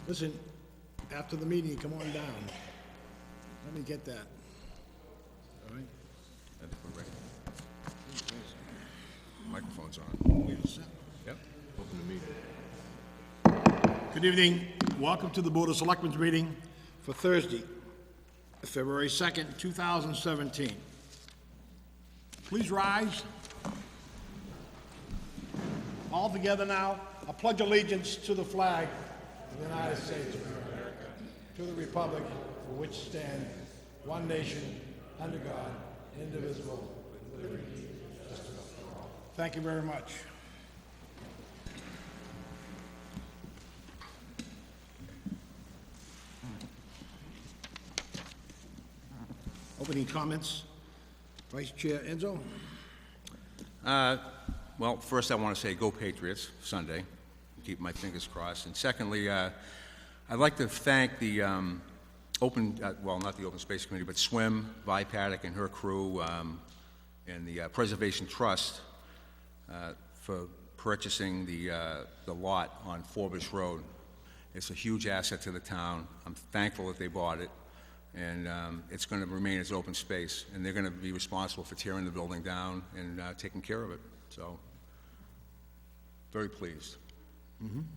Listen, after the meeting, come on down. Let me get that. All right? That's correct. Microphone's on. Yep. Open the meeting. Good evening. Welcome to the Board of Selectmen's meeting for Thursday, February 2nd, 2017. Please rise. All together now, I pledge allegiance to the flag of the United States of America, to the republic for which stands one nation, under God, indivisible, with liberty and justice for all. Thank you very much. Opening comments, Vice Chair Enzo. Well, first I want to say go Patriots Sunday. Keep my fingers crossed. And secondly, I'd like to thank the not the Open Space Committee, but SWIM, Vi Paddock and her crew, and the Preservation Trust for purchasing the lot on Forbush Road. It's a huge asset to the town. I'm thankful that they bought it. And it's going to remain as open space, and they're going to be responsible for tearing the building down and taking care of it. So, very pleased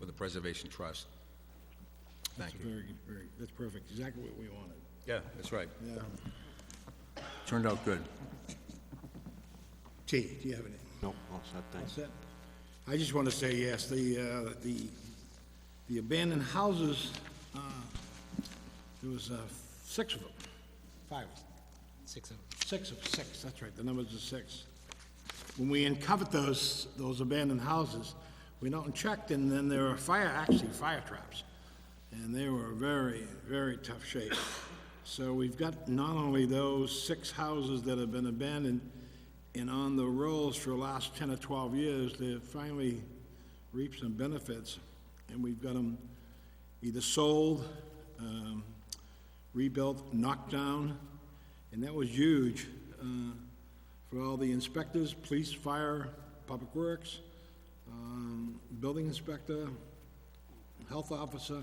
with the Preservation Trust. Thank you. Very, that's perfect. Exactly what we wanted. Yeah, that's right. Yeah. Turned out good. T, do you have any? No, all set, thanks. That's it. I just want to say yes. The abandoned houses. There was 6 of them. 5. 6 of them. 6. That's right. The numbers are 6. When we uncovered those abandoned houses, we went out and checked, and then there were fire traps, and they were very, very tough shape. So we've got not only those 6 houses that have been abandoned and on the rolls for the last 10 or 12 years, they've finally reaped some benefits, and we've got them either sold, rebuilt, knocked down, and that was huge for all the inspectors, police, fire, public works, building inspector, health officer,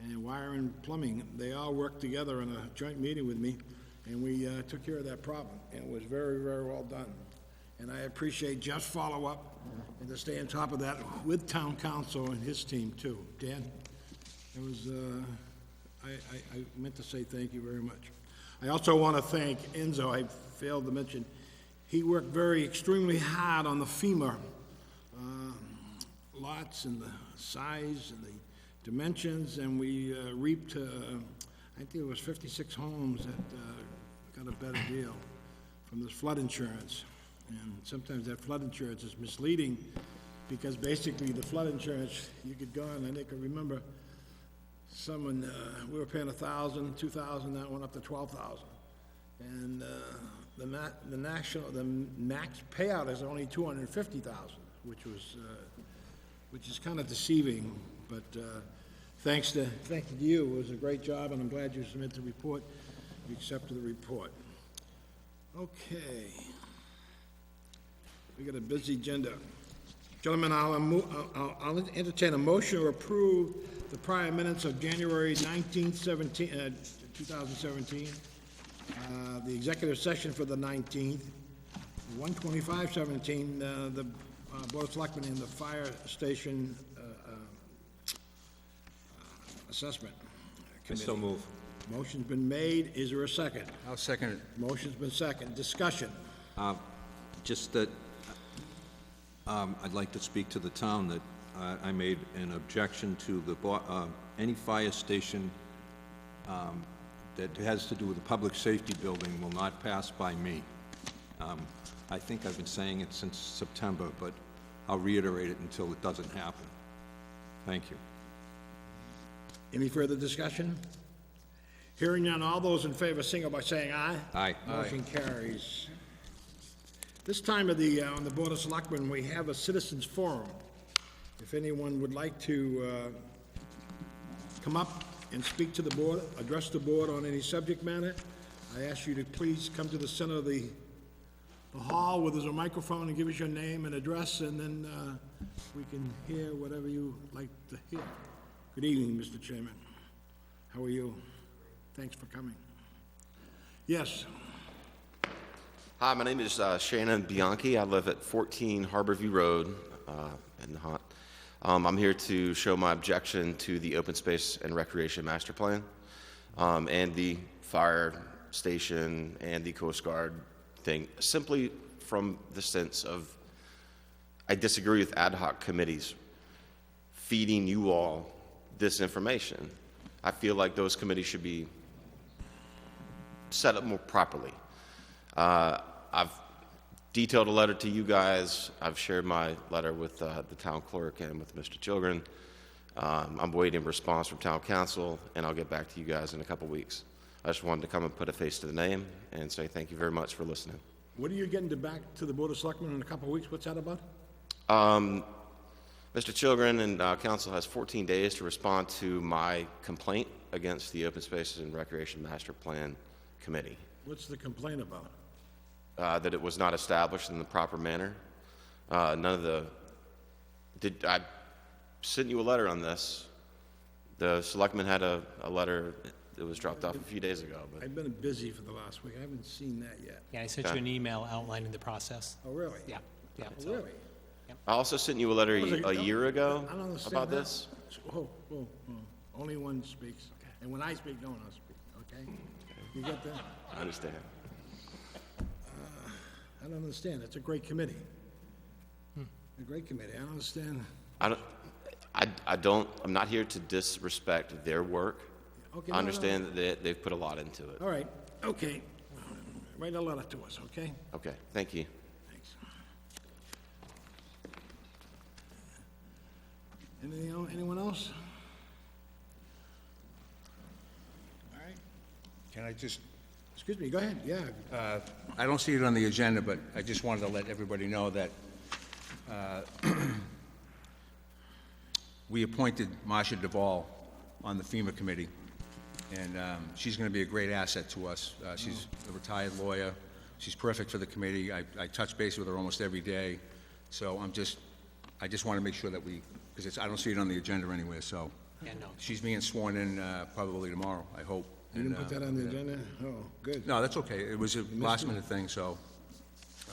and wire and plumbing. They all worked together in a joint meeting with me, and we took care of that problem, and it was very, very well done. And I appreciate Jeff's follow-up and to stay on top of that with town council and his team too. Dan, it was, I meant to say thank you very much. I also want to thank Enzo. I failed to mention, he worked extremely hard on the FEMA lots and the size and the dimensions, and we reaped, I think it was 56 homes that got a better deal from this flood insurance. And sometimes that flood insurance is misleading because basically the flood insurance, you could go on, and I can remember someone, we were paying $1,000, $2,000, that went up to $12,000. And the max payout is only $250,000, which is kind of deceiving. But thanks to you, it was a great job, and I'm glad you submitted the report. You accepted the report. Okay. We got a busy agenda. Gentlemen, I'll entertain a motion to approve the prior minutes of January 19th, 2017, the executive session for the 19th, 1/25/17, the Board of Selectmen and the fire station assessment committee. So move. Motion's been made. Is there a second? I'll second it. Motion's been seconded. Discussion. Just that I'd like to speak to the town that I made an objection to any fire station that has to do with the public safety building will not pass by me. I think I've been saying it since September, but I'll reiterate it until it doesn't happen. Thank you. Any further discussion? Hearing none, all those in favor signal by saying aye. Aye. Motion carries. This time of the, on the Board of Selectmen, we have a citizens forum. If anyone would like to come up and speak to the board, address the board on any subject matter, I ask you to please come to the center of the hall where there's a microphone and give us your name and address, and then we can hear whatever you like to hear. Good evening, Mr. Chairman. How are you? Thanks for coming. Yes, Hi, my name is Shannon Bianchi. I live at 14 Harborview Road in Nahant. I'm here to show my objection to the Open Space and Recreation Master Plan and the fire station and the Coast Guard thing, simply from the sense of I disagree with ad hoc committees feeding you all this information. I feel like those committees should be set up more properly. I've detailed a letter to you guys. I've shared my letter with the town clerk and with Mr. Children. I'm waiting a response from town council, and I'll get back to you guys in a couple weeks. I just wanted to come and put a face to the name and say thank you very much for listening. what are you getting back to the Board of Selectmen in a couple of weeks? What's that about? Mr. Children and council has 14 days to respond to my complaint against the Open Spaces and Recreation Master Plan Committee. What's the complaint about? That it was not established in the proper manner. I sent you a letter on this. The selectmen had a letter that was dropped off a few days ago. But I've been busy for the last week. I haven't seen that yet. Yeah, I sent you an email outlining the process. Oh, really? Yeah, yeah. Oh, so- really? I also sent you a letter Was it- a year ago I don't understand about how- this. Whoa, whoa, whoa. Only one speaks. And when I speak, no one else speaks, okay? You get that? I understand. I don't understand. It's a great committee. A great committee. I don't understand. I'm not here to disrespect their work. Okay, I understand that they've put a lot into it. All right, okay. Write a letter to us, okay? Okay, thank you. Thanks. Anyone else? All right. Can I just, Excuse me, go ahead, yeah. I don't see it on the agenda, but I just wanted to let everybody know that we appointed Marcia Duvall on the FEMA committee, and she's going to be a great asset to us. She's a retired lawyer. She's perfect for the committee. I touch base with her almost every day, so I just want to make sure that because I don't see it on the agenda anywhere, so. Yeah, no. She's being sworn in probably tomorrow, I hope. You didn't put that on the agenda? Oh, good. No, that's okay. It was a last-minute thing, so,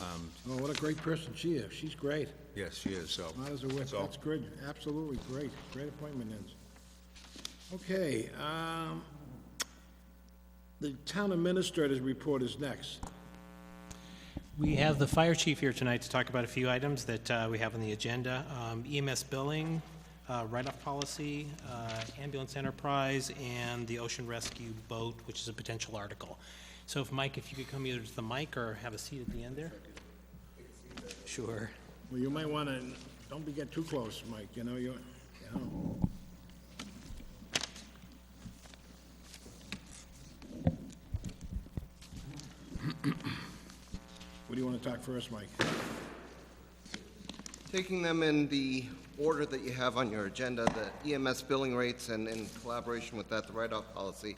Oh, what a great person she is. She's great. yes, she is, so. Not as a whip, So- that's good. Absolutely great. Great appointment, Nins. Okay, the town administrator's report is next. We have the fire chief here tonight to talk about a few items that we have on the agenda. EMS billing, write-off policy, ambulance enterprise, and the ocean rescue boat, which is a potential article. So if Mike, if you could come either to the mic or have a seat at the end there? Sure. Well, you might want to, don't get too close, Mike, you know. What do you want to talk first, Mike? Taking them in the order that you have on your agenda, the EMS billing rates and in collaboration with that, the write-off policy.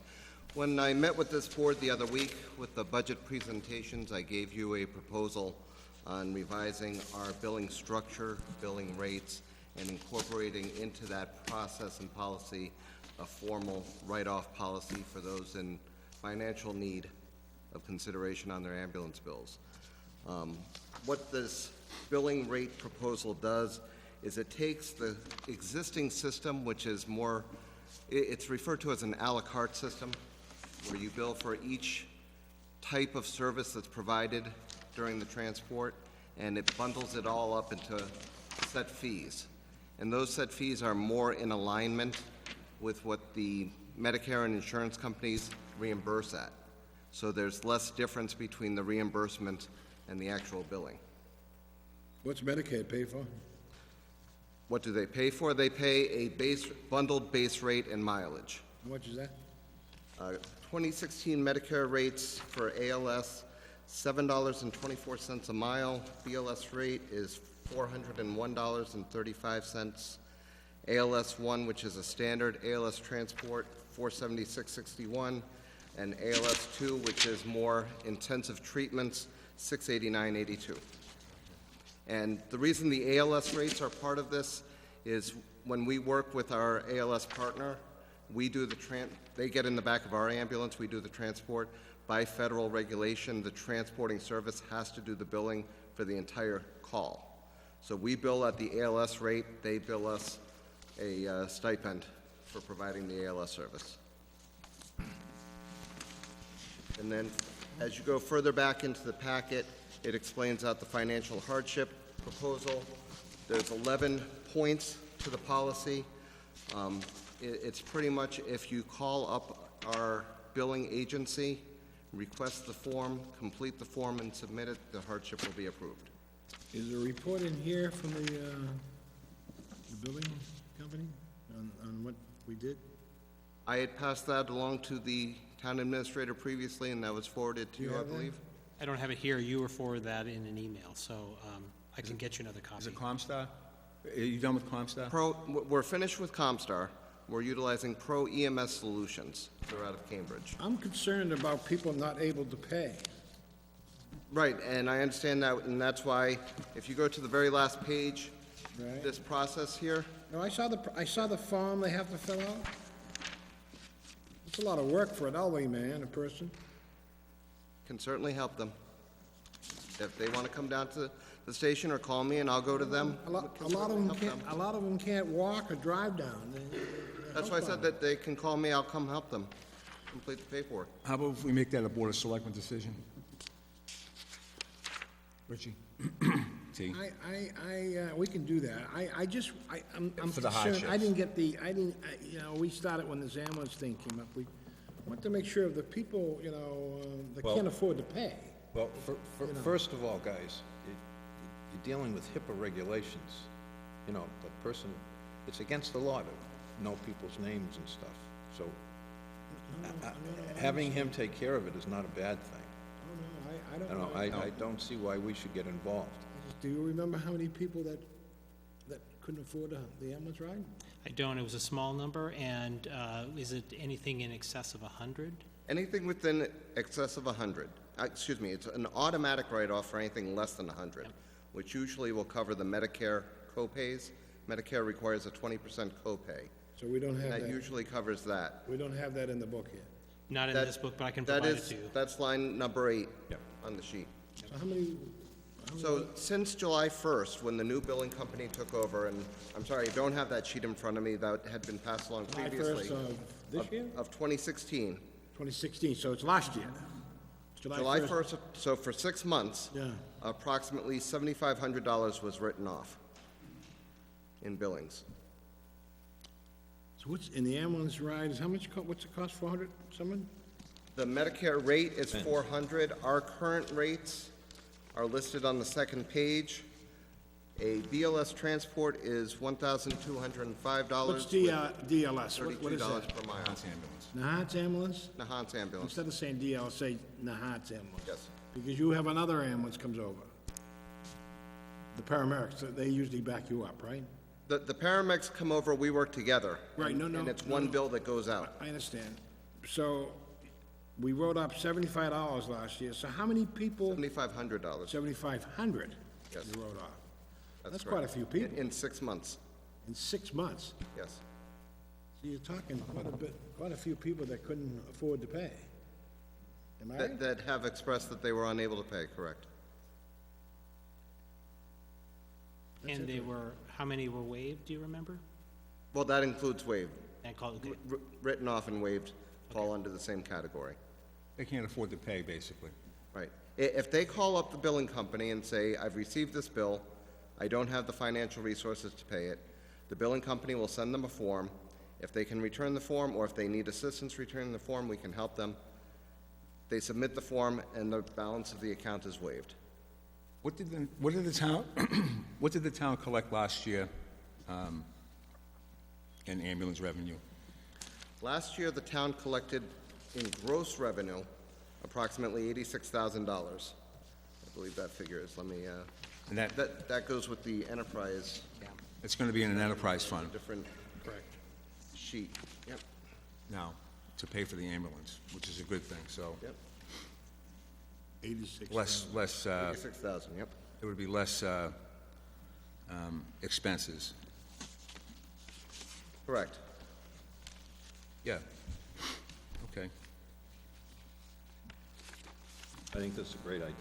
When I met with this board the other week with the budget presentations, I gave you a proposal on revising our billing structure, billing rates, and incorporating into that process and policy a formal write-off policy for those in financial need of consideration on their ambulance bills. What this billing rate proposal does is it takes the existing system, which is more, it's referred to as an à la carte system, where you bill for each type of service that's provided during the transport, and it bundles it all up into set fees. And those set fees are more in alignment with what the Medicare and insurance companies reimburse at. So there's less difference between the reimbursement and the actual billing. What's Medicaid pay for? What do they pay for? They pay a bundled base rate and mileage. How much is that? 2016 Medicare rates for ALS, $7.24 a mile. BLS rate is $401.35. ALS 1, which is a standard. ALS transport, $476.61. And ALS 2, which is more intensive treatments, $689.82. And the reason the ALS rates are part of this is when we work with our ALS partner, we do they get in the back of our ambulance, we do the transport. By federal regulation, the transporting service has to do the billing for the entire call. So we bill at the ALS rate, they bill us a stipend for providing the ALS service. And then, as you go further back into the packet, it explains out the financial hardship proposal. There's 11 points to the policy. It's pretty much if you call up our billing agency, request the form, complete the form, and submit it, the hardship will be approved. Is there a report in here from the building company on what we did? I had passed that along to the town administrator previously, and that was forwarded to you, I have that? believe. I don't have it here. You were forwarded that in an email, so I can get you another copy. Is it Comstar? Are you done with Comstar? We're finished with Comstar. We're utilizing Pro EMS Solutions. They're out of Cambridge. I'm concerned about people not able to pay. Right, and I understand that, and that's why, if you go to the very last page, Right. this process here, No, I saw the form they have to fill out. It's a lot of work for an elderly man, a person. can certainly help them. If they want to come down to the station or call me, and I'll go to them. A lot can of certainly them help can't, a lot of them can't walk or drive down. That's why I said that they can call me, I'll come help them complete the paperwork. How about if we make that a Board of Selectmen decision? Richie? T? We can do that. I'm For the concerned, hardships. we started when this ambulance thing came up. We want to make sure the people, that Well- can't afford to pay. Well, first of all, guys, you're dealing with HIPAA regulations. You know, the person, it's against the law to know people's names and stuff. So having him take care of it is not a bad thing. I don't You know, know. I don't see why we should get involved. Do you remember how many people that couldn't afford the ambulance ride? I don't. It was a small number, and is it anything in excess of 100? Anything within excess of 100, excuse me, it's an automatic write-off for anything less than 100, which usually will cover the Medicare co-pays. Medicare requires a 20% copay. So we don't have That that, usually covers that. we don't have that in the book yet. Not in That- this book, but I can that provide it is- to you. That's line number 8 on the sheet. So how many, So since July 1st, when the new billing company took over, and I'm sorry, I don't have that sheet in front of me, that had been passed along July previously. 1st of this year? Of 2016. 2016, so it's last year. July 1st, so for 6 months. Yeah. Approximately $7,500 was written off in billings. So what's, in the ambulance ride, is how much, what's it cost, 400, someone? The Medicare rate is 400. Our current rates are listed on the second page. A BLS transport is $1,205. What's DLS? What is $32 that? per mile. That's ambulance. Nahant's ambulance? Nahant's ambulance. Instead of saying DLS, say Nahant's ambulance. Yes. Because you have another ambulance comes over. The paramedics, they usually back you up, right? The paramedics come over, we work together. Right, no, And it's one bill that goes out. I understand. So, we wrote up $75 last year, so how many people? $7,500. 7,500 Yes. you wrote off. That's correct. quite a few people, In 6 months, in 6 months. yes. So you're talking quite a few people that couldn't afford to pay. Am I right? That have expressed that they were unable to pay, correct. And they were, how many were waived, do you remember? Well, that includes waived. And call it, Written off and waived fall under the same category. They can't afford to pay, basically. Right. If they call up the billing company and say, I've received this bill, I don't have the financial resources to pay it, the billing company will send them a form. If they can return the form, or if they need assistance returning the form, we can help them. They submit the form, and the balance of the account is waived. What did the town, what did the town collect last year in ambulance revenue? Last year, the town collected in gross revenue approximately $86,000. I believe that figure is, let me, And that goes with the enterprise, it's going to be in an enterprise fund different sheet. Yep, now to pay for the ambulance, which is a good thing, so yep. 86. less, $86,000, yep. it would be less expenses. Correct. Yeah. Okay. I think that's a great idea.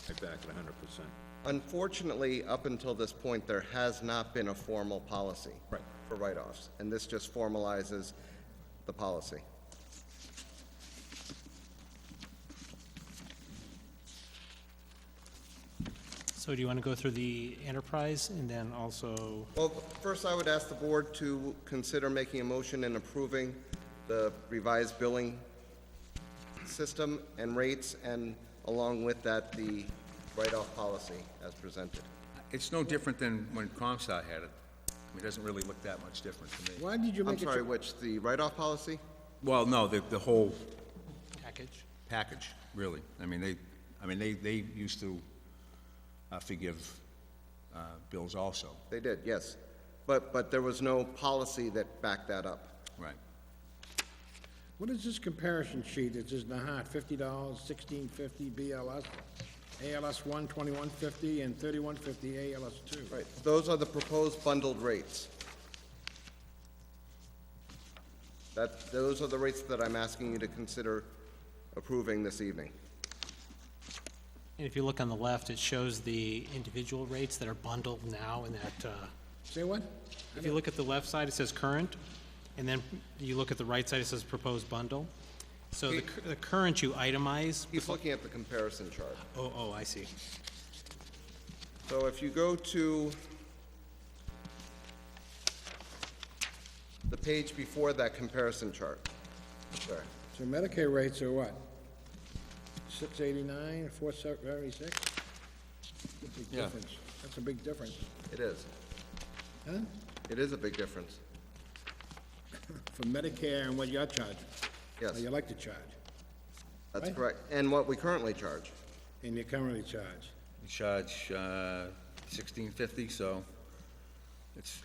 I back it 100%. Unfortunately, up until this point, there has not been a formal policy Right. for write-offs, and this just formalizes the policy. So do you want to go through the enterprise and then also, Well, first, I would ask the board to consider making a motion and approving the revised billing system and rates, and along with that, the write-off policy as presented. It's no different than when ComStar had it. I mean, it doesn't really look that much different to me. Why did you I'm make it? sorry, which, the write-off policy? Well, no, the whole package? package, really. I mean, they used to forgive bills also. They did, yes. But there was no policy that backed that up. Right. What is this comparison sheet? It says Nahant, $50, $16.50 BLS, ALS 1, $21.50, and $31.50 ALS 2. Right, those are the proposed bundled rates. Those are the rates that I'm asking you to consider approving this evening. And if you look on the left, it shows the individual rates that are bundled now in that, Say what? if you look at the left side, it says current, and then you look at the right side, it says proposed bundle. So the current you itemize. He's looking at the comparison chart. Oh, I see. So if you go to the page before that comparison chart, there. So Medicare rates are what? 689, 476? That's a big Yeah. difference. That's a big difference. It is. Huh? It is a big difference. For Medicare and what you're charging. Yes, Or you like to charge, that's right. correct. And what we currently charge. and you currently charge. We charge $16.50, so it's,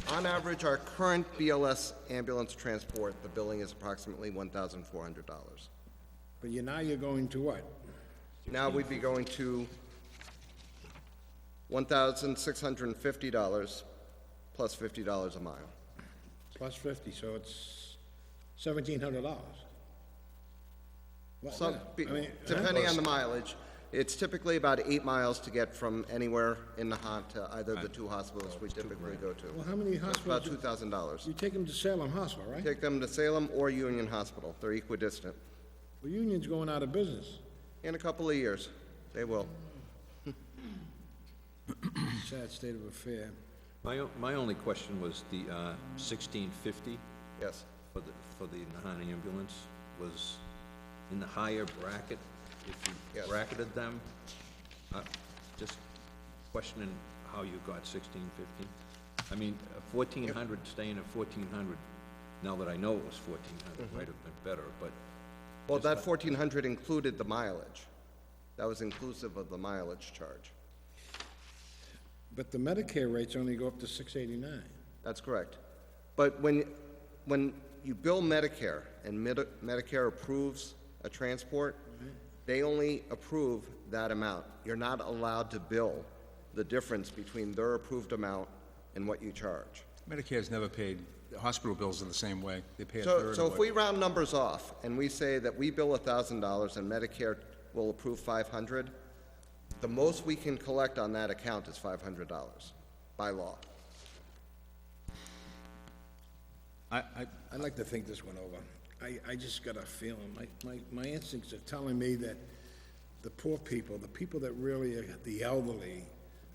On average, our current BLS ambulance transport, the billing is approximately $1,400. But now you're going to what? Now we'd be going to $1,650 plus $50 a mile. Plus 50, so it's $1,700. Well, Some, yeah, I mean, depending on the mileage, it's typically about 8 miles to get from anywhere in Nahant to either of the two hospitals we typically go to. Well, how many That's about hospitals? $2,000. You take them to Salem Hospital, right? Take them to Salem or Union Hospital. They're equidistant. Well, Union's going out of business. In a couple of years, they will. Sad state of affair. My only question was the $16.50 Yes. for the Nahant ambulance was in the higher bracket, if you Yes. bracketed them. Just questioning how you got $16.50. I mean, 1,400, staying at 1,400, now that I know it was 1,400, might have been better, but Well, that 1,400 included the mileage. That was inclusive of the mileage charge. But the Medicare rates only go up to $689. That's correct. But when you bill Medicare and Medicare approves a transport, they only approve that amount. You're not allowed to bill the difference between their approved amount and what you charge. Medicare's never paid, the hospital bills are the same way. They pay a So, third so of if what... we round numbers off and we say that we bill $1,000 and Medicare will approve $500, the most we can collect on that account is $500 by law. I'd like to think this one over. I just got a feeling, my instincts are telling me that the poor people, the people that really are, the elderly,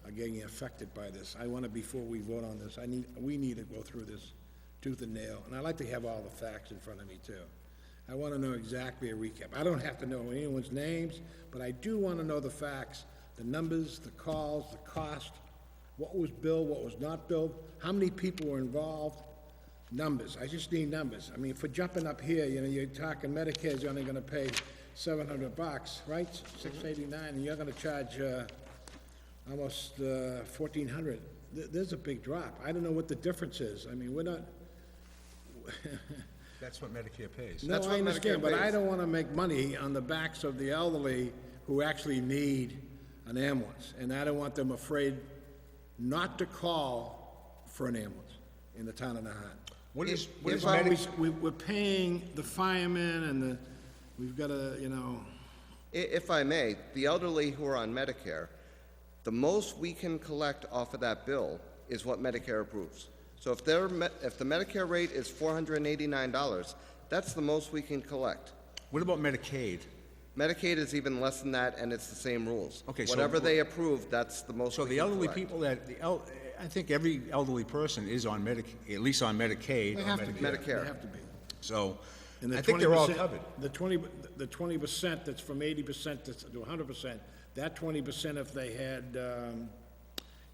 are getting affected by this. I want to, before we vote on this, we need to go through this tooth and nail, and I'd like to have all the facts in front of me, too. I want to know exactly a recap. I don't have to know anyone's names, but I do want to know the facts, the numbers, the calls, the cost, what was billed, what was not billed, how many people were involved, numbers. I just need numbers. I mean, for jumping up here, you're talking Medicare's only gonna pay $700, right? $689, and you're gonna charge, almost, $1,400. There's a big drop. I don't know what the difference is. I mean, we're not, That's what Medicare pays. no, That's I what understand, Medicare but I pays. don't wanna make money on the backs of the elderly who actually need an ambulance. And I don't want them afraid not to call for an ambulance. in the town of Nahant. What is It's Medi- always, we're paying the firemen and we've got to, If I may, the elderly who are on Medicare, the most we can collect off of that bill is what Medicare approves. So if the Medicare rate is $489, that's the most we can collect. what about Medicaid? Medicaid is even less than that, and it's the same rules. Okay, so- Whatever they approve, that's the most So we the can elderly collect. people I think every elderly person is on at least on Medicaid they or have to be. Medicare. They have to be. So, And the I think they're all 20% covered. The 20% that's from 80% to 100%, that 20% if they had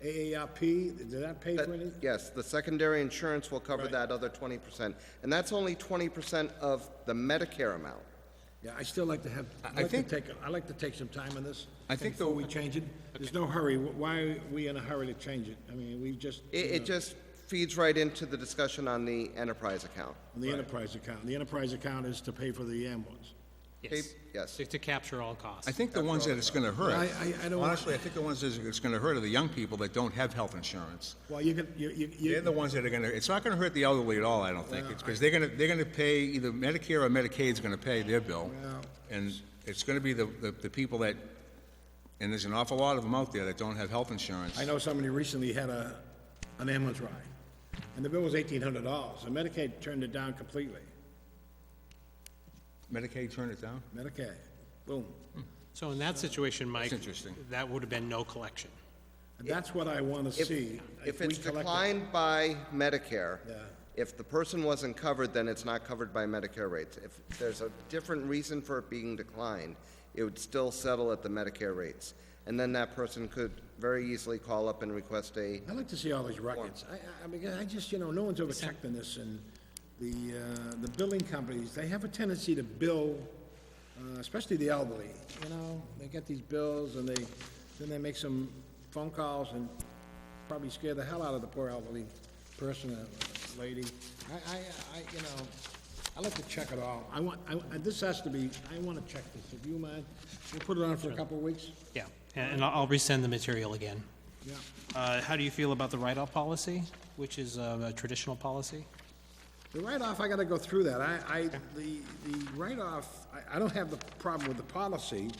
AARP, did that pay for anything? Yes, the secondary insurance will cover Right. that other 20%. And that's only 20% of the Medicare amount. Yeah, I still like to have, I think- I'd like to take some time on this. I think Before the- we change it. There's no hurry. Why are we in a hurry to change it? I mean, we've just. It just feeds right into the discussion on the enterprise account. The enterprise account. The enterprise account is to pay for the ambulance. Yes. Yes. To capture all costs. I think the ones that it's gonna hurt, I don't- honestly, I think the ones that it's gonna hurt are the young people that don't have health insurance. Well, you can, They're the ones that are gonna, it's not gonna hurt the elderly at all, I don't think. It's because they're gonna pay, either Medicare or Medicaid's gonna pay their bill. Well- And it's gonna be the people that, and there's an awful lot of them out there that don't have health insurance. I know somebody recently had an ambulance ride, and the bill was $1,800, and Medicaid turned it down completely. Medicaid turned it down? Medicaid, boom. So in that situation, Mike, interesting. that would have been no collection. And that's what I want to see. If we it's collect it. declined by Medicare, Yeah. if the person wasn't covered, then it's not covered by Medicare rates. If there's a different reason for it being declined, it would still settle at the Medicare rates. And then that person could very easily call up and request a, I'd like to see all these records. I mean, I just, no one's ever checked on this, and the billing companies, they have a tendency to bill, especially the elderly, they get these bills, and then they make some phone calls and probably scare the hell out of the poor elderly person, lady. I like to check it all. This has to be, I want to check this, if you mind. We'll put it on for a couple of weeks? Yeah, and I'll resend the material again. Yeah. How do you feel about the write-off policy, which is a traditional policy? The write-off, I gotta go through that. The write-off, I don't have the problem with the policy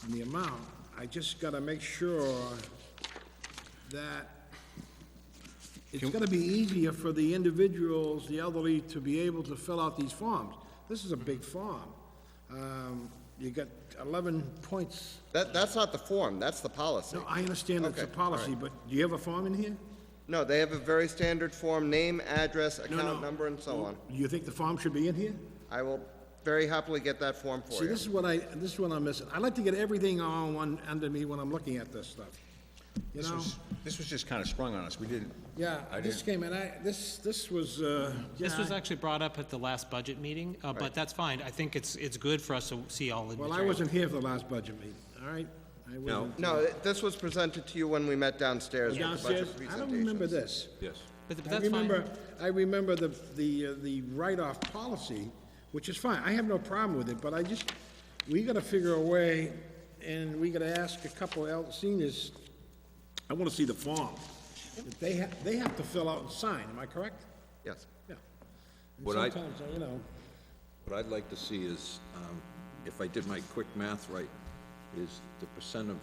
and the amount. I just gotta make sure that it's gonna be easier for the individuals, the elderly, to be able to fill out these forms. This is a big form. You got 11 points. that's not the form, that's the policy. No, I understand it's a Okay, policy, but do you have a form in here? No, they have a very standard form, name, address, No, account no. number, and so on. Do you think the form should be in here? I will very happily get that form for See, you. this is what I'm missing. I like to get everything all under me when I'm looking at this stuff. You know? This was just kinda sprung on us, we didn't. Yeah, I this didn't- came in, this was, This was yeah, actually brought up at the last budget meeting, but that's fine. I think it's good for us to see all the well, material. I wasn't here for the last budget meeting, all right? I wasn't. No, this was presented to you when we met downstairs with the Downstairs, budget I presentations. don't remember this. Yes. But I that's fine. remember the write-off policy, which is fine. I have no problem with it, but we gotta figure a way, and we gotta ask a couple seniors, I wanna see the form. That they have to fill out and sign, am I correct? Yes. Yeah. And What I- sometimes, What I'd like to see is, if I did my quick math right, is the percent of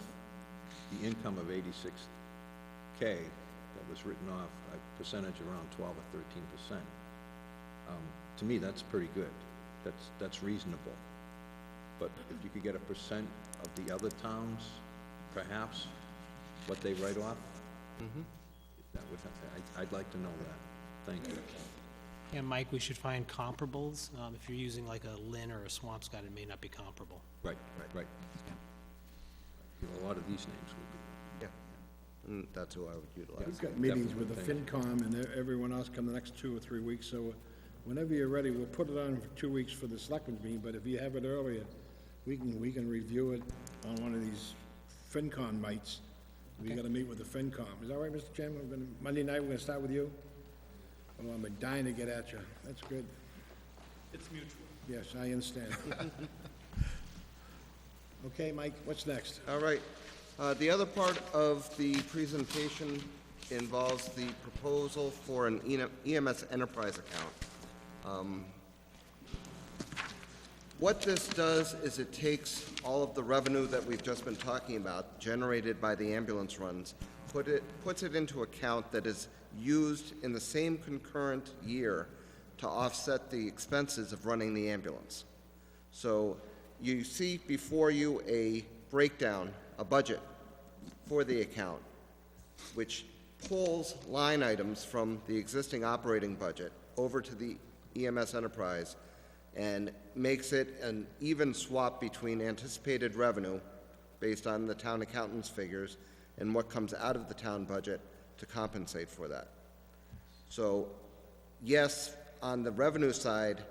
the income of 86K that was written off, a percentage around 12 or 13%. To me, that's pretty good. That's reasonable. But if you could get a percent of the other towns, perhaps, what they write off, that would, I'd like to know that. Thank you. Yeah, Mike, we should find comparables. If you're using like a Lynn or a Swampscott, it may not be comparable. Right. You know, a lot of these names would be. Yeah. And that's who I would utilize. we've got meetings with the Definitely, FinCom and everyone else come the next 2 or 3 weeks, so whenever you're ready, we'll put it on for 2 weeks for the Selectmen's meeting, but if you have it earlier, we can review it on one of these FinCon nights. We gotta meet with the FinCom. Is that right, Mr. Chairman? Monday night, we're gonna start with you? Oh, I'm dying to get at you. That's good. It's mutual. Yes, I understand. Okay, Mike, what's next? All right. The other part of the presentation involves the proposal for an EMS enterprise account. What this does is it takes all of the revenue that we've just been talking about, generated by the ambulance runs, puts it into account that is used in the same concurrent year to offset the expenses of running the ambulance. So you see before you a breakdown, a budget for the account, which pulls line items from the existing operating budget over to the EMS enterprise and makes it an even swap between anticipated revenue based on the town accountant's figures and what comes out of the town budget to compensate for that. So, yes, on the revenue side,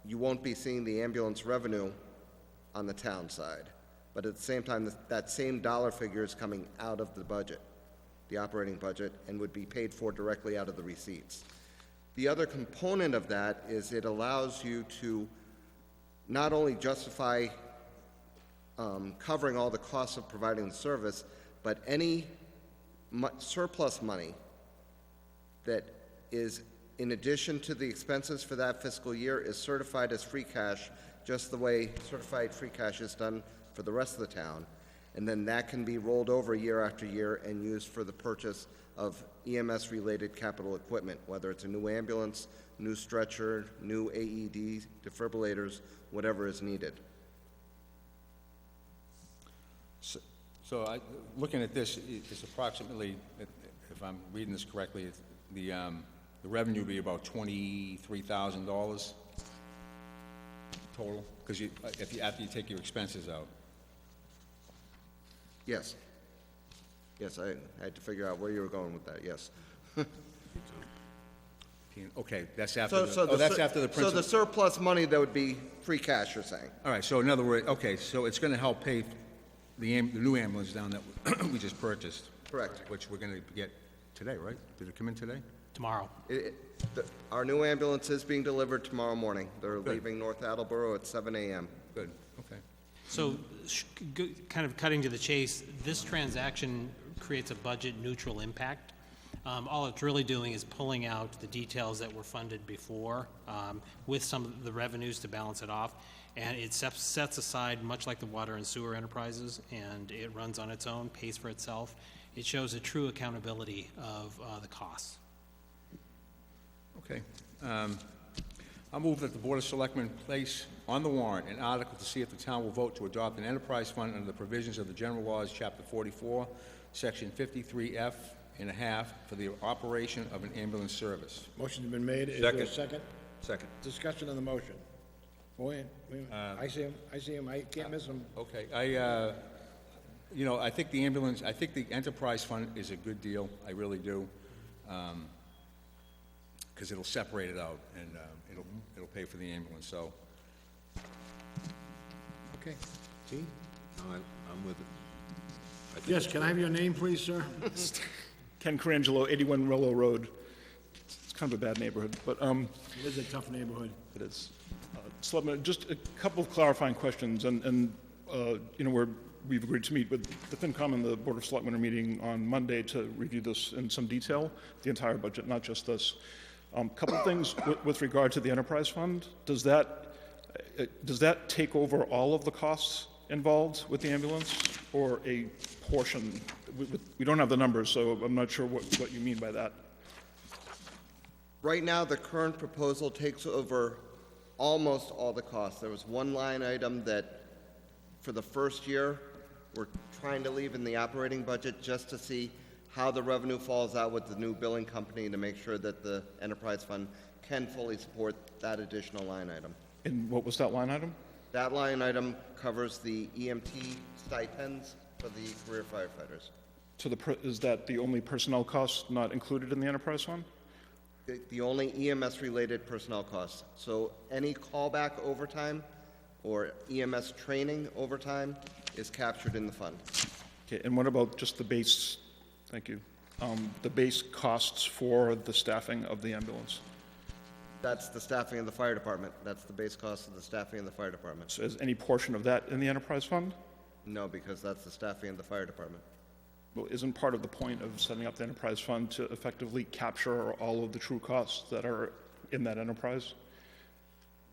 you won't be seeing the ambulance revenue on the town side, but at the same time, that same dollar figure is coming out of the budget, the operating budget, and would be paid for directly out of the receipts. The other component of that is it allows you to not only justify covering all the costs of providing the service, but any surplus money that is in addition to the expenses for that fiscal year is certified as free cash, just the way certified free cash is done for the rest of the town. And then that can be rolled over year after year and used for the purchase of EMS-related capital equipment, whether it's a new ambulance, new stretcher, new AED, defibrillators, whatever is needed. So looking at this, it's approximately, if I'm reading this correctly, the revenue would be about $23,000 total, because after you take your expenses out. Yes. Yes, I had to figure out where you were going with that, yes. Okay, that's after that's after the So principal. the surplus money, that would be free cash, you're saying? All right, so in other words, okay, so it's going to help pay the new ambulance down that we just purchased. Correct. Which we're going to get today, right? Did it come in today? Tomorrow. Our new ambulance is being delivered tomorrow morning. They're leaving North Attleboro at 7 a.m. Good, okay. So, kind of cutting to the chase, this transaction creates a budget-neutral impact. All it's really doing is pulling out the details that were funded before with some of the revenues to balance it off, and it sets aside, much like the water and sewer enterprises, and it runs on its own, pays for itself. It shows a true accountability of the costs. Okay. I'll move that the Board of Selectmen place on the warrant an article to see if the town will vote to adopt an enterprise fund under the provisions of the General Laws, Chapter 44, Section 53F and a half, for the operation of an ambulance service. Motion's been made. Is there a Second. second? Second. Discussion on the motion. Wait a minute. I see him, I can't miss him. Okay, I think the enterprise fund is a good deal, I really do, because it'll separate it out, and it'll pay for the ambulance, so. Okay. T? No, I'm with it. Yes, can I have your name, please, sir? Ken Carangelo, 81 Rollo Road. It's kind of a bad neighborhood, but It is a tough neighborhood. it is. Selectman, just a couple of clarifying questions, and we've agreed to meet with the FinCom and the Board of Selectmen are meeting on Monday to review this in some detail, the entire budget, not just this. Couple of things with regard to the enterprise fund. Does that take over all of the costs involved with the ambulance, or a portion? We don't have the numbers, so I'm not sure what you mean by that. Right now, the current proposal takes over almost all the costs. There was one line item that, for the first year, we're trying to leave in the operating budget just to see how the revenue falls out with the new billing company to make sure that the enterprise fund can fully support that additional line item. And what was that line item? That line item covers the EMT stipends for the career firefighters. So is that the only personnel cost not included in the enterprise fund? The only EMS-related personnel costs. So any callback overtime or EMS training overtime is captured in the fund. Okay, and what about just the base, thank you, the base costs for the staffing of the ambulance? That's the staffing of the fire department. That's the base cost of the staffing of the fire department. So is any portion of that in the enterprise fund? No, because that's the staffing of the fire department. Well, isn't part of the point of setting up the enterprise fund to effectively capture all of the true costs that are in that enterprise?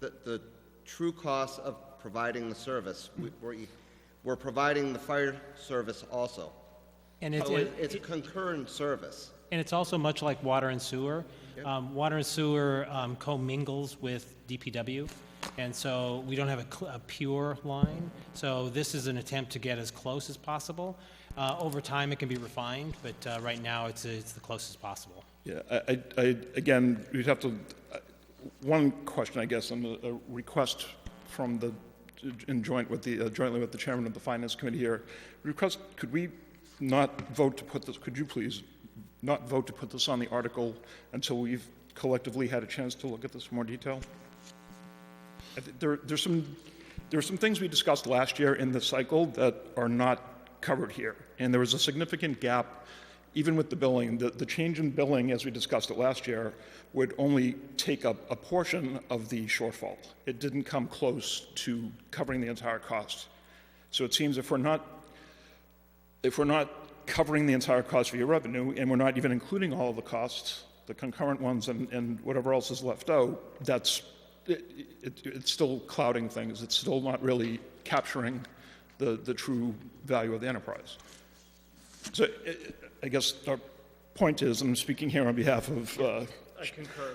The true cost of providing the service, we're providing the fire service also. And it's, So it's a concurrent service. and it's also much like water and sewer. Water and sewer commingles with DPW, and so we don't have a pure line. So this is an attempt to get as close as possible. Over time, it can be refined, but right now, it's the closest possible. Yeah, again, you'd have to, one question, I guess, and a request from jointly with the chairman of the finance committee here, request, could we not vote to put this, could you please not vote to put this on the article until we've collectively had a chance to look at this in more detail? There's some things we discussed last year in the cycle that are not covered here, and there was a significant gap even with the billing. The change in billing, as we discussed it last year, would only take up a portion of the shortfall. It didn't come close to covering the entire cost. So it seems if we're not covering the entire cost via revenue, and we're not even including all of the costs, the concurrent ones and whatever else is left out, it's still clouding things. It's still not really capturing the true value of the enterprise. So I guess our point is, I'm speaking here on behalf of I concur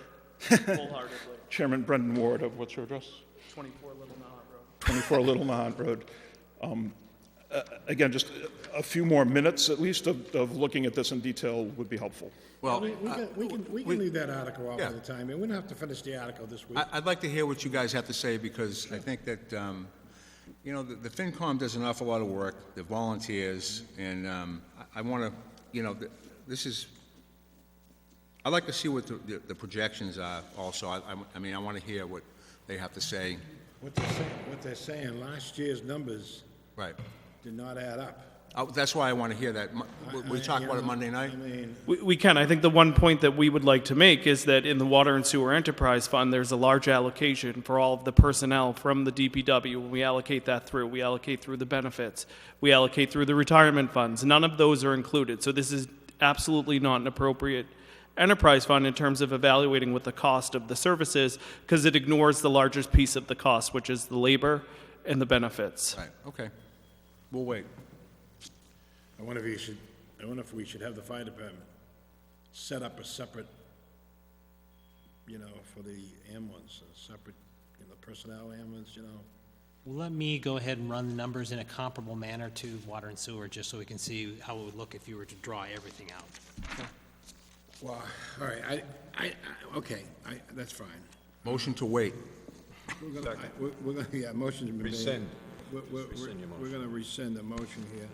wholeheartedly. Chairman Brendan Ward of, what's your address? 24 Little Nahant Road. 24 Little Nahant Road. Again, just a few more minutes at least of looking at this in detail would be helpful. Well, We can leave that article off Yeah. for the time, and we don't have to finish the article this week. I'd like to hear what you guys have to say, because I think that, the FinCom does an awful lot of work, the volunteers, and I want to, this is, I'd like to see what the projections are also. I mean, I want to hear what they have to say. What they're saying, last year's numbers Right. did not add up. That's why I want to hear that. We talk about it Monday night? I mean, We can. I think the one point that we would like to make is that in the Water and Sewer Enterprise Fund, there's a large allocation for all of the personnel from the DPW. When we allocate that through, we allocate through the benefits. We allocate through the retirement funds. None of those are included. So this is absolutely not an appropriate enterprise fund in terms of evaluating what the cost of the services, because it ignores the largest piece of the cost, which is the labor and the benefits. Right, okay. We'll wait. I wonder if we should have the fire department set up a separate, for the ambulance, a separate, personnel ambulance, Let me go ahead and run the numbers in a comparable manner to water and sewer, just so we can see how it would look if you were to draw everything out. Well, all right, okay, that's fine. Motion to wait. We're gonna, yeah, motion's been made. Rescind. Rescind your motion. We're gonna rescind the motion here.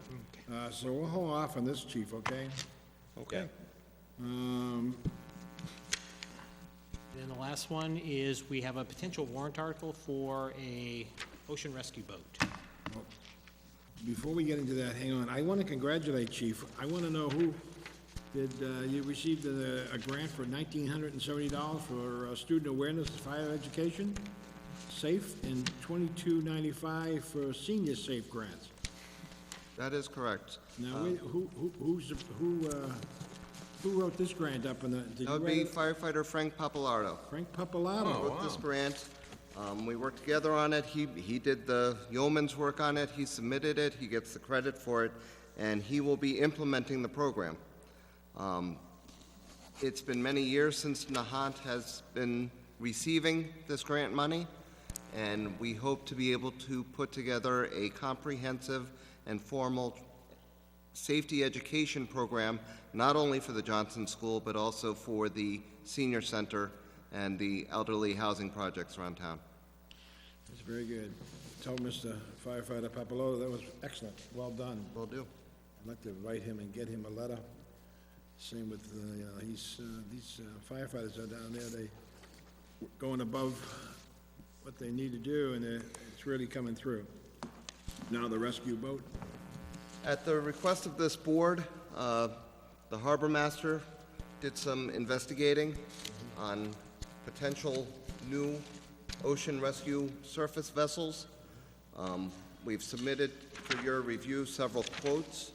So we'll hold off on this, chief, okay? Okay. And then the last one is we have a potential warrant article for a ocean rescue boat. Before we get into that, hang on, I wanna congratulate Chief. I wanna know you received a grant for $1,970 for student awareness of fire education, SAFE, and $22.95 for senior SAFE grants. That is correct. Now, who wrote this grant up in the, did you That would write be it? firefighter Frank Pappalardo. Frank Pappalardo? Wrote this grant. We worked together on it. He did the yeoman's work on it. He submitted it. He gets the credit for it, and he will be implementing the program. It's been many years since Nahant has been receiving this grant money, and we hope to be able to put together a comprehensive and formal safety education program, not only for the Johnson School, but also for the senior center and the elderly housing projects around town. That's very good. Tell Mr. Firefighter Pappalardo that was excellent. Well done. Will do. I'd like to write him and get him a letter. Same with, these firefighters are down there, they going above what they need to do, and it's really coming through. Now the rescue boat. At the request of this board, the harbor master did some investigating on potential new ocean rescue surface vessels. We've submitted for your review several quotes.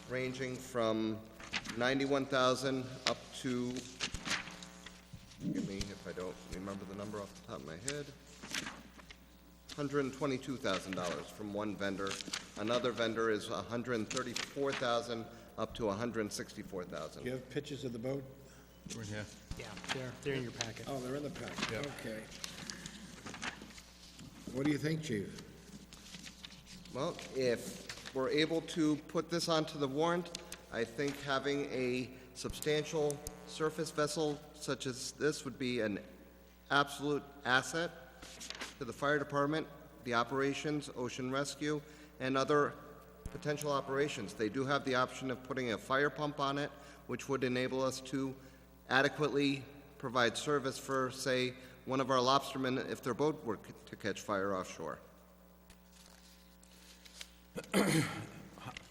ranging from 91,000 up to, forgive me if I don't remember the number off the top of my head, $122,000 from one vendor. Another vendor is 134,000 up to 164,000. Do you have pictures of the boat? We're here. Yeah, they're in your packet. Oh, they're in the packet, okay. What do you think, Chief? Well, if we're able to put this onto the warrant, I think having a substantial surface vessel such as this would be an absolute asset to the fire department, the operations, ocean rescue, and other potential operations. They do have the option of putting a fire pump on it, which would enable us to adequately provide service for, say, one of our lobstermen if their boat were to catch fire offshore.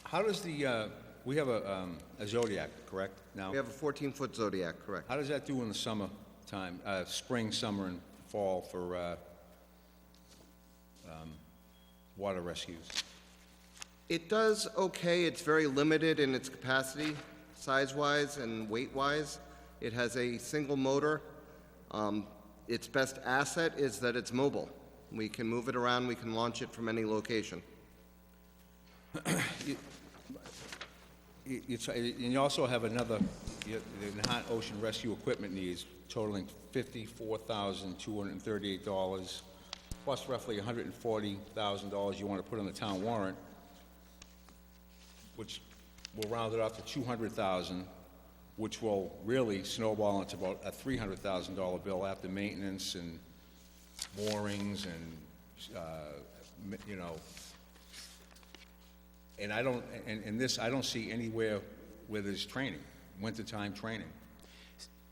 How does the, we have a Zodiac, correct, now? We have a 14-foot Zodiac, correct? How does that do in the summer time, spring, summer, and fall for water rescues? It does okay. It's very limited in its capacity, size-wise and weight-wise. It has a single motor. Its best asset is that it's mobile. We can move it around, we can launch it from any location. And you also have another, the Nahant Ocean Rescue Equipment needs totaling $54,238, plus roughly $140,000 you want to put on the town warrant, which will round it up to $200,000, which will really snowball into about a $300,000 bill after maintenance and moorings and, you know, and I don't, and this, I don't see anywhere where there's training, wintertime training.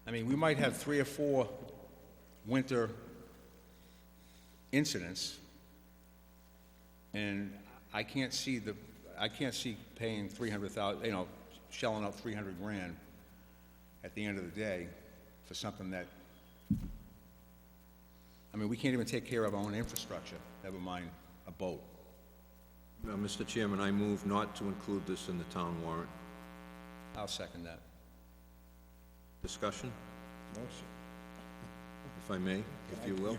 I mean, we might have 3 or 4 winter incidents, and I can't see paying 300,000, you know, shelling out 300 grand at the end of the day for something that, I mean, we can't even take care of our own infrastructure, never mind a boat. Mr. Chairman, I move not to include this in the town warrant. I'll second that. Discussion, Motion. if I may, if you will.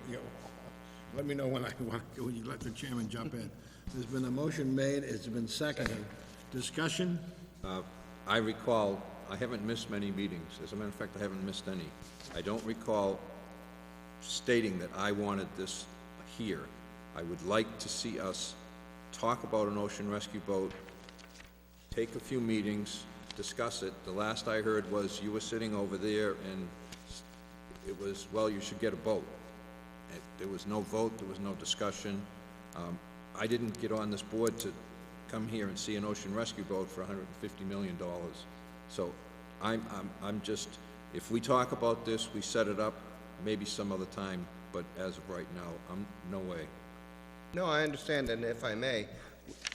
Let me know when when you let the chairman jump in. There's been a motion made, it's been seconded. Discussion? I recall, I haven't missed many meetings. As a matter of fact, I haven't missed any. I don't recall stating that I wanted this here. I would like to see us talk about an ocean rescue boat, take a few meetings, discuss it. The last I heard was you were sitting over there and it was, well, you should get a boat. There was no vote, there was no discussion. I didn't get on this board to come here and see an ocean rescue boat for $150 million. So I'm just, if we talk about this, we set it up, maybe some other time, but as of right now, no way. No, I understand, and if I may,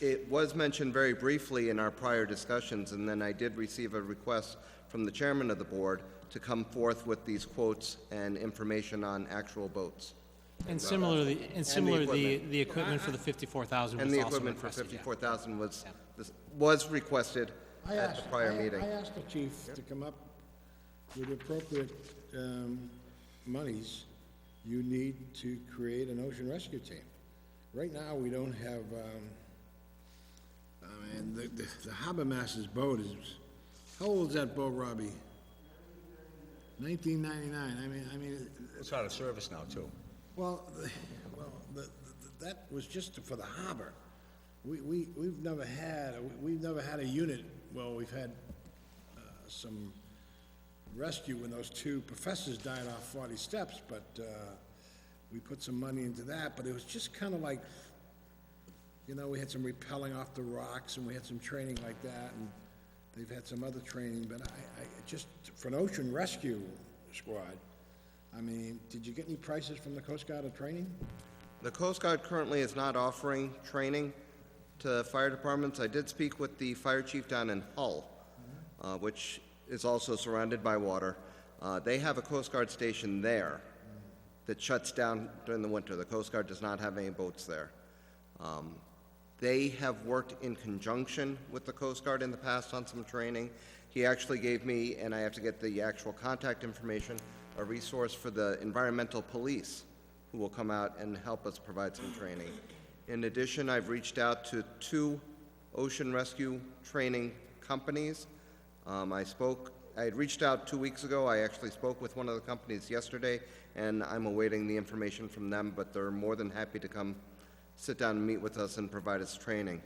it was mentioned very briefly in our prior discussions, and then I did receive a request from the chairman of the board to come forth with these quotes and information on actual boats. And similarly, the equipment. equipment for the 54,000 And was the also equipment for requested, yeah. 54,000 was requested I at the asked- prior meeting. I asked the chief to come up with appropriate monies you need to create an ocean rescue team. Right now, we don't have, I mean, the harbor master's boat is, how old is that boat, Robbie? 1999, I mean, It's out of service now, too. well, that was just for the harbor. We've never had a unit, well, we've had some rescue when those 2 professors died off 40 steps, but we put some money into that, but it was just kind of like, you know, we had some rappelling off the rocks, and we had some training like that, and they've had some other training, but I just, for an ocean rescue squad, I mean, did you get any prices from the Coast Guard of training? The Coast Guard currently is not offering training to fire departments. I did speak with the fire chief down in Hull, which is also surrounded by water. They have a Coast Guard station there that shuts down during the winter. The Coast Guard does not have any boats there. They have worked in conjunction with the Coast Guard in the past on some training. He actually gave me, and I have to get the actual contact information, a resource for the environmental police who will come out and help us provide some training. In addition, I've reached out to 2 ocean rescue training companies. I had reached out 2 weeks ago. I actually spoke with one of the companies yesterday, and I'm awaiting the information from them, but they're more than happy to come sit down and meet with us and provide us training.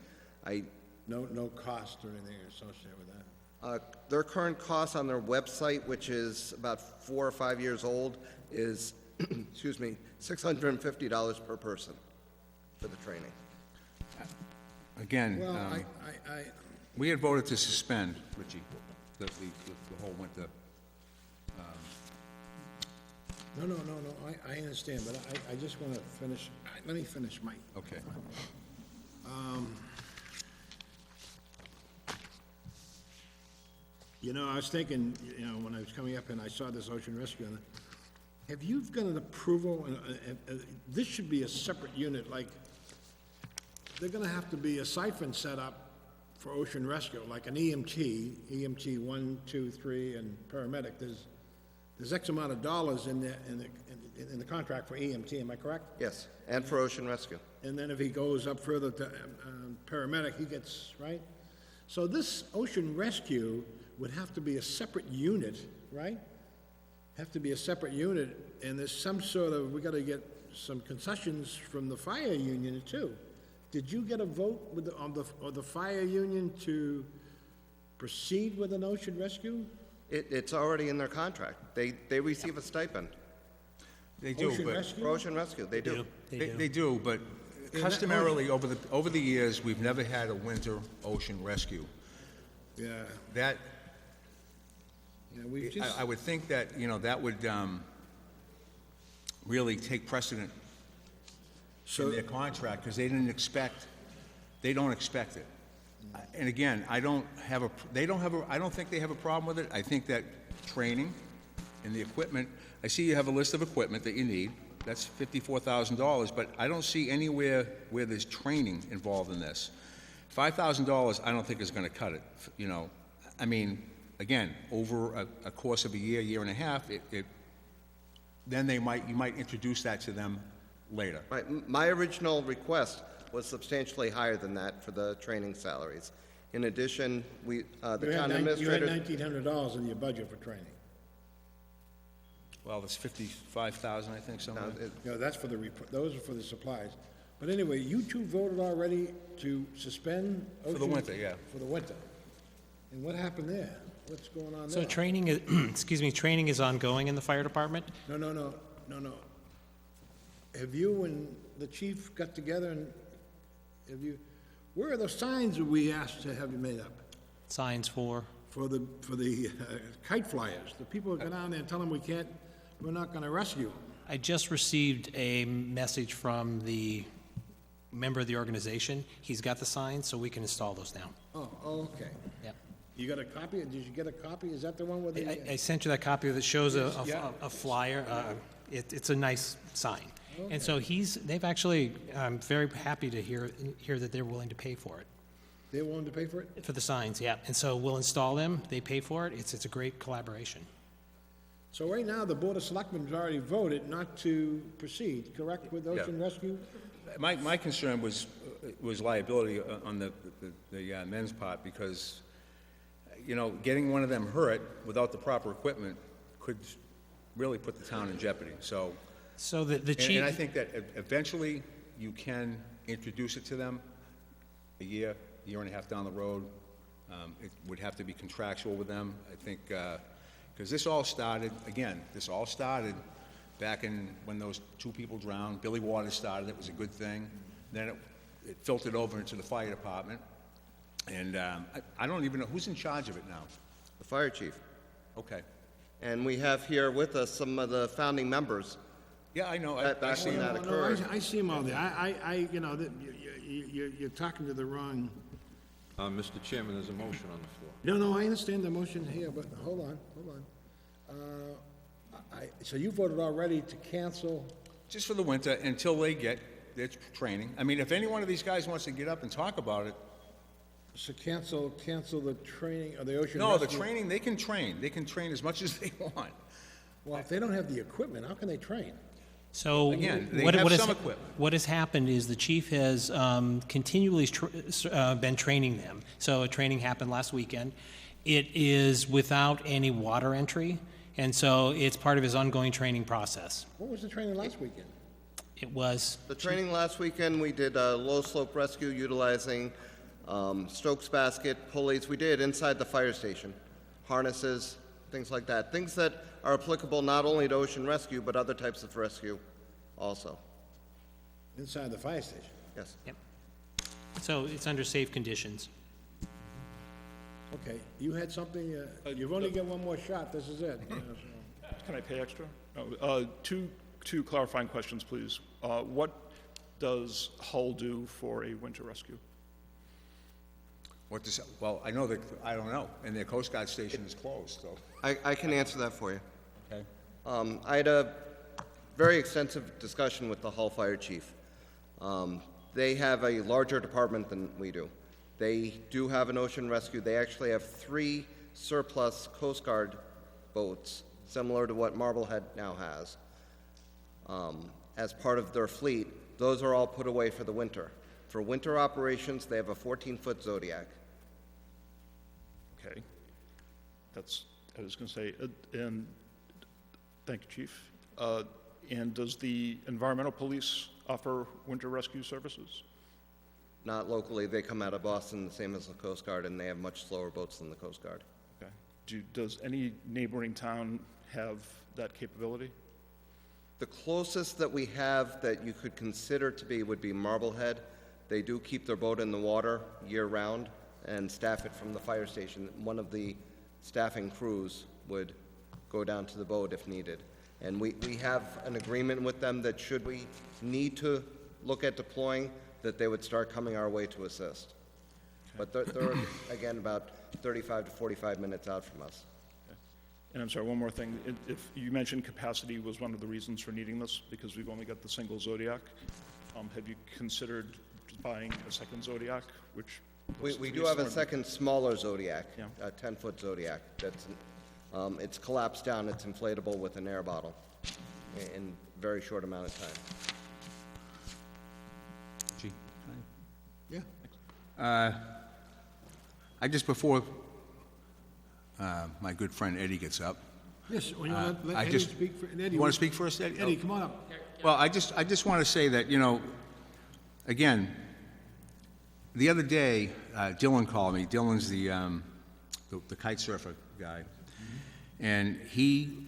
No cost or anything associated with that? Their current cost on their website, which is about 4 or 5 years old, is, excuse me, $650 per person for the training. Again, Well, we had voted to suspend, Richie, the whole winter. no, I understand, but I just want to finish, let me finish my... Okay. You know, I was thinking, you know, when I was coming up and I saw this ocean rescue, and have you got an approval, this should be a separate unit, like, they're gonna have to be a siphon set up for ocean rescue, like an EMT 1, 2, 3, and paramedic. There's X amount of dollars in the contract for EMT, am I correct? Yes, and for ocean rescue. And then if he goes up further to paramedic, he gets, right? So this ocean rescue would have to be a separate unit, right? Have to be a separate unit, and there's some sort of, we gotta get some concessions from the fire union too. Did you get a vote with the fire union to proceed with an ocean rescue? It's already in their contract. They receive a stipend They do, Ocean but... rescue? for ocean rescue. They do. They do, but customarily, over the years, we've never had a winter ocean rescue. Yeah, That, yeah, we just, I would think that, you know, that would really take precedent in their contract, because they don't expect it. And again, I don't think they have a problem with it. I think that training and the equipment, I see you have a list of equipment that you need. That's $54,000, but I don't see anywhere where there's training involved in this. $5,000, I don't think is gonna cut it, you know. I mean, again, over a course of a year and a half, then you might introduce that to them later. My original request was substantially higher than that for the training salaries. In addition, the town you had administrator... $1,900 in your budget for training. Well, it's $55,000, I think, somewhere. You know, that's for those are for the supplies. But anyway, you two voted already to suspend ocean... For the winter, yeah. For the winter. And what happened there? What's going on there? So training is, excuse me, training is ongoing in the fire department? No. Have you and the chief got together and where are the signs that we asked to have you made up? Signs for? For the kite flyers? The people that go down there and tell them we're not gonna rescue them. I just received a message from the member of the organization. He's got the signs, so we can install those now. Oh, okay. Yep. You got a copy? Did you get a copy? Is that the one with the... I sent you that copy that shows a flyer. It's a nice sign. Okay. And so they've actually, I'm very happy to hear that they're willing to pay for it. They're willing to pay for it? For the signs, yeah. And so we'll install them, they pay for it. It's a great collaboration. So right now, the Board of Selectmen has already voted not to proceed, correct, with ocean rescue? My concern was liability on the men's part, because, you know, getting one of them hurt without the proper equipment could really put the town in jeopardy, so... So the chief... And I think that eventually you can introduce it to them a year and a half down the road. It would have to be contractual with them, I think, because this all started back when those 2 people drowned. Billy Waters started, it was a good thing. Then it filtered over into the fire department. And I don't even know, who's in charge of it now? The fire chief. Okay. And we have here with us some of the founding members. Yeah, I know. Back when that occurred. I see them all there. You know, you're talking to the wrong... Mr. Chairman, there's a motion on the floor. No, I understand the motion here, but hold on. So you voted already to cancel... Just for the winter, until they get it's training. I mean, if any one of these guys wants to get up and talk about it, So cancel the training, or the ocean no, the rescue? training, they can train. They can train as much as they want. Well, if they don't have the equipment, how can they train? So Again, they what have has- some equipment. What has happened is the chief has continually been training them. So a training happened last weekend. It is without any water entry, and so it's part of his ongoing training process. What was the training last weekend? It was, The training last weekend, we did a low-slope rescue utilizing Stokes basket, pulleys. We did inside the fire station, harnesses, things like that. Things that are applicable not only to ocean rescue, but other types of rescue also. Inside the fire station? Yes. yep. So it's under safe conditions. Okay, you had something, you've only got one more shot, this is it. Can I pay extra? No, two clarifying questions, please. What does Hull do for a winter rescue? What does, well, I know that, I don't know, and their Coast Guard station is closed, so, I can answer that for you. okay? I had a very extensive discussion with the Hull Fire Chief. They have a larger department than we do. They do have an ocean rescue. They actually have 3 surplus Coast Guard boats, similar to what Marblehead now has, as part of their fleet. Those are all put away for the winter. For winter operations, they have a 14-foot Zodiac. Okay. That's, I was going to say, and thank you, Chief. And does the environmental police offer winter rescue services? Not locally. They come out of Boston, the same as the Coast Guard, and they have much slower boats than the Coast Guard. Okay. Does any neighboring town have that capability? The closest that we have that you could consider to be would be Marblehead. They do keep their boat in the water year-round and staff it from the fire station. One of the staffing crews would go down to the boat if needed. And we have an agreement with them that should we need to look at deploying, that they would start coming our way to assist. But they're again, about 35 to 45 minutes out from us. And I'm sorry, one more thing. If you mentioned capacity was one of the reasons for needing this, because we've only got the single Zodiac, have you considered buying a second Zodiac, which... We do have a second smaller Zodiac, Yeah. a 10-foot Zodiac. That's, it's collapsed down, it's inflatable with an air bottle in a very short amount of time. Gee, Yeah. I just, before my good friend Eddie gets up, Yes, well, you want to let I Eddie just... speak for, Eddie. You want to speak first, Eddie? Eddie, come on up. Well, I just want to say that, you know, again, the other day, Dylan called me. Dylan's the kite surfer guy. And he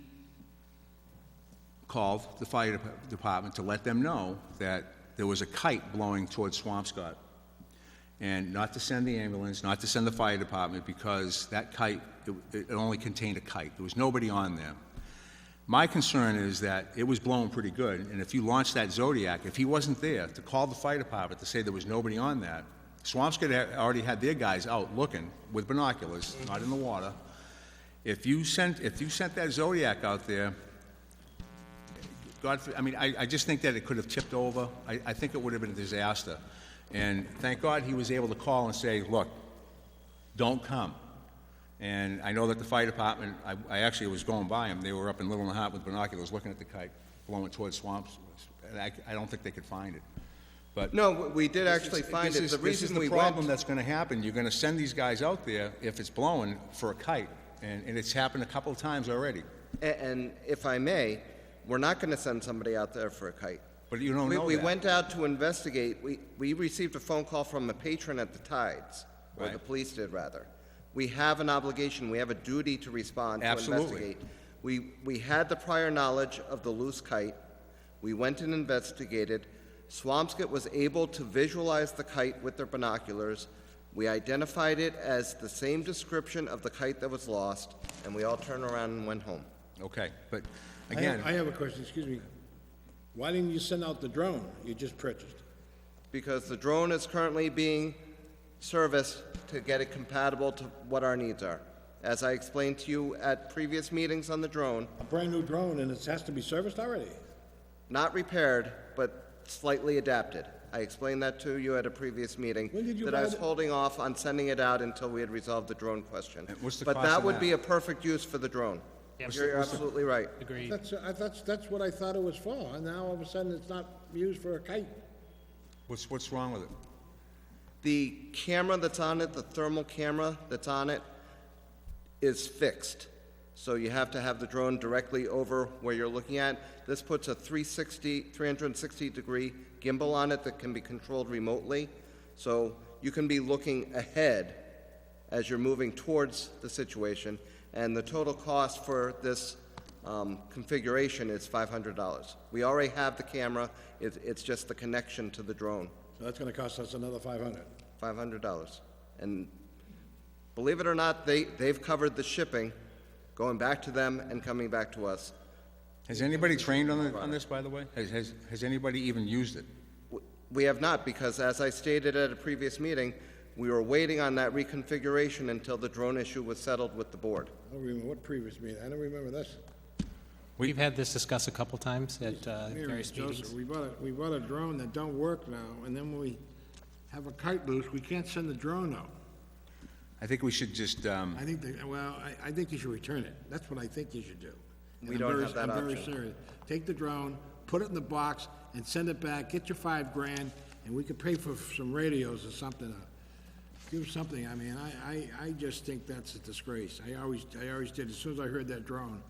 called the fire department to let them know that there was a kite blowing towards Swampscott. And not to send the ambulance, not to send the fire department, because that kite, it only contained a kite. There was nobody on there. My concern is that it was blowing pretty good, and if you launched that Zodiac, if he wasn't there to call the fire department to say there was nobody on that, Swampscott already had their guys out looking with binoculars, not in the water. If you sent that Zodiac out there, I mean, I just think that it could have tipped over. I think it would have been a disaster. And thank God he was able to call and say, look, don't come. And I know that the fire department, I actually was going by them. They were up in Little Nahant with binoculars looking at the kite blowing towards swamps. And I don't think they could find it. But No, we did actually find it. The this is reason the we problem went, that's going to happen. You're going to send these guys out there if it's blowing for a kite. And it's happened a couple of times already. and if I may, we're not going to send somebody out there for a kite. But you don't know We that. went out to investigate. We received a phone call from a patron at the Tides, or the Right. police did, rather. We have an obligation, we have a duty to respond, to Absolutely. investigate. We had the prior knowledge of the loose kite. We went and investigated. Swampscott was able to visualize the kite with their binoculars. We identified it as the same description of the kite that was lost, and we all turned around and went home. Okay, but I again, have a question, excuse me. Why didn't you send out the drone you just purchased? Because the drone is currently being serviced to get it compatible to what our needs are. As I explained to you at previous meetings on the drone, A brand-new drone, and it has to be serviced already? not repaired, but slightly adapted. I explained that to you at a previous meeting, When did you that I buy was the- holding off on sending it out until we had resolved the drone question. And what's the But cost that of would that? be a perfect use for the drone. You're absolutely right. Agreed. That's what I thought it was for, and now all of a sudden it's not used for a kite. What's wrong with it? The camera that's on it, the thermal camera that's on it, is fixed. So you have to have the drone directly over where you're looking at. This puts a 360-degree gimbal on it that can be controlled remotely. So you can be looking ahead as you're moving towards the situation. And the total cost for this configuration is $500. We already have the camera. It's just the connection to the drone. So that's gonna cost us another $500. $500. And believe it or not, they've covered the shipping, going back to them and coming back to us. Has anybody trained on this, by the way? Has anybody even used it? We have not, because as I stated at a previous meeting, we were waiting on that reconfiguration until the drone issue was settled with the board. I don't remember what previous meeting, I don't remember this. We've had this discussed a couple times at Mary, various Joseph, meetings. we bought a drone that don't work now, and then when we have a kite loose, we can't send the drone out. I think we should just, I think, I think you should return it. That's what I think you should do. And We I'm don't very- have that I'm very option. serious. Take the drone, put it in the box, and send it back, get your $5,000, and we could pay for some radios or something. Do something, I mean, I just think that's a disgrace. I always did. As soon as I heard that drone,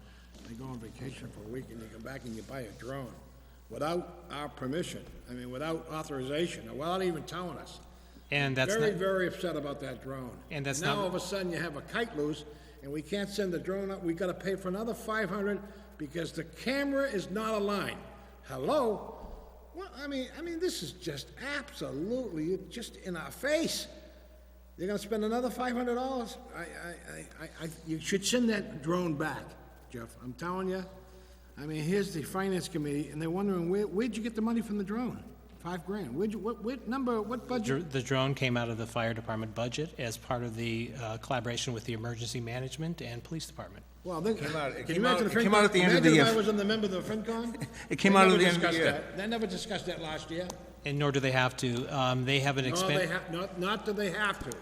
I go on vacation for a week, and you come back and you buy a drone without our permission, I mean, without authorization, or without even telling us. And that's Very, not, very upset about that drone. And that's Now, not- all of a sudden, you have a kite loose, and we can't send the drone up, we gotta pay for another $500 because the camera is not aligned. Hello? Well, I mean, this is just absolutely, just in our face. You're gonna spend another $500? You should send that drone back, Jeff, I'm telling you. I mean, here's the finance committee, and they're wondering, where'd you get the money from the drone? $5,000, what budget? the drone came out of the fire department budget as part of the collaboration with the emergency management and police department. Well, they, it can you came out- imagine it came out at the end of the Imagine year. if I was a member of the FinCon? It came They out at never the end of the discussed year. that. They never discussed that last year. And nor do they have to. They have an No, expense. they not that they have to.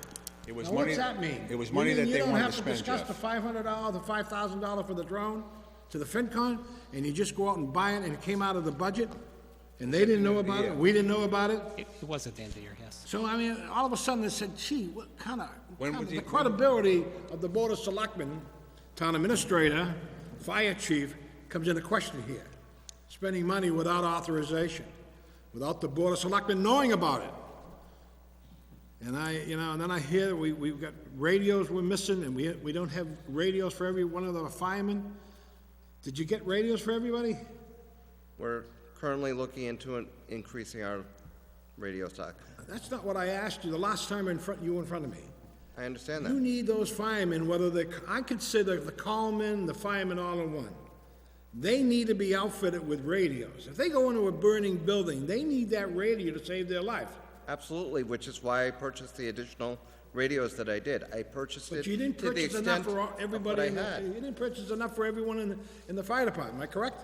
It was Now, money. what's that mean? It was You money mean that they wanted to You don't have to spend, discuss the Jeff. $500, the $5,000 for the drone to the FinCon, and you just go out and buy it, and it came out of the budget? And they didn't know about it, we didn't know about it? It was at the end of the year, yes. So, I mean, all of a sudden, they said, gee, what kind of, When would the you- credibility of the Board of Selectmen, Town Administrator, Fire Chief, comes into question here. Spending money without authorization, without the Board of Selectmen knowing about it. And and then I hear we've got radios we're missing, and we don't have radios for every one of the firemen. Did you get radios for everybody? We're currently looking into increasing our radio stock. That's not what I asked you the last time you were in front of me. I understand You that. need those firemen, I consider the callmen, the firemen all in one. They need to be outfitted with radios. If they go into a burning building, they need that radio to save their life. Absolutely, which is why I purchased the additional radios that I did. I purchased it But you didn't to the purchase enough extent for of what everybody, I you had. didn't purchase enough for everyone in the fire department, am I correct?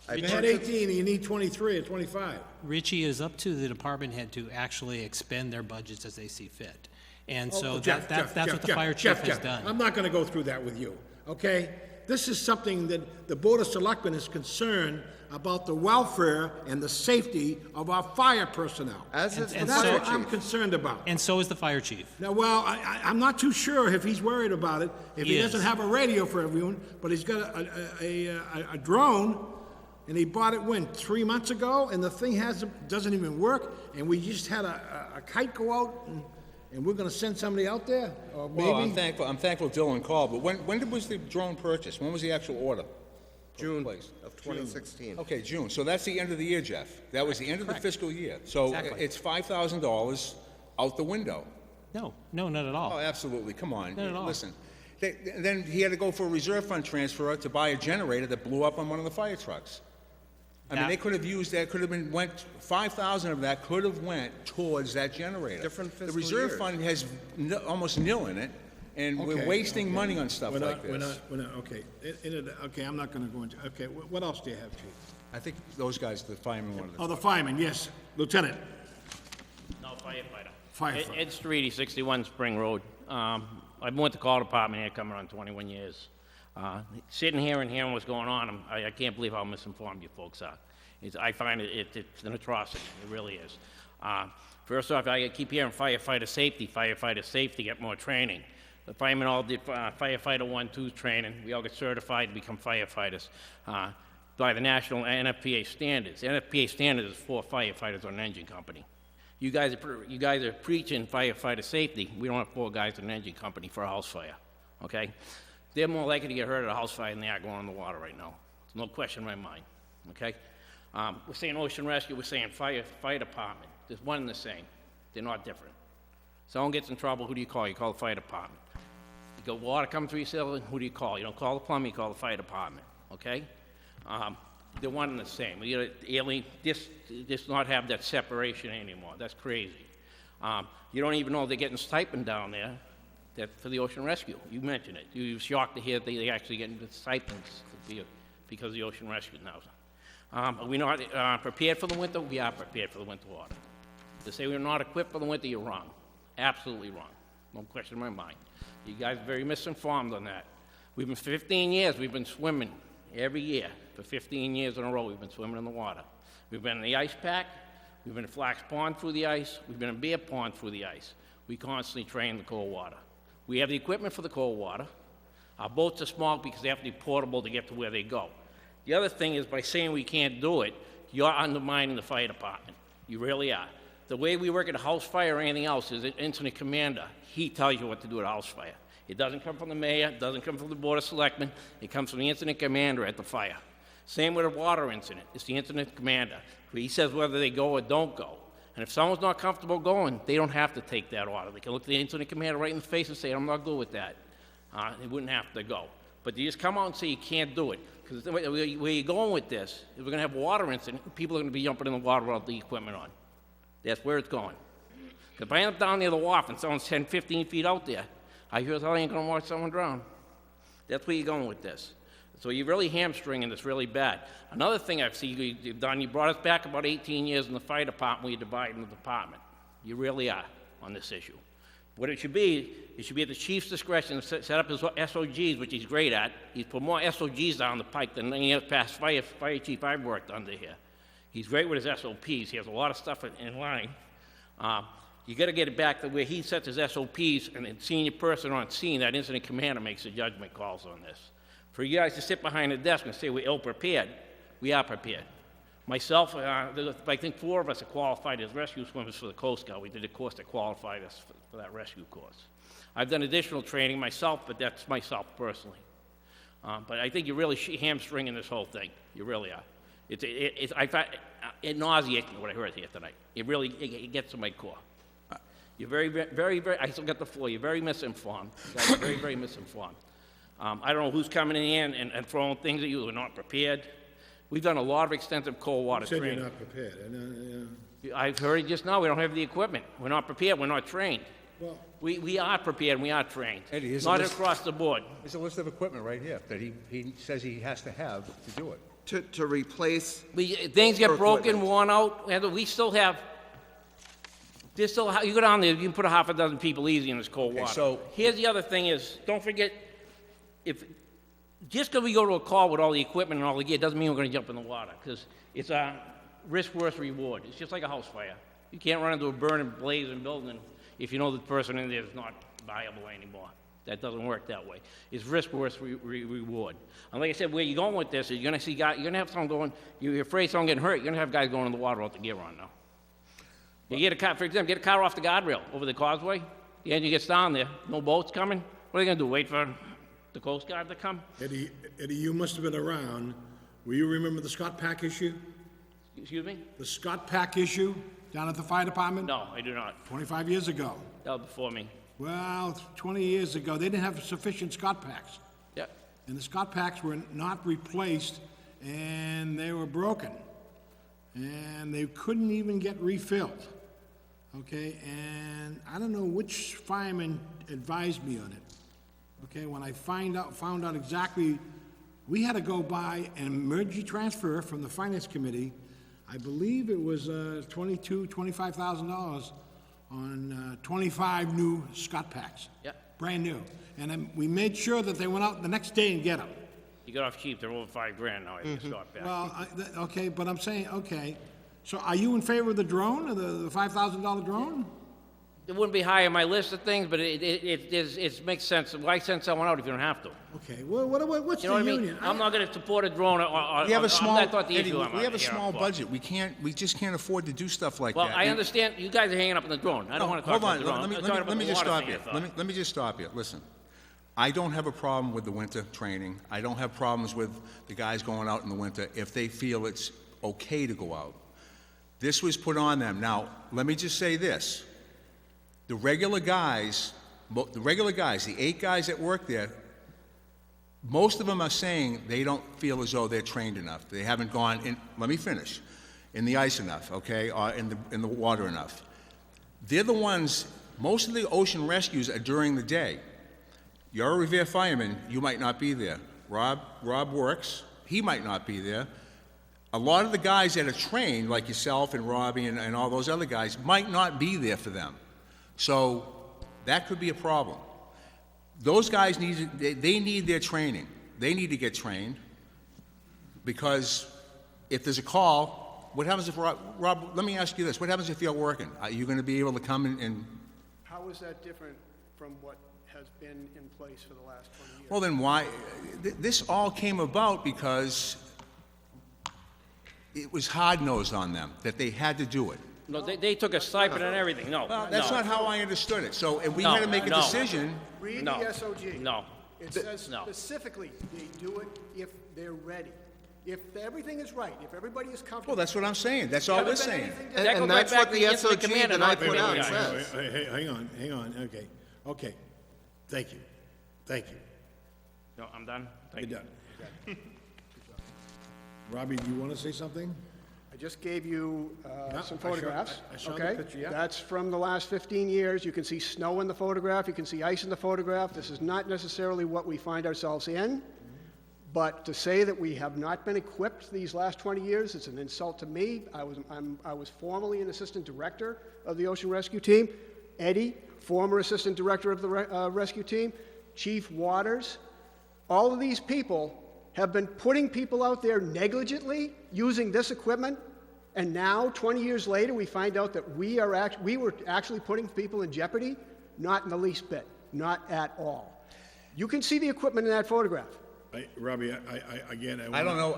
I You had purchased- 18, and you need 23 or 25. Richie, it is up to the department head to actually expend their budgets as they see fit. And Oh, so Jeff, that's what the Jeff, fire chief Jeff, has Jeff, done. I'm not gonna go through that with you, okay? This is something that the Board of Selectmen is concerned about the welfare and the safety of our fire personnel. As is the And that's fire what I'm chief. concerned about. And so is the fire chief. Now, well, I'm not too sure if he's worried about it, if he He doesn't is. have a radio for everyone, but he's got a drone, and he bought it, when, 3 months ago, and the thing doesn't even work, and we just had a kite go out, and we're gonna send somebody out there, or Well, I'm maybe? thankful Dylan called, but when was the drone purchased? When was the actual order? June Place. of 2016. Okay, June, so that's the end of the year, Jeff. That was the end of the fiscal year. So Exactly. it's $5,000 out the window. No, not at all. Oh, absolutely, come on. Not at all. Listen, then he had to go for a reserve fund transfer to buy a generator that blew up on one of the fire trucks. I mean, That- they could have used that, went, 5,000 of that could have went towards that generator. Different fiscal The reserve years. fund has almost nil in it, and we're Okay, wasting okay. money on stuff We're like not- this. we're not, okay. Okay, I'm not gonna go into, okay, what else do you have, Chief? I think those guys, the firemen wanted to... Oh, the fireman, yes. Lieutenant, No, firefighter. Firefighter. Ed Streety, 61 Spring Road. I've been with the call department here coming on 21 years. Sitting here and hearing what's going on, I can't believe how misinformed you folks are. I find it's an atrocity. It really is. First off, I keep hearing firefighter safety, get more training. The firemen all did firefighter 1-2 training. We all get certified to become firefighters by the national NFPA standards. NFPA standards is for firefighters on an engine company. You guys are preaching firefighter safety. We don't have 4 guys in an engine company for a house fire, okay? They're more likely to get hurt at a house fire than they are going in the water right now. There's no question in my mind, okay? We're saying ocean rescue, we're saying fire department. There's one and the same. They're not different. Someone gets in trouble, who do you call? You call the fire department. You go, water coming through your ceiling, who do you call? You don't call the plumber, you call the fire department, okay? They're one and the same. Just not have that separation anymore. That's crazy. You don't even know they're getting stipend down there for the ocean rescue. You mentioned it. You were shocked to hear they actually getting the stipends because of the ocean rescue now. Are we not prepared for the winter? We are prepared for the winter water. To say we're not equipped for the winter, you're wrong. Absolutely wrong. No question in my mind. You guys are very misinformed on that. We've been 15 years, we've been swimming every year. For 15 years in a row, we've been swimming in the water. We've been in the ice pack, we've been in Flax Pond through the ice, we've been in Bear Pond through the ice. We constantly train the cold water. We have the equipment for the cold water. Our boats are small because they have to be portable to get to where they go. The other thing is, by saying we can't do it, you're undermining the fire department. You really are. The way we work at a house fire or anything else is an incident commander. He tells you what to do at a house fire. It doesn't come from the mayor, it doesn't come from the board of selectmen, it comes from the incident commander at the fire. Same with a water incident. It's the incident commander. He says whether they go or don't go. And if someone's not comfortable going, they don't have to take that order. They can look the incident commander right in the face and say, I'm not good with that. They wouldn't have to go. But you just come out and say you can't do it. Because where you're going with this is we're going to have a water incident, people are going to be jumping in the water without the equipment on. That's where it's going. If I end up down near the wharf and someone's 10, 15 feet out there, I hear I ain't going to watch someone drown. That's where you're going with this. So you're really hamstringing this really bad. Another thing I've seen you've done, you brought us back about 18 years in the fire department where you're dividing the department. You really are on this issue. What it should be at the chief's discretion to set up his SOGs, which he's great at. He's put more SOGs down the pike than any past fire chief I've worked under here. He's great with his SOPs. He has a lot of stuff in line. You got to get it back to where he sets his SOPs, and the senior person on scene, that incident commander, makes the judgment calls on this. For you guys to sit behind a desk and say we're ill-prepared, we are prepared. Myself, I think 4 of us are qualified as rescue swimmers for the Coast Guard. We did a course that qualified us for that rescue course. I've done additional training myself, but that's myself personally. But I think you're really hamstringing this whole thing. You really are. I find it nauseates me what I heard here tonight. It gets to my core. You're very, I still got the floor. You're very misinformed. You guys are very, very misinformed. I don't know who's coming in and throwing things at you who are not prepared. We've done a lot of extensive cold water said training. you're not prepared. I've heard it just now. We don't have the equipment. We're not prepared. We're not trained. Well, we are prepared and we are trained. Eddie, here's a Not list. across the board. There's a list of equipment right here that he says he has to have to do it. To replace, Things get broken, worn out, and we still have, you go down there, you can put a half a dozen people easy in this cold water. so- Here's the other thing is, don't forget, just because we go to a call with all the equipment and all the gear, doesn't mean we're going to jump in the water, because it's a risk versus reward. It's just like a house fire. You can't run into a burning, blazing building if you know the person in there is not viable anymore. That doesn't work that way. It's risk versus reward. And like I said, where you're going with this is you're going to see guys, you're going to have someone going, you're afraid someone getting hurt, you're going to have guys going in the water without the gear on now. You get a car, for example, get a car off the guardrail over the causeway, the engine gets down there, no boats coming, what are they going to do, wait for the Coast Guard to come? Eddie, you must have been around. Will you remember the Scott Pack issue? Excuse me? The Scott Pack issue down at the fire department? No, I do not. 25 years ago. That was before me. Well, 20 years ago, they didn't have sufficient Scott Packs. Yep. And the Scott Packs were not replaced, and they were broken. And they couldn't even get refilled. Okay, and I don't know which fireman advised me on it. Okay, when I found out exactly we had to go buy an emergency transfer from the finance committee. I believe it was $25,000 on 25 new Scott packs. Yep. Brand new. And then we made sure that they went out the next day and get them. You got off cheap, they're over $5,000 now, if you start back. Well, okay, but I'm saying, okay. So are you in favor of the drone, or the $5,000 drone? It wouldn't be high on my list of things, but it makes sense. Why send someone out if you don't have to? Okay, well, what's You know the what I mean? union? I'm not gonna support a drone or We have a small, that's not the Eddie, issue I'm we have a here small for. budget. We just can't afford to do stuff like Well, that. I And- understand, you guys are hanging up on the drone. I don't No, wanna talk about the drone. Hold on, I'm talking about let me the just water stop thing, you. I thought. Let me just stop you. Listen, I don't have a problem with the winter training. I don't have problems with the guys going out in the winter if they feel it's okay to go out. This was put on them. Now, let me just say this. The regular guys, the 8 guys that work there, most of them are saying they don't feel as though they're trained enough. They haven't gone in, let me finish, in the ice enough, okay, or in the water enough. They're the ones, most of the ocean rescues are during the day. You're a Revere fireman, you might not be there. Rob works, he might not be there. A lot of the guys that are trained, like yourself and Robbie and all those other guys, might not be there for them. So that could be a problem. Those guys they need their training. They need to get trained, because if there's a call, what happens if, Rob, let me ask you this, what happens if you're working? Are you gonna be able to come and How is that different from what has been in place for the last 20 years? well, then why, this all came about because it was hard-nosed on them, that they had to do it. No, they took a stipend and everything, no. Well, that's no. not how I understood it. So if we No, had to make a no. decision, Read No. the SOG. No. It says No. specifically, they do it if they're ready. If everything is right, if everybody is comfortable. well, that's what I'm saying. That's all we're saying. That goes And right that's back what to the incident SOG commander, that I not put the out guy. says. Hey, hang on, okay. Thank you. No, I'm done. Thank You're you. done. Robbie, do you want to say something? I just gave you Yeah, some I saw- photographs, I saw the okay? picture, yeah. That's from the last 15 years. You can see snow in the photograph, you can see ice in the photograph. This is not necessarily what we find ourselves in, but to say that we have not been equipped these last 20 years, it's an insult to me. I was formerly an assistant director of the Ocean Rescue Team. Eddie, former assistant director of the rescue team. Chief Waters. All of these people have been putting people out there negligently using this equipment, and now, 20 years later, we find out that we were actually putting people in jeopardy? Not in the least bit, not at all. You can see the equipment in that photograph. Robbie, again, I don't know,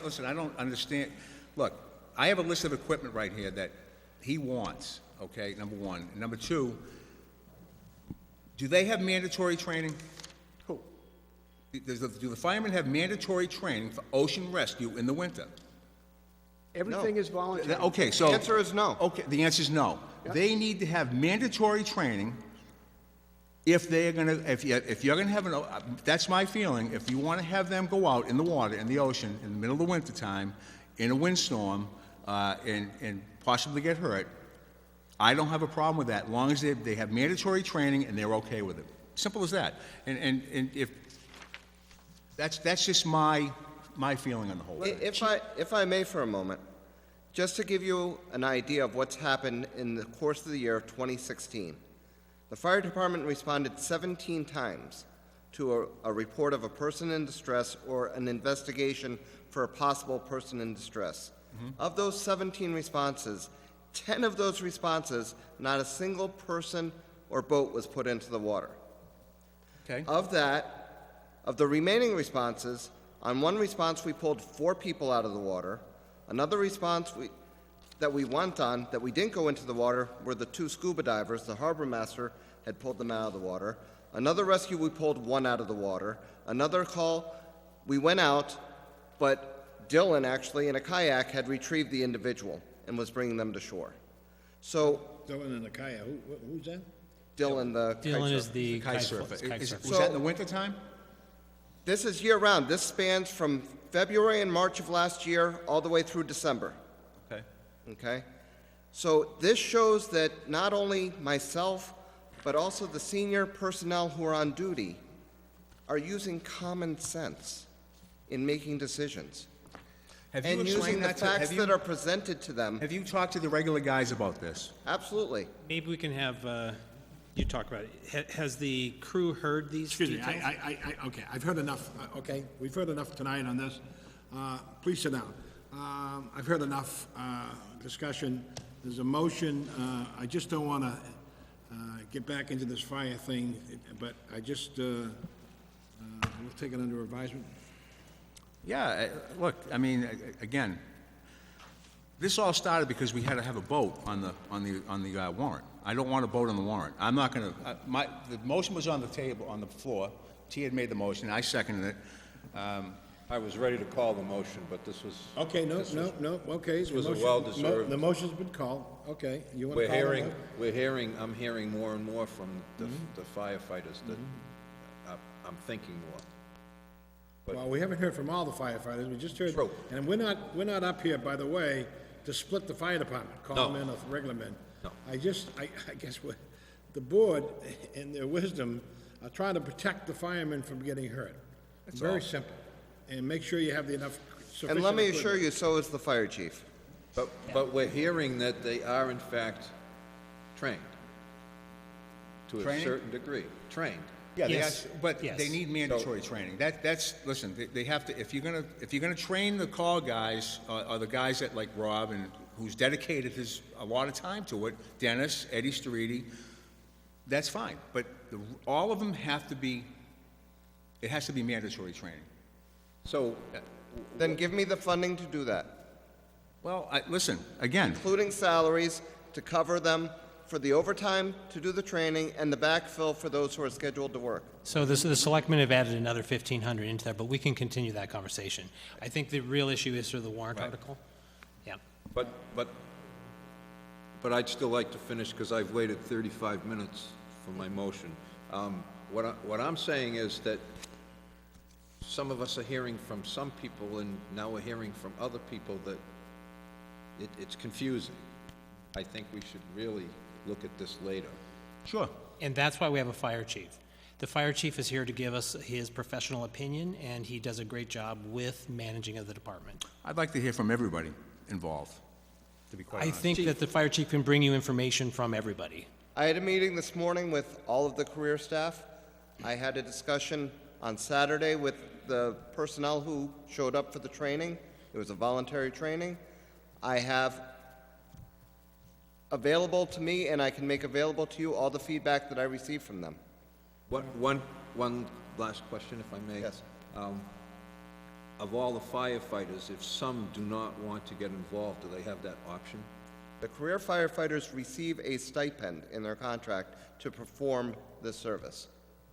listen, I don't understand. Look, I have a list of equipment right here that he wants, okay, number one. And number two, do they have mandatory training? Who? Do the firemen have mandatory training for ocean rescue in the winter? Everything is voluntary. Okay, so. The answer is no. Okay, the answer is no. They need to have mandatory training if they're gonna, if you're gonna have that's my feeling, if you wanna have them go out in the water, in the ocean, in the middle of the winter time, in a windstorm, and possibly get hurt, I don't have a problem with that, as long as they have mandatory training and they're okay with it. Simple as that. And if, that's just my feeling on the whole thing. If I may for a moment, just to give you an idea of what's happened in the course of the year of 2016, the fire department responded 17 times to a report of a person in distress or an investigation for a possible person in distress. Of those 17 responses, 10 of those responses, not a single person or boat was put into the water. Okay? Of the remaining responses, on one response we pulled 4 people out of the water. Another response that we went on, that we didn't go into the water, were the 2 scuba divers. The harbor master had pulled them out of the water. Another rescue, we pulled 1 out of the water. Another call, we went out, but Dylan, actually, in a kayak, had retrieved the individual and was bringing them to shore. So, Dylan in the kayak, who's that? Dylan, the Dylan is kitesurfer. the Kite kite surfer. kite surfer. Was that in the wintertime? This is year-round. This spans from February and March of last year all the way through December. Okay. Okay? So this shows that not only myself, but also the senior personnel who are on duty are using common sense. in making decisions. Have you And using explained the that to, facts that are presented to them. have you talked to the regular guys about this? Absolutely. Maybe we can have, you talk about it. Has the crew heard these Excuse me, details? okay, I've heard enough, okay? We've heard enough tonight on this. Please sit down. I've heard enough discussion. There's a motion. I just don't want to get back into this fire thing, but I just, we'll take it under advisement. Yeah, look, I mean, again, this all started because we had to have a vote on the warrant. I don't want to vote on the warrant. I'm not going to, the motion was on the table, on the floor. T had made the motion, I seconded it. I was ready to call the motion, but this was... Okay, no, okay. This was a the motion- well-deserved- The motion's been called, okay. You want to call the vote? I'm hearing more and more from the firefighters that I'm thinking more. Well, we haven't heard from all the firefighters, we just heard. True. And we're not up here, by the way, to split the fire department, call No. them in or regular men. No. I guess the board, in their wisdom, are trying to protect the firemen from getting hurt. It's very simple. And make sure you have enough sufficient... And let me equipment. assure you, so is the fire chief. But we're hearing that they are in fact trained to a Training? certain degree. Trained. Yeah, Yes. but Yes. they need mandatory training. That's, listen, they have to, if you're gonna train the call guys, or the guys that like Rob and who's dedicated a lot of time to it, Dennis, Eddie Staridi, that's fine. But all of them have to be, it has to be mandatory training. So, Then give me the funding to do that, Well, listen, again, including salaries to cover them for the overtime, to do the training, and the backfill for those who are scheduled to work. So the selectmen have added another 1,500 into that, but we can continue that conversation. I think the real issue is through the warrant article. Yeah. but I'd still like to finish because I've waited 35 minutes for my motion. What I'm saying is that some of us are hearing from some people, and now we're hearing from other people that it's confusing. I think we should really look at this later. sure. And that's why we have a fire chief. The fire chief is here to give us his professional opinion, and he does a great job with managing of the department. I'd like to hear from everybody involved, to be quite I honest. think that the fire chief can bring you information from everybody. I had a meeting this morning with all of the career staff. I had a discussion on Saturday with the personnel who showed up for the training. It was a voluntary training. I have available to me, and I can make available to you, all the feedback that I received from them. One last question, if I may. Yes. Of all the firefighters, if some do not want to get involved, do they have that option? The career firefighters receive a stipend in their contract to perform this service.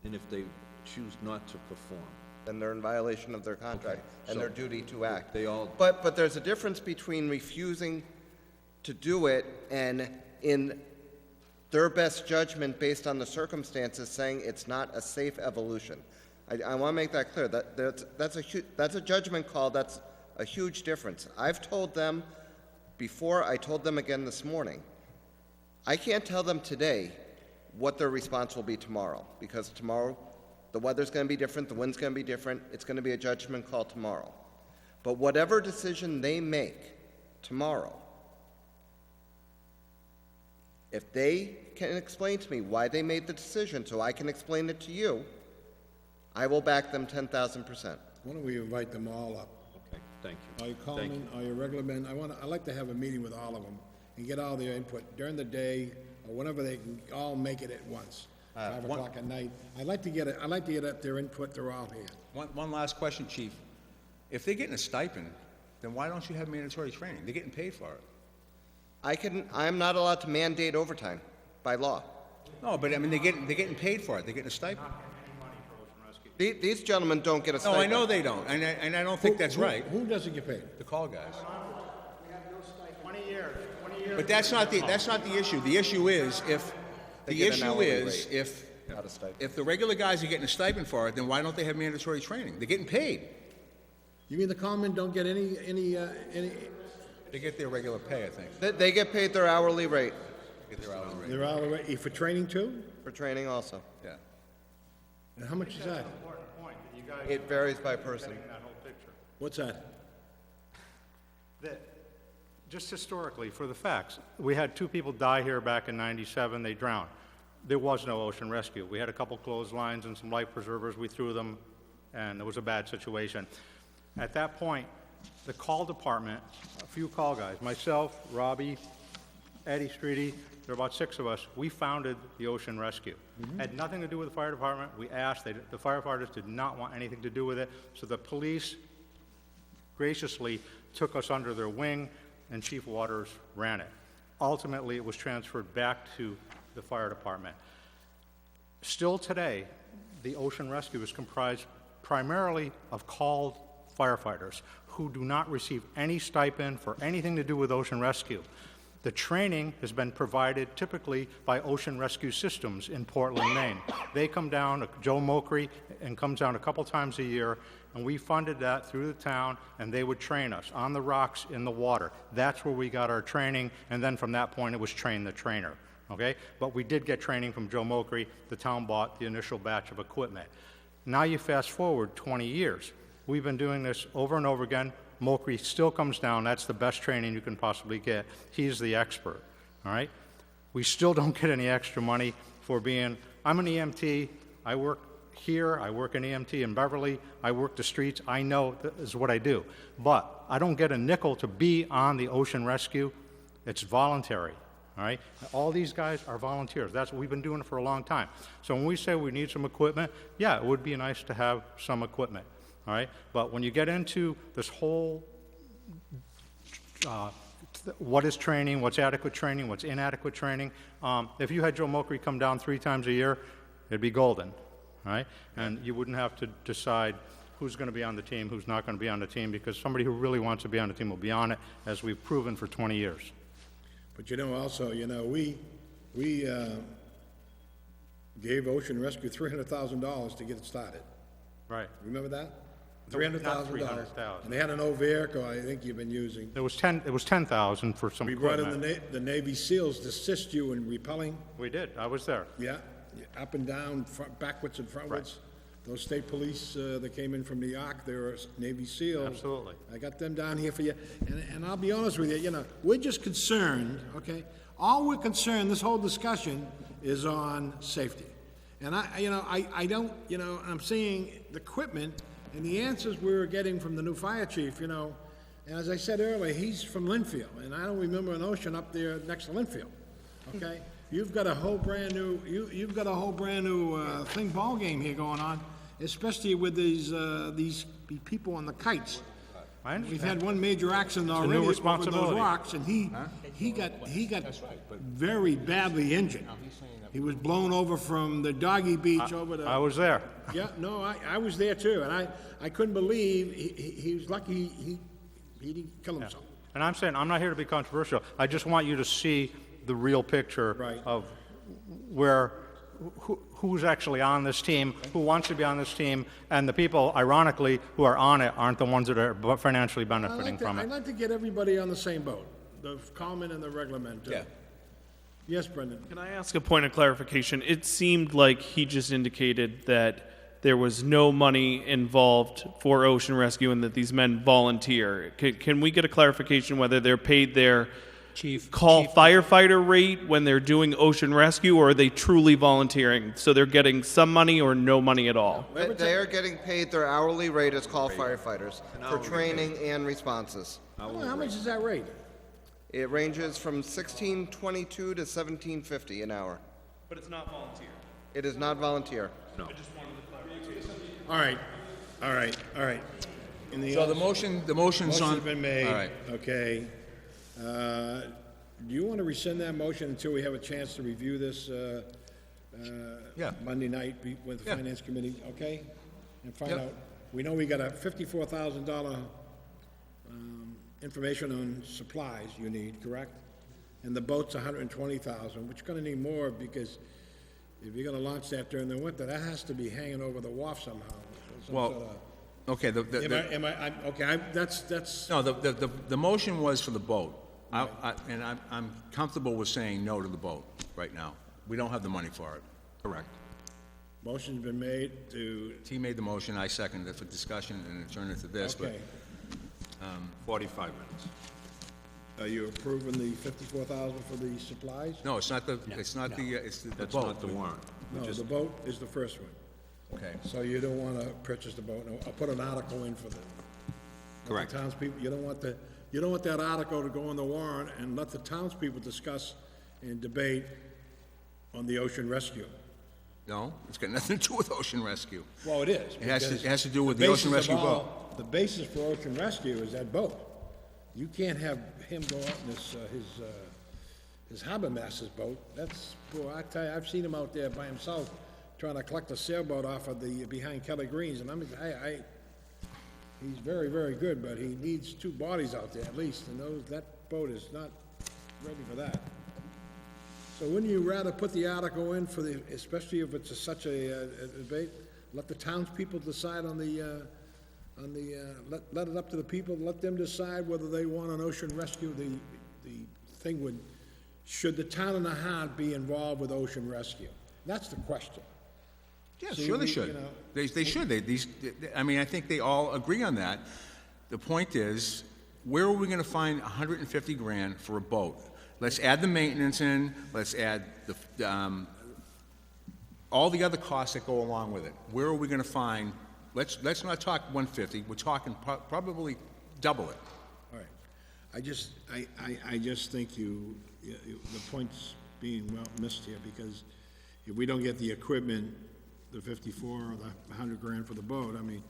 And if they choose not to perform? Then they're in violation of their contract and so their duty to act. they all- But there's a difference between refusing to do it and in their best judgment based on the circumstances saying it's not a safe evolution. I want to make that clear. That's a judgment call. That's a huge difference. I've told them before, I told them again this morning. I can't tell them today what their response will be tomorrow, because tomorrow the weather's going to be different, the wind's going to be different, it's going to be a judgment call tomorrow. But whatever decision they make tomorrow, if they can explain to me why they made the decision so I can explain it to you, I will back them 10,000%. Why don't we invite them all up? Okay, thank you. All your callmen, all your regular men, I'd like to have a meeting with all of them and get all their input during the day or whenever they can all make it at once, 5 o'clock at night. I'd like to get their input, they're all here. One last question, Chief. If they're getting a stipend, then why don't you have mandatory training? They're getting paid for it. I'm not allowed to mandate overtime by law. No, but I mean, they're getting paid for it. They're getting a stipend. These gentlemen don't get a No, stipend. I know they don't, and I don't think that's right. Who doesn't get paid? The call guys. 20 years, 20 years. But that's not the issue. The issue is They get an hourly rate, if not a stipend. the regular guys are getting a stipend for it, then why don't they have mandatory training? They're getting paid. You mean the callmen don't get any, They get their regular pay, I think. They get paid their hourly rate They get their hourly rate. they're all the way, for training too? for training also. Yeah. And how much is that? It varies by person. What's that? That, just historically, for the facts, we had 2 people die here back in '97, they drowned. There was no ocean rescue. We had a couple clotheslines and some life preservers, we threw them, and it was a bad situation. At that point, the call department, a few call guys, myself, Robbie, Eddie Streety, there were about 6 of us, we founded the Ocean Rescue. Had nothing to do with the fire department. We asked, the firefighters did not want anything to do with it, so the police graciously took us under their wing, and Chief Waters ran it. Ultimately, it was transferred back to the fire department. Still today, the Ocean Rescue is comprised primarily of called firefighters who do not receive any stipend for anything to do with ocean rescue. The training has been provided typically by Ocean Rescue Systems in Portland, Maine. They come down, Joe Mokry, and comes down a couple times a year, and we funded that through the town, and they would train us on the rocks, in the water. That's where we got our training, and then from that point, it was train the trainer, okay? But we did get training from Joe Mokry. The town bought the initial batch of equipment. Now you fast forward 20 years. We've been doing this over and over again. Mokry still comes down. That's the best training you can possibly get. He's the expert, all right? We still don't get any extra money for being, I'm an EMT, I work here, I work in EMT in Beverly, I work the streets, I know this is what I do. But I don't get a nickel to be on the ocean rescue. It's voluntary, all right? All these guys are volunteers. That's what we've been doing for a long time. So when we say we need some equipment, yeah, it would be nice to have some equipment. All right, but when you get into this whole, what is training, what's adequate training, what's inadequate training, if you had Joe Mokry come down 3 times a year, it'd be golden, all right? And you wouldn't have to decide who's going to be on the team, who's not going to be on the team, because somebody who really wants to be on the team will be on it, as we've proven for 20 years. But also, we gave Ocean Rescue $300,000 to get it started. Right. Remember that? Not $300,000. $300,000. And they had an old vehicle I think you've been using. It was 10,000 for some We brought equipment. in the Navy SEALs to assist you in repelling. We did. I was there. Yeah, up and down, backwards and frontwards. Right. Those state police that came in from New York, they were Navy SEALs. Absolutely. I got them down here for you. And I'll be honest with you, we're just concerned, okay? All we're concerned, this whole discussion, is on safety. And I don't, I'm seeing the equipment and the answers we were getting from the new fire chief, and as I said earlier, he's from Linfield, and I don't remember an ocean up there next to Linfield, okay? You've got a whole brand new, you've got a whole brand new ball game here going on, especially with these people on the kites. I understand. We've had one major accident already over those responsibility. rocks, and he got very badly injured. He was blown over from the Doggy Beach over to... I was there. Yeah, no, I was there too, and I couldn't believe, he was lucky he didn't kill himself. And I'm saying, I'm not here to be controversial. I just want you to see the real picture Right. of who's actually on this team, who wants to be on this team, and the people, ironically, who are on it aren't the ones that are financially benefiting from I'd it. like to get everybody on the same boat, the common and the reglement. Yeah. Yes, Brendan? Can I ask a point of clarification? It seemed like he just indicated that there was no money involved for ocean rescue and that these men volunteer. Can we get a clarification whether they're paid their firefighter rate when they're doing ocean rescue, or are they truly volunteering? So they're getting some money or no money at all? They are getting paid their hourly rate as call firefighters for training and responses. How much is that rate? It ranges from $16.22 to $17.50 an hour. But it's not volunteer. It is not volunteer. All right. So the motion's on... Motion's been made. All right. Okay. Do you want to rescind that motion until we have a chance to review this Yeah. Monday night with the Yeah. Finance Committee, okay? And find Yep. out, we know we got a $54,000 information on supplies you need, correct? And the boat's $120,000, which you're gonna need more because if you're gonna launch that during the winter, that has to be hanging over the wharf somehow. Some Well, sort of- okay, that's, No, the motion was for the boat. And I'm comfortable with saying no to the boat right now. We don't have the money for it. Correct. Motion's been made to, T made the motion, I seconded it for discussion and adjourn it to this, but okay. 45 minutes. Are you approving the $54,000 for the supplies? no, it's not the, it's not the, it's the That's vote. not the warrant. No, the boat is the first one. Okay. So you don't want to purchase the boat. No, I'll put an article in for the Correct. townspeople. You don't want that article to go on the warrant and let the townspeople discuss and debate on the ocean rescue. No, it's got nothing to do with ocean rescue. Well, it is. It has to do with because the ocean basis of rescue all- boat. The basis for ocean rescue is that boat. You can't have him go out in his harbor master's boat. That's, boy, I tell you, I've seen him out there by himself trying to collect a sailboat off of behind Kelly Greens, and he's very, very good, but he needs two bodies out there at least, and that boat is not ready for that. So wouldn't you rather put the article in for especially if it's such a debate, let the townspeople decide let it up to the people, let them decide whether they want an ocean rescue. The thing would, should the town of Nahant be involved with ocean rescue? That's the question. Yeah, See, sure they we- should. you know, They should. I mean, I think they all agree on that. The point is, where are we gonna find 150 grand for a boat? Let's add the maintenance in, let's add all the other costs that go along with it. Where are we gonna find, let's not talk 150, we're talking probably double it. All right. I just think the point's being well missed here, because if we don't get the equipment, the 54 or the 100 grand for the boat, I mean,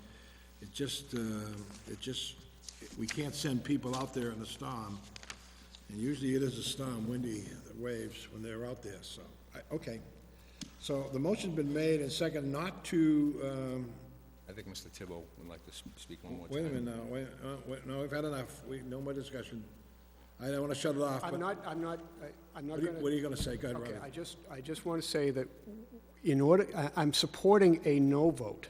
we can't send people out there in a storm, and usually it is a storm, windy, the waves, when they're out there, so, okay. So the motion's been made and second not to, I think Mr. Thibault would like to speak one more time. wait a minute now, no, we've had enough, no more discussion. I don't want to shut it off, I'm but not gonna... what are you gonna say? Go ahead, Okay, Robert. I just want to say that I'm supporting a no vote,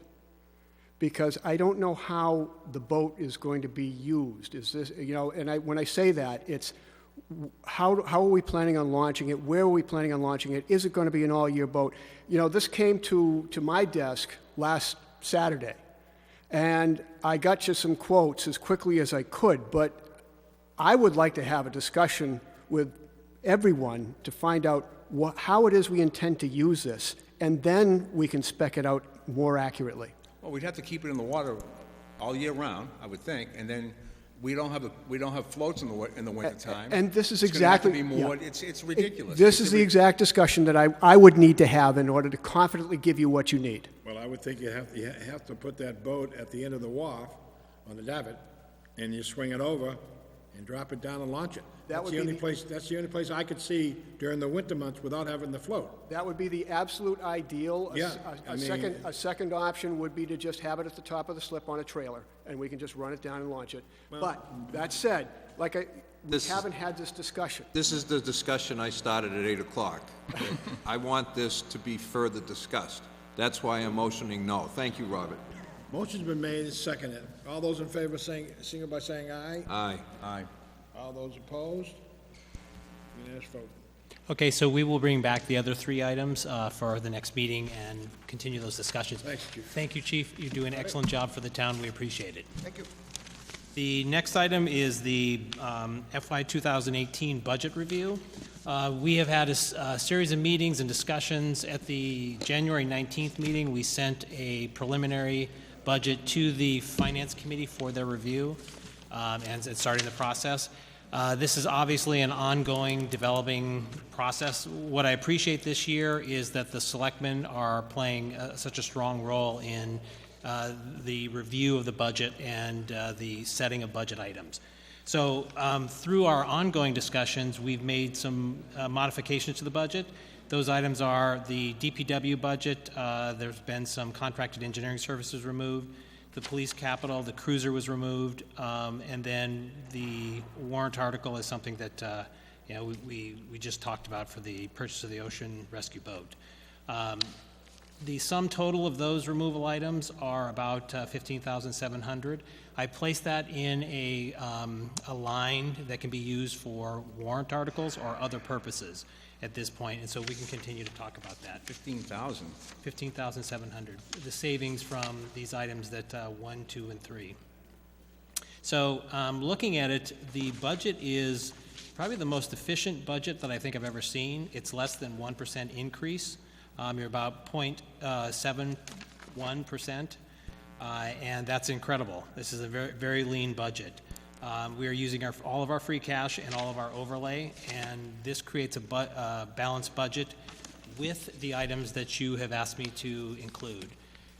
because I don't know how the boat is going to be used. Is this, and when I say that, it's how are we planning on launching it? Where are we planning on launching it? Is it going to be an all-year boat? This came to my desk last Saturday, and I got you some quotes as quickly as I could, but I would like to have a discussion with everyone to find out how it is we intend to use this, and then we can spec it out more accurately. Well, we'd have to keep it in the water all year round, I would think, and then we don't have floats in the wintertime. And this is It's gonna have to exactly... be more, yeah. it's ridiculous. This is the exact discussion that I would need to have in order to confidently give you what you need. Well, I would think you have to put that boat at the end of the wharf on the davit, and you swing it over and drop it down and launch it. That That's would the be only the- place, that's the only place I could see during the winter months without having the float. That would be the absolute ideal. Yeah, I mean- A second option would be to just have it at the top of the slip on a trailer, and we can just run it down and launch it. But, that said, we haven't had this discussion. This is the discussion I started at 8 o'clock. I want this to be further discussed. That's why I'm motioning no. Thank you, Robert. Motion's been made and seconded. All those in favor signal by saying aye. Aye. Aye. All those opposed? Unanimous vote. Okay, so we will bring back the other three items for the next meeting and continue those discussions. Thanks, Chief. Thank you, Chief. You do an excellent job for the town. We appreciate it. Thank you. The next item is the FY 2018 budget review. We have had a series of meetings and discussions. At the January 19th meeting, we sent a preliminary budget to the Finance Committee for their review and starting the process. This is obviously an ongoing, developing process. What I appreciate this year is that the Selectmen are playing such a strong role in the review of the budget and the setting of budget items. So through our ongoing discussions, we've made some modifications to the budget. Those items are the DPW budget. There's been some contracted engineering services removed. The police capital, the cruiser was removed, and then the warrant article is something that we just talked about for the purchase of the ocean rescue boat. The sum total of those removal items are about $15,700. I placed that in a line that can be used for warrant articles or other purposes. at this point, and so we can continue to talk about that. 15,000. 15,700, the savings from these items that 1, 2, and 3. So looking at it, the budget is probably the most efficient budget that I think I've ever seen. It's less than 1% increase. You're about 0.71%, and that's incredible. This is a very, very lean budget. We are using all of our free cash and all of our overlay, and this creates a balanced budget with the items that you have asked me to include.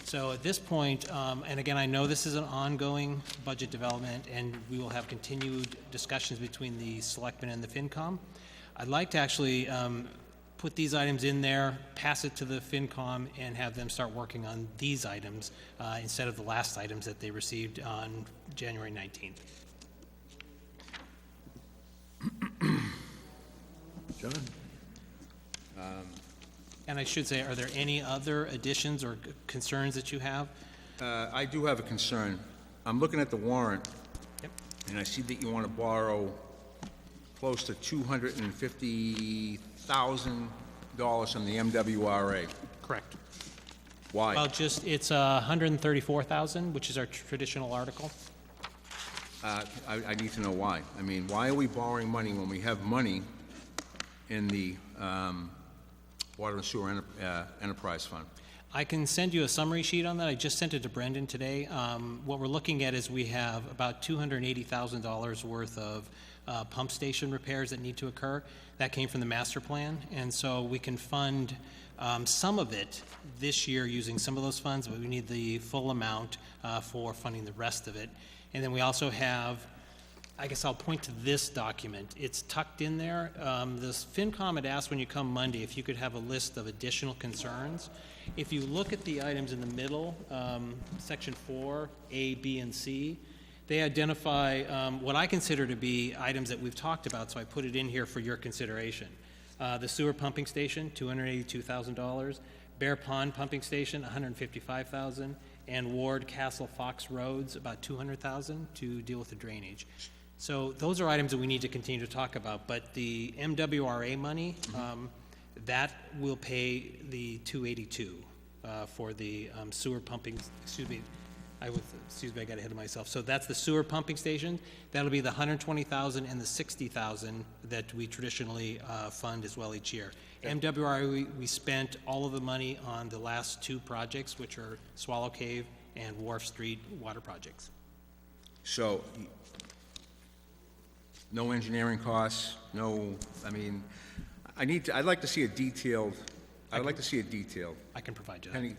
So at this point, and again, I know this is an ongoing budget development, and we will have continued discussions between the Selectmen and the FinCom. I'd like to actually put these items in there, pass it to the FinCom, and have them start working on these items instead of the last items that they received on January 19th. John? And I should say, are there any other additions or concerns that you have? I do have a concern. I'm looking at the warrant, Yep. and I see that you want to borrow close to $250,000 from the MWRA. Correct. Why? Well, it's 134,000, which is our traditional article. I need to know why. I mean, why are we borrowing money when we have money in the Water and Sewer Enterprise Fund? I can send you a summary sheet on that. I just sent it to Brendan today. What we're looking at is we have about $280,000 worth of pump station repairs that need to occur. That came from the master plan, and so we can fund some of it this year using some of those funds, but we need the full amount for funding the rest of it. And then we also have, I guess I'll point to this document. It's tucked in there. This FinCom had asked when you come Monday if you could have a list of additional concerns. If you look at the items in the middle, section 4, A, B, and C, they identify what I consider to be items that we've talked about, so I put it in here for your consideration. The sewer pumping station, $282,000. Bear Pond Pumping Station, $155,000. And Ward, Castle, Fox Roads, about $200,000 to deal with the drainage. So those are items that we need to continue to talk about, but the MWRA money, that will pay the $282 for the sewer pumping, I got ahead of myself. So that's the sewer pumping station. That'll be the $120,000 and the $60,000 that we traditionally fund as well each year. MWRA, we spent all of the money on the last 2 projects, which are Swallow Cave and Wharf Street water projects. So, no engineering costs, I'd like to see a detailed, I can provide you that. penny,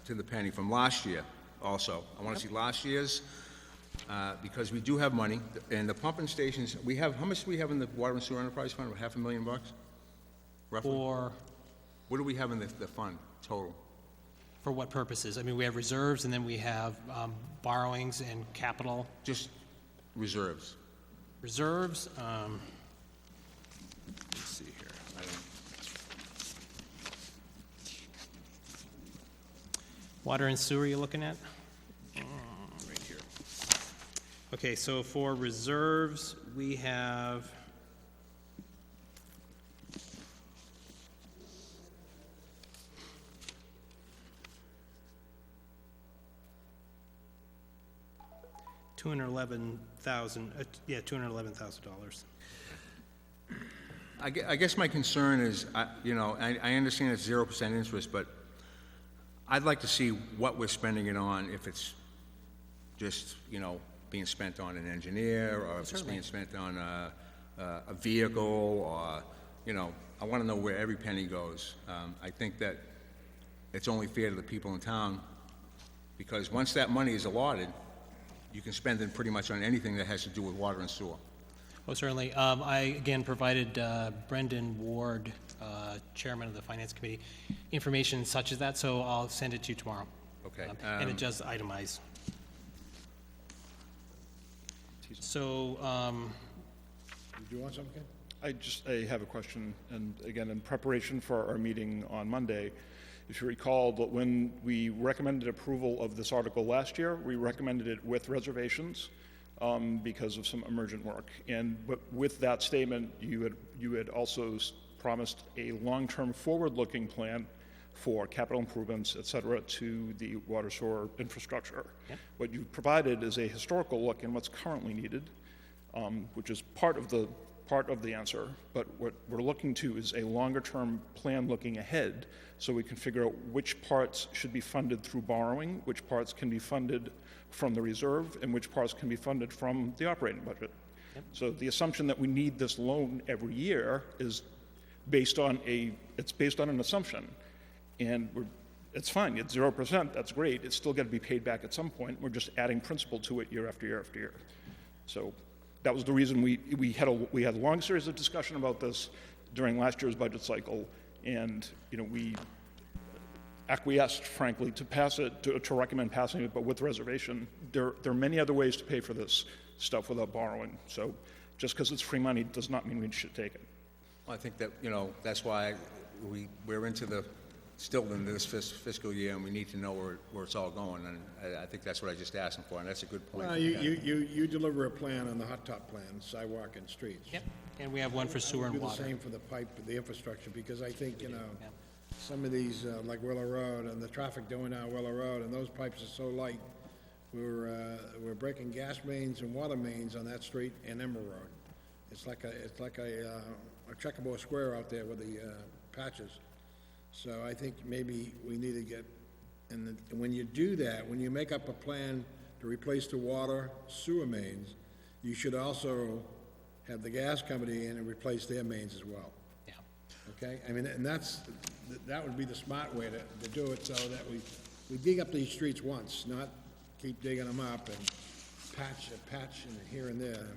to the penny from last year also. I want to see last year's, because we do have money, and the pumping stations, how much do we have in the Water and Sewer Enterprise Fund? About $500,000, roughly? What do we have in the fund, total? For what purposes? I mean, we have reserves, and then we have borrowings and capital. Just reserves. Reserves, let's see here. Water and sewer you're looking at? Right here. Okay, so for reserves, we have $211,000. I guess my concern is, I understand it's 0% interest, but I'd like to see what we're spending it on, if it's just, being spent on an engineer, or if it's being spent on a vehicle, or, I want to know where every penny goes. I think that it's only fair to the people in town, because once that money is allotted, you can spend it pretty much on anything that has to do with water and sewer. Oh, certainly. I, again, provided Brendan Ward, Chairman of the Finance Committee, information such as that, so I'll send it to you tomorrow. Okay. And it does itemize. So, Do you want something? I have a question, and again, in preparation for our meeting on Monday, if you recall, that when we recommended approval of this article last year, we recommended it with reservations because of some emergent work. But with that statement, you had also promised a long-term forward-looking plan for capital improvements, et cetera, to the water sewer infrastructure. What you've provided is a historical look in what's currently needed, which is part of the answer, but what we're looking to is a longer-term plan looking ahead so we can figure out which parts should be funded through borrowing, which parts can be funded from the reserve, and which parts can be funded from the operating budget. So the assumption that we need this loan every year is based on an assumption. And it's fine, it's 0%, that's great, it's still got to be paid back at some point, we're just adding principal to it year after year after year. So that was the reason we had a long series of discussion about this during last year's budget cycle, and we acquiesced, frankly, to pass it, to recommend passing it, but with reservation. There are many other ways to pay for this stuff without borrowing, so just because it's free money does not mean we should take it. Well, I think that, that's why we're still in this fiscal year, and we need to know where it's all going, and I think that's what I just asked him for, and that's a good point. Well, you deliver a plan on the hot top plan, sidewalk and streets. Yep, and we have one for sewer and Do the water. same for the pipe, the infrastructure, because I think, some of these, like Willow Road, and the traffic going down Willow Road, and those pipes are so light, we're breaking gas mains and water mains on that street and Emerald Road. It's like a checkerboard square out there with the patches. So I think maybe we need to get, and when you do that, when you make up a plan to replace the water sewer mains, you should also have the gas company in and replace their mains as well. Yeah. Okay? I mean, and that would be the smart way to do it, so that we dig up these streets once, not keep digging them up and patch and here and there.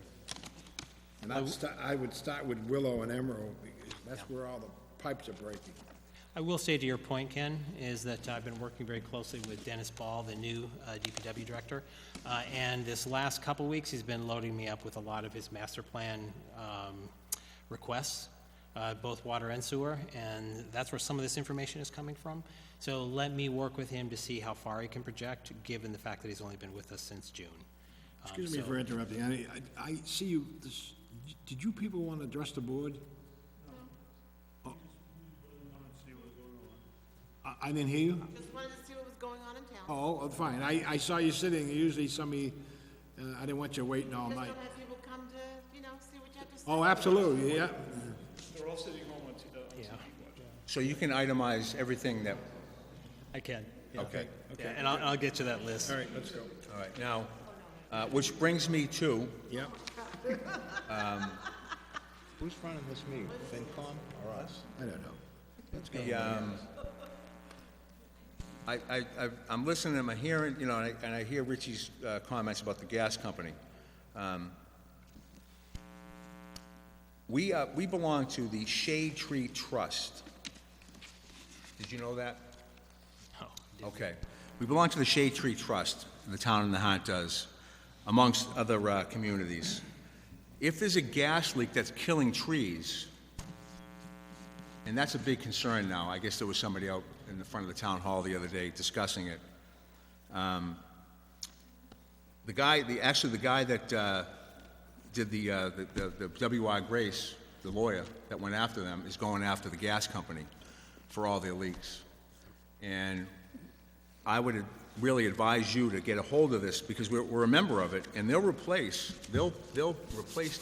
And I would start with Willow and Emerald, because that's where all the pipes are breaking. I will say to your point, Ken, is that I've been working very closely with Dennis Ball, the new DPW director, and this last couple weeks, he's been loading me up with a lot of his master plan requests, both water and sewer, and that's where some of this information is coming from. So let me work with him to see how far he can project, given the fact that he's only been with us since June. Excuse me for interrupting. I see you, did you people want to address the board? I didn't hear you? Just wanted to see what was going on in town. Oh, fine. I saw you sitting. Usually somebody, I didn't want you waiting all Just night. want to have people come to, see what you have to say. Oh, absolutely, yeah. They're all sitting home on TV. So you can itemize everything that, I can. okay. Yeah, and I'll get you that list. All right, let's go. All right, now, which brings me to, Yep. Who's running this meeting, FinCom or us? I don't know. Let's go. I'm listening, I'm hearing, and I hear Richie's comments about the gas company. We belong to the Shade Tree Trust. Did you know that? No. Okay. We belong to the Shade Tree Trust, the town of Nahant does, amongst other communities. If there's a gas leak that's killing trees, and that's a big concern now. I guess there was somebody out in the front of the town hall the other day discussing it. The guy that did the W.R. Grace, the lawyer that went after them, is going after the gas company for all their leaks. And I would really advise you to get a hold of this, because we're a member of it, and they'll replace the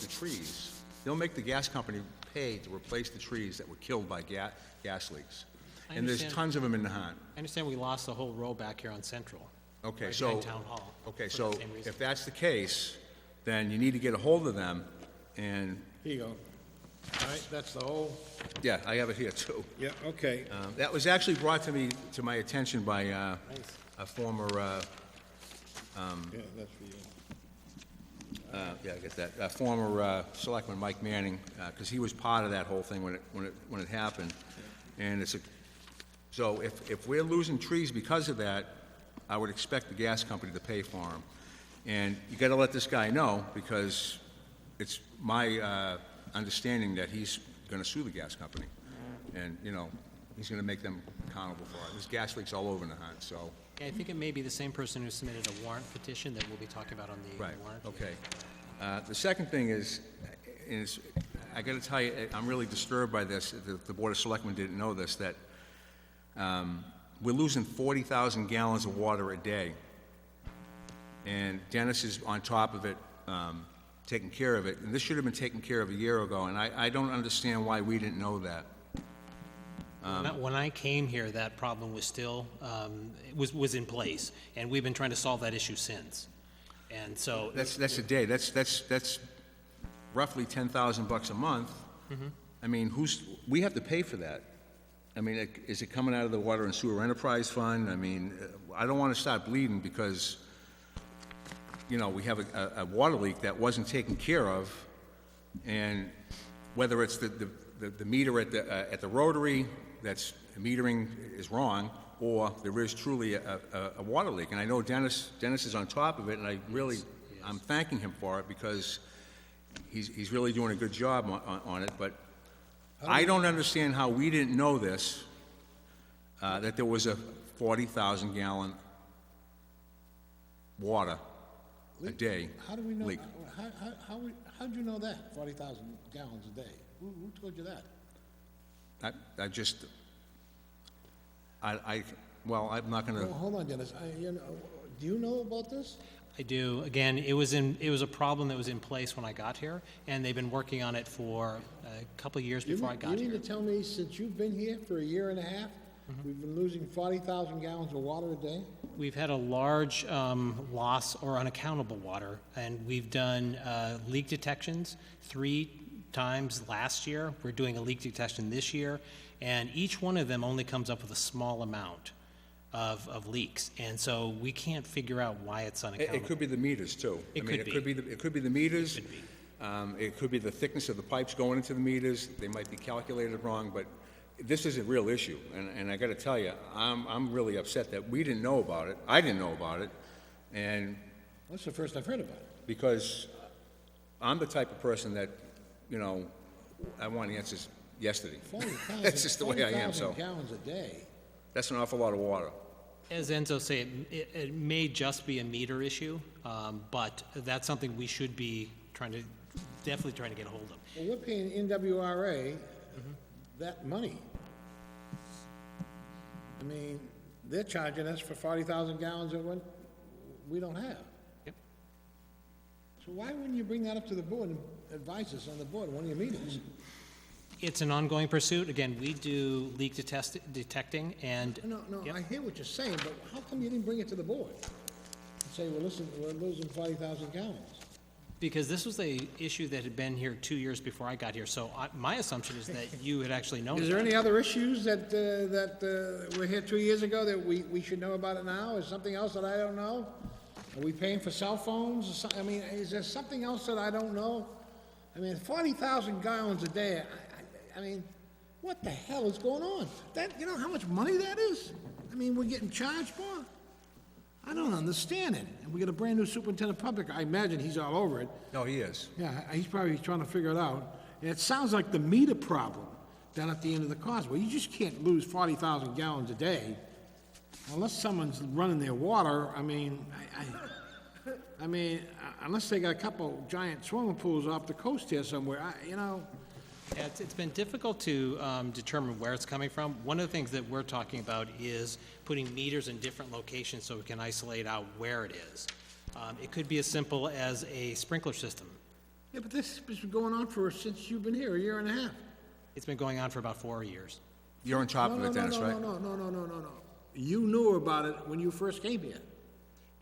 trees. They'll make the gas company pay to replace the trees that were killed by gas leaks. And there's tons of them in Nahant. I understand we lost the whole row back here on Central. Okay, right so, behind Town Hall, okay, for so the same reason. if that's the case, then you need to get a hold of them, and, Here you go. All right, that's the whole, yeah, I have it here too. yeah, okay. That was actually brought to my attention by a former, Yeah, that's for you. yeah, I get that, a former Selectman Mike Manning, because he was part of that whole thing when it happened. And so if we're losing trees because of that, I would expect the gas company to pay for them. And you gotta let this guy know, because it's my understanding that he's gonna sue the gas company. And, he's gonna make them accountable for it. There's gas leaks all over Nahant, so. Yeah, I think it may be the same person who submitted a warrant petition that we'll be talking about on the Right, warrant. okay. The second thing is I gotta tell you, I'm really disturbed by this, the Board of Selectmen didn't know this, that we're losing 40,000 gallons of water a day. And Dennis is on top of it, taking care of it, and this should have been taken care of a year ago, and I don't understand why we didn't know that. When I came here, that problem was still, was in place, and we've been trying to solve that issue since. And so. That's a day, that's roughly $10,000 a month. I mean, we have to pay for that. I mean, is it coming out of the Water and Sewer Enterprise Fund? I mean, I don't want to start bleeding because, you know, we have a water leak that wasn't taken care of, and whether it's the meter at the Rotary, that's metering is wrong, or there is truly a water leak. And I know Dennis is on top of it, and I'm thanking him for it because he's really doing a good job on it, but I don't understand how we didn't know this, that there was a 40,000 gallon water a day How do we know, leak. how'd you know that, 40,000 gallons a day? Who told you that? Well, I'm not gonna, Well, hold on, Dennis, do you know about this? I do. Again, it was a problem that was in place when I got here, and they've been working on it for a couple of years before I got You here. mean to tell me, since you've been here for a year and a half, we've been losing 40,000 gallons of water a day? We've had a large loss or unaccountable water, and we've done leak detections 3 times last year. We're doing a leak detection this year, and each one of them only comes up with a small amount of leaks, and so we can't figure out why it's unaccountable. it could be the meters too. It could be. It could be the meters. It could be the thickness of the pipes going into the meters. They might be calculated wrong, but this is a real issue, and I gotta tell you, I'm really upset that we didn't know about it. I didn't know about it, and That's the first I've heard about it. because I'm the type of person that, you know, I want answers yesterday. 40,000 That's just the way I am, 40,000 so gallons a day. that's an awful lot of water. As Enzo said, it may just be a meter issue, but that's something we should be definitely trying to get a hold of. Well, we're paying NWRA that money. I mean, they're charging us for 40,000 gallons of what we don't have. Yep. So why wouldn't you bring that up to the board and advise us on the board at one of your meetings? It's an ongoing pursuit. Again, we do leak detecting, and No, Yep. I hear what you're saying, but how come you didn't bring it to the board? And say, well, listen, we're losing 40,000 gallons. because this was a issue that had been here 2 years before I got here, so my assumption is that you had actually known. Is there any other issues that were here 2 years ago that we should know about it now? Is something else that I don't know? Are we paying for cell phones or something? I mean, is there something else that I don't know? I mean, 40,000 gallons a day, I mean, what the hell is going on? You know how much money that is? I mean, we're getting charged for? I don't understand it. And we got a brand-new superintendent of public, I imagine he's all over it. No, he is. Yeah, he's probably trying to figure it out. And it sounds like the meter problem down at the end of the causeway. You just can't lose 40,000 gallons a day unless someone's running their water. I mean, I mean, unless they got a couple giant swimming pools off the coast here somewhere, you know. Yeah, it's been difficult to determine where it's coming from. One of the things that we're talking about is putting meters in different locations so we can isolate out where it is. It could be as simple as a sprinkler system. Yeah, but this has been going on since you've been here, a year and a half. It's been going on for about 4 years. You're on top of it, Dennis, right? No. You knew about it when you first came here.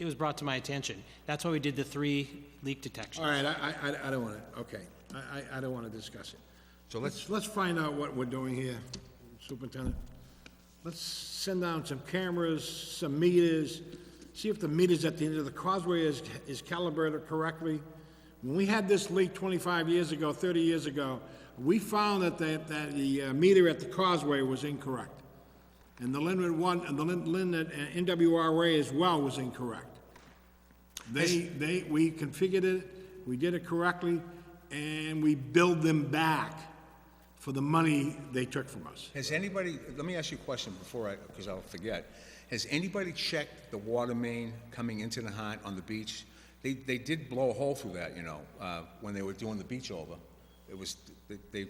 It was brought to my attention. That's why we did the 3 leak detections. All right, I don't want to, okay. I don't want to discuss it. So Let's find out what we're doing here, Superintendent. Let's send down some cameras, some meters, see if the meters at the end of the causeway is calibrated correctly. When we had this leak 25 years ago, 30 years ago, we found that the meter at the causeway was incorrect. And the Linwood one, and the Linwood NWRA as well was incorrect. We configured it, we did it correctly, and we billed them back for the money they took from us. Has anybody, let me ask you a question because I'll forget. Has anybody checked the water main coming into Nahant on the beach? They did blow a hole through that, you know, when they were doing the beach over. it was, they,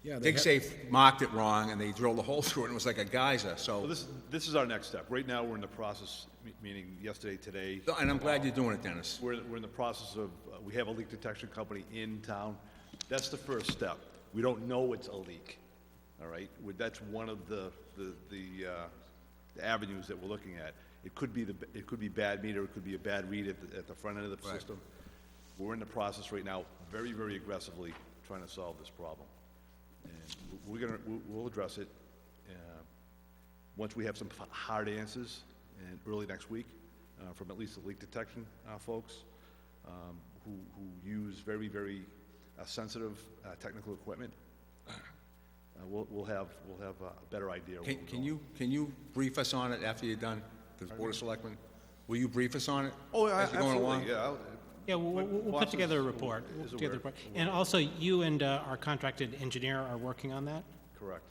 Yeah, they DigSafe marked it wrong, and they drilled a hole through it, and it was like a geyser, so. Well, this is our next step. Right now, we're in the process, meaning yesterday, today. And I'm glad you're doing it, Dennis. We're in the process of, we have a leak detection company in town. That's the first step. We don't know it's a leak, all right? That's one of the avenues that we're looking at. It could be bad meter, it could be a bad read at the front end of the system. We're in the process right now, very, very aggressively, trying to solve this problem. And we'll address it, once we have some hard answers, and early next week, from at least the leak detection folks, who use very, very sensitive technical equipment. We'll have a better idea. Can you brief us on it after you're done, the Board of Selectmen? Will you brief us on it? Oh, as you're going along? absolutely, yeah. Yeah, we'll put together a report. We'll put together a report. And also, you and our contracted engineer are working on that? Correct.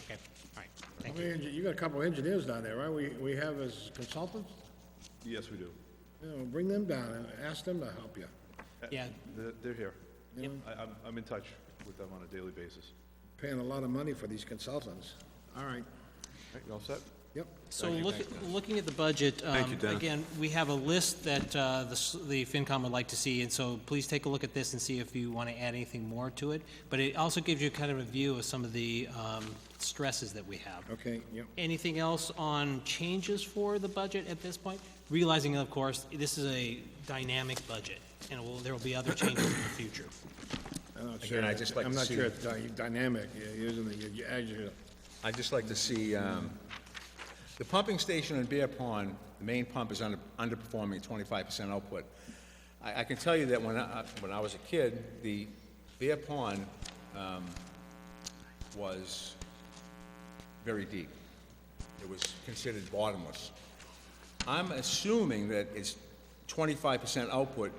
Okay, all right, thank you. You got a couple engineers down there, right? We have as consultants? Yes, we do. You know, bring them down and ask them to help you. Yeah. They're here. Yep. I'm in touch with them on a daily basis. Paying a lot of money for these consultants. All right. Right, you all set? Yep. So looking at the budget, again, we have a list that the FinCom would like to see, and so please take a look at this and see if you want to add anything more to it. But it also gives you kind of a view of some of the stresses that we have. Okay, yep. Anything else on changes for the budget at this point? Realizing, of course, this is a dynamic budget, and there will be other changes in the future. I'm not Again, I'd just like I'm to not see- sure it's dynamic, you're using the adjective. I'd just like to see, the pumping station in Bear Pond, the main pump is underperforming 25% output. I can tell you that when I was a kid, the Bear Pond was very deep. It was considered bottomless. I'm assuming that it's 25% output,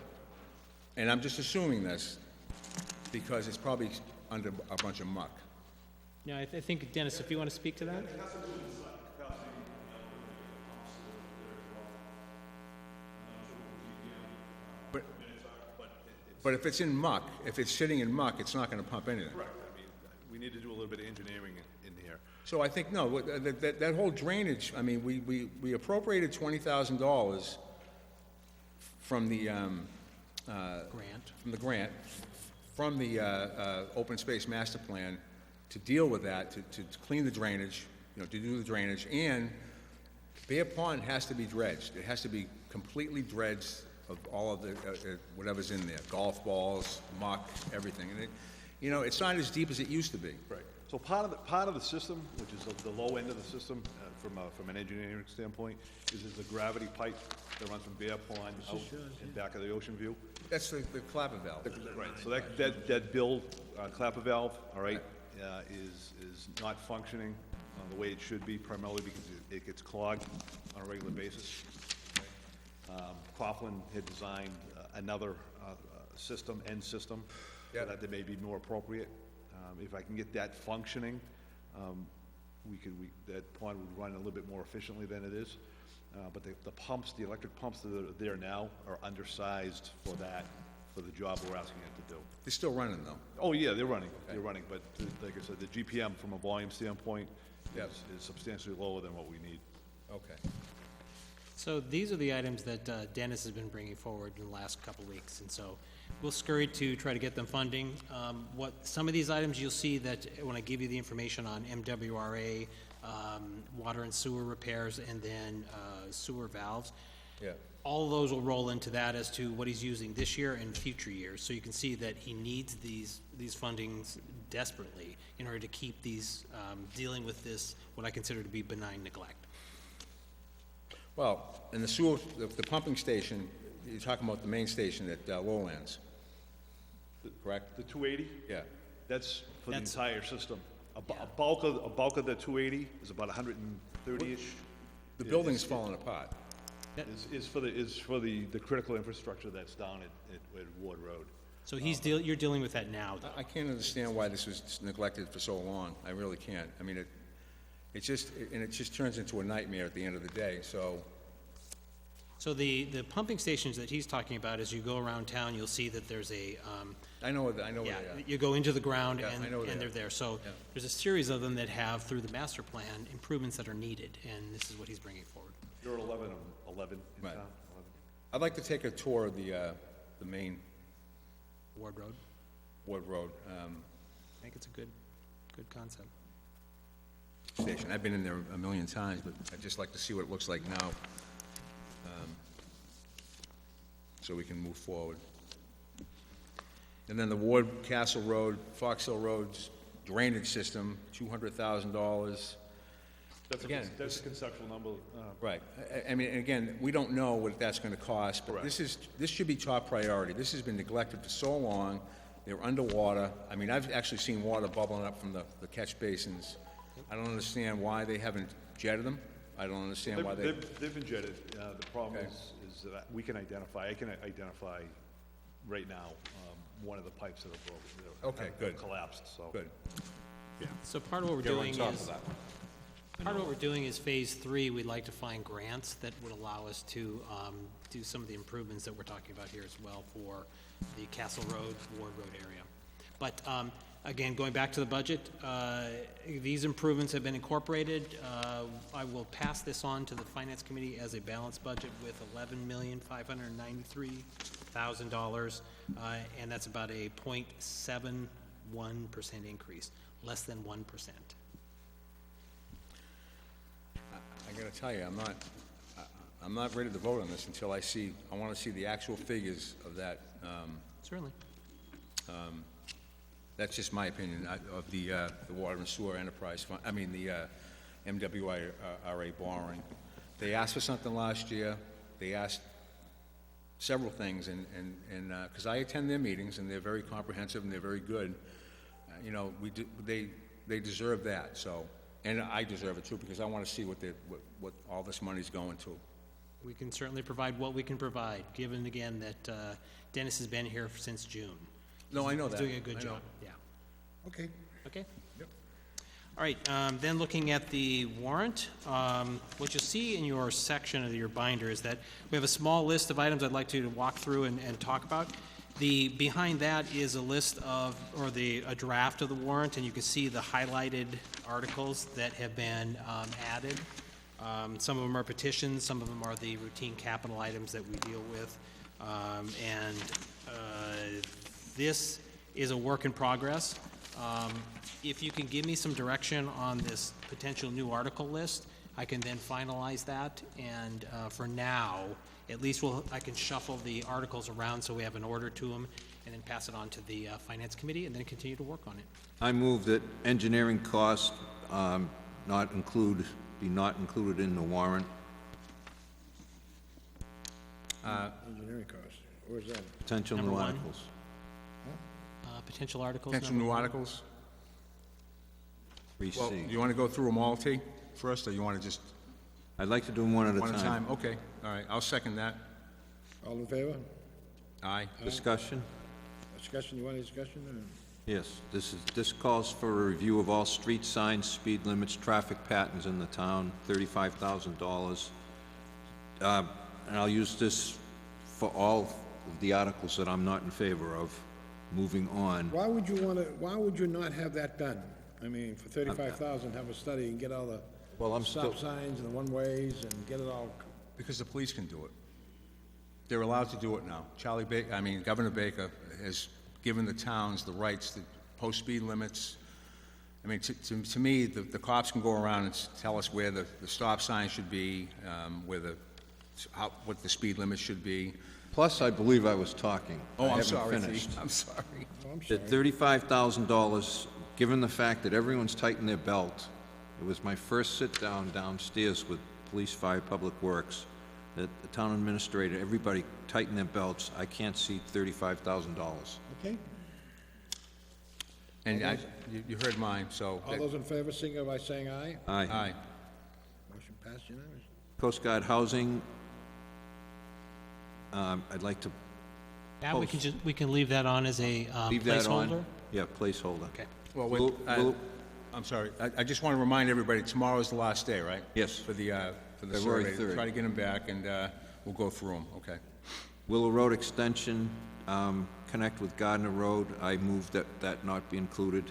and I'm just assuming this because it's probably under a bunch of muck. Yeah, I think, Dennis, if you want to speak to that? But if it's in muck, if it's sitting in muck, it's not going to pump anything. Correct. I mean, we need to do a little bit of engineering in here. So I think, no, that whole drainage, I mean, we appropriated $20,000 from the, Grant. from the open space master plan to deal with that, to clean the drainage, you know, to do the drainage, and Bear Pond has to be dredged. It has to be completely dredged of all of the, whatever's in there, golf balls, muck, everything. And you know, it's not as deep as it used to be. Right. So part of the system, which is the low end of the system, from an engineering standpoint, is the gravity pipe that runs from Bear Pond out in back of the Ocean View. That's the clapper valve. Right. So that build clapper valve, all right, is not functioning the way it should be, primarily because it gets clogged on a regular basis. Coughlin had designed another system, Yeah. that may be more appropriate. If I can get that functioning, that pond would run a little bit more efficiently than it is. But the pumps, the electric pumps that are there now are undersized for the job we're asking it to do. They're still running, though. Oh, yeah, they're running, but like I said, the GPM from a volume standpoint Yes. is substantially lower than what we need. Okay. So these are the items that Dennis has been bringing forward in the last couple of weeks, and so we'll scurry to try to get them funding. Some of these items you'll see that when I give you the information on MWRA, water and sewer repairs, and then sewer valves, Yeah. all of those will roll into that as to what he's using this year and future years. So you can see that he needs these fundings desperately in order to keep these, dealing with this, what I consider to be benign neglect. Well, in the sewer, the pumping station, you're talking about the main station at Lowlands, correct? The 280? Yeah. That's for the That's- entire system. A bulk of the 280 is about 130-ish. The building's falling apart. Is for the critical infrastructure that's down at Ward Road. So you're dealing with that now, though. I can't understand why this was neglected for so long. I really can't. I mean, it just turns into a nightmare at the end of the day, so So the pumping stations that he's talking about, as you go around town, you'll see that there's a, I know where they are. you go into the ground Yeah, and, I know where they and they're are. there. So Yeah. there's a series of them that have, through the master plan, improvements that are needed, and this is what he's bringing forward. There are 11 in Right. town. I'd like to take a tour of the main Ward Road, Ward Road I think it's a good concept. station. I've been in there a million times, but I'd just like to see what it looks like now, so we can move forward. And then the Ward Castle Road, Fox Hill Road's drainage system, $200,000. Again, That's a conceptual number. Right. I mean, again, we don't know what that's gonna cost, but this should be top priority. This has been neglected for so long. They're underwater. I mean, I've actually seen water bubbling up from the catch basins. I don't understand why they haven't jetted them. I don't understand why they... They've been jetted. The problem Okay. is that I can identify right now, one of the pipes that are broken. Okay, that good. Collapsed, so. Good. So part of what we're They're on doing top is, of that. part of what we're doing is Phase 3, we'd like to find grants that would allow us to do some of the improvements that we're talking about here as well for the Castle Road, Ward Road area. But again, going back to the budget, these improvements have been incorporated. I will pass this on to the Finance Committee as a balanced budget with $11,593,000, and that's about a 0.71% increase, less than 1%. I gotta tell you, I'm not ready to vote on this until I wanna see the actual figures of that. Certainly. That's just my opinion, of the Water and Sewer Enterprise Fund, I mean, the MWRA borrowing. They asked for something last year, they asked several things, and, because I attend their meetings, and they're very comprehensive, and they're very good, you know, they deserve that, so, and I deserve it too, because I wanna see what all this money's going to. We can certainly provide what we can provide, given again that Dennis has been here since June. No, I know He's that. doing a good I know. job, yeah. Okay. Okay? Yep. All right, then looking at the warrant, what you'll see in your section of your binder is that we have a small list of items I'd like to walk through and talk about. Behind that is a list of, or a draft of the warrant, and you can see the highlighted articles that have been added. Some of them are petitions, some of them are the routine capital items that we deal with. This is a work in progress. If you can give me some direction on this potential new article list, I can then finalize that, and for now, at least I can shuffle the articles around so we have an order to them, and then pass it on to the Finance Committee, and then continue to work on it. I move that engineering costs be not included in the warrant. Engineering costs, where's that? Potential Number new one. articles. Potential articles? Potential new articles? Well, 3C. you wanna go through them all, T, first, or you wanna just, I'd like to do them one at a one at a time. time? Okay, all right, I'll second that. All in favor? Aye. Discussion? Discussion, you want any discussion? Yes, this calls for a review of all street signs, speed limits, traffic patterns in the town, $35,000. And I'll use this for all of the articles that I'm not in favor of. Moving on. Why would you not have that done? I mean, for 35,000, have a study and get all the Well, I'm stop still, signs and the one-ways and get it all, Because the police can do it. They're allowed to do it now. Governor Baker has given the towns the rights to post speed limits. I mean, to me, the cops can go around and tell us where the stop sign should be, what the speed limit should be. plus I believe I was talking. Oh, I I'm haven't sorry, finished. T. I'm sorry. That $35,000, given the fact that everyone's tightened their belt, it was my first sit-down downstairs with police, fire, public works, that the town administrator, everybody tightened their belts. I can't see $35,000. okay? And you heard mine, so. All those in favor, signify by saying aye. Aye. Aye. Motion passed unanimous. Coast Guard housing, I'd like to Yeah, we can leave that on as a leave that on. placeholder. Yeah, placeholder. Okay. Well, We'll- I'm sorry, I just want to remind everybody, tomorrow's the last day, right? Yes. For the February survey. 3rd. Try to get them back, and we'll go through them, okay? Willow Road extension, connect with Gardner Road. I move that that not be included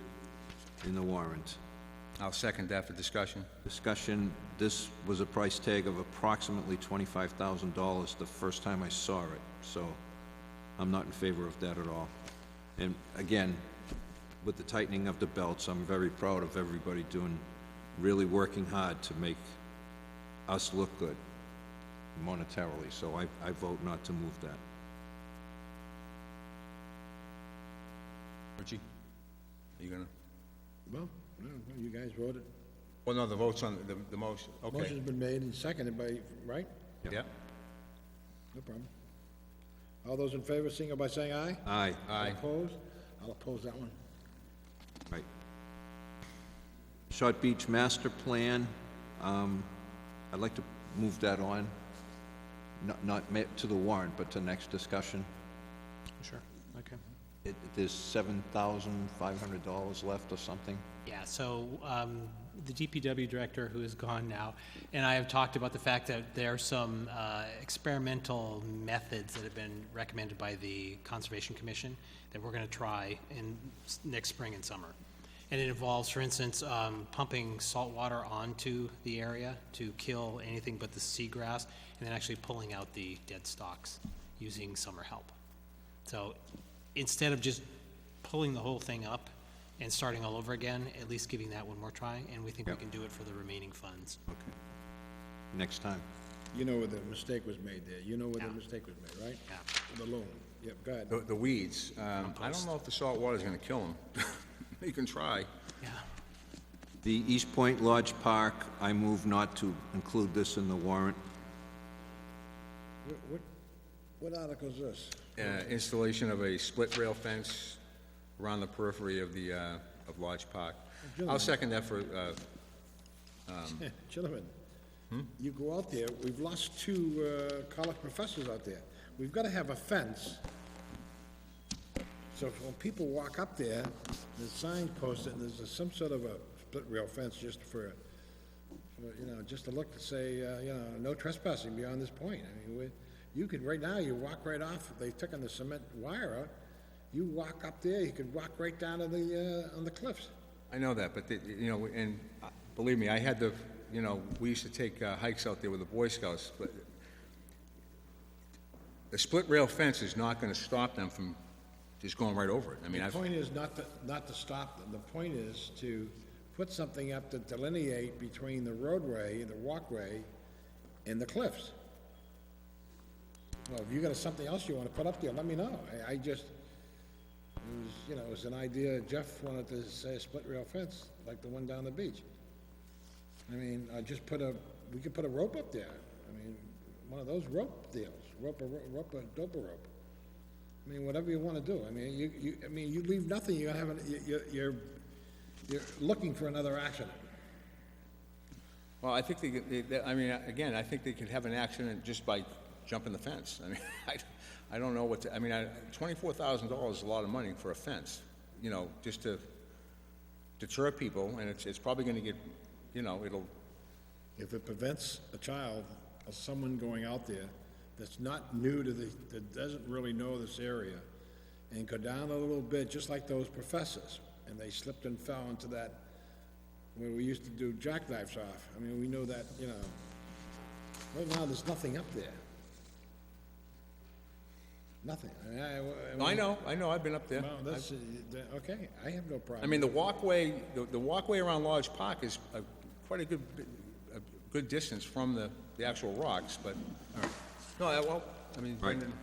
in the warrant. I'll second that for discussion. Discussion, this was a price tag of approximately $25,000 the first time I saw it, so I'm not in favor of that at all. And again, with the tightening of the belts, I'm very proud of everybody really working hard to make us look good monetarily, so I vote not to move that. Richie, are you gonna? Well, no, you guys voted. Well, no, the vote's on the motion, okay. Motion's been made and seconded by, right? Yeah. No problem. All those in favor, signal by saying aye. Aye. Aye. Opposed? I'll oppose that one. Right. Short Beach Master Plan, I'd like to move that on, not to the warrant, but to next discussion. Sure, okay. There's $7,500 left or something. Yeah, so the DPW director, who is gone now, and I have talked about the fact that there are some experimental methods that have been recommended by the Conservation Commission that we're going to try in next spring and summer. And it involves, for instance, pumping salt water onto the area to kill anything but the seagrass, and then actually pulling out the dead stalks using summer help. So instead of just pulling the whole thing up and starting all over again, at least giving that one more try, and we think we can do it for the remaining funds. Okay. Next time. You know where the mistake was made there. You know where the mistake was made, right? Yeah. The loam. Yep, go ahead. The weeds, I don't know if the salt water's gonna kill them. You can try. Yeah. The East Point Lodge Park, I move not to include this in the warrant. What article is this? Installation of a split rail fence around the periphery of the, of Lodge Park. I'll second that for, Gentlemen, you go out there, we've lost two college professors out there. We've got to have a fence. So when people walk up there, there's signs posted, and there's some sort of a split rail fence just for just to look to say, no trespassing beyond this point. I mean, you could, right now, you walk right off, they've taken the cement wire out, you walk up there, you could walk right down to the, on the cliffs. I know that, but, and believe me, I had the, we used to take hikes out there with the Boy Scouts, but the split rail fence is not gonna stop them from just going right over it. I mean, The point is not to stop them, the point is to put something up to delineate between the roadway, the walkway, and the cliffs. Well, if you got something else you want to put up there, let me know. It was an idea, Jeff wanted to say a split rail fence, like the one down the beach. I mean, we could put a rope up there. I mean, one of those rope deals, a doper rope. I mean, whatever you want to do. I mean, you leave nothing, you're gonna have, you're looking for another accident. well, I think again, I think they could have an accident just by jumping the fence. I mean, I don't know what to, $24,000 is a lot of money for a fence, just to deter people, and it's probably gonna get, it'll... If it prevents a child or someone going out there that's not new to that doesn't really know this area, and go down a little bit, just like those professors, and they slipped and fell into that, where we used to do jackknives off. I mean, we know that, right now, there's nothing up there. Nothing. I know, I've been up there. Well, that's, okay, I have no problem. I mean, the walkway around Lodge Park is quite a good distance from the actual rocks, but, no, Brendan,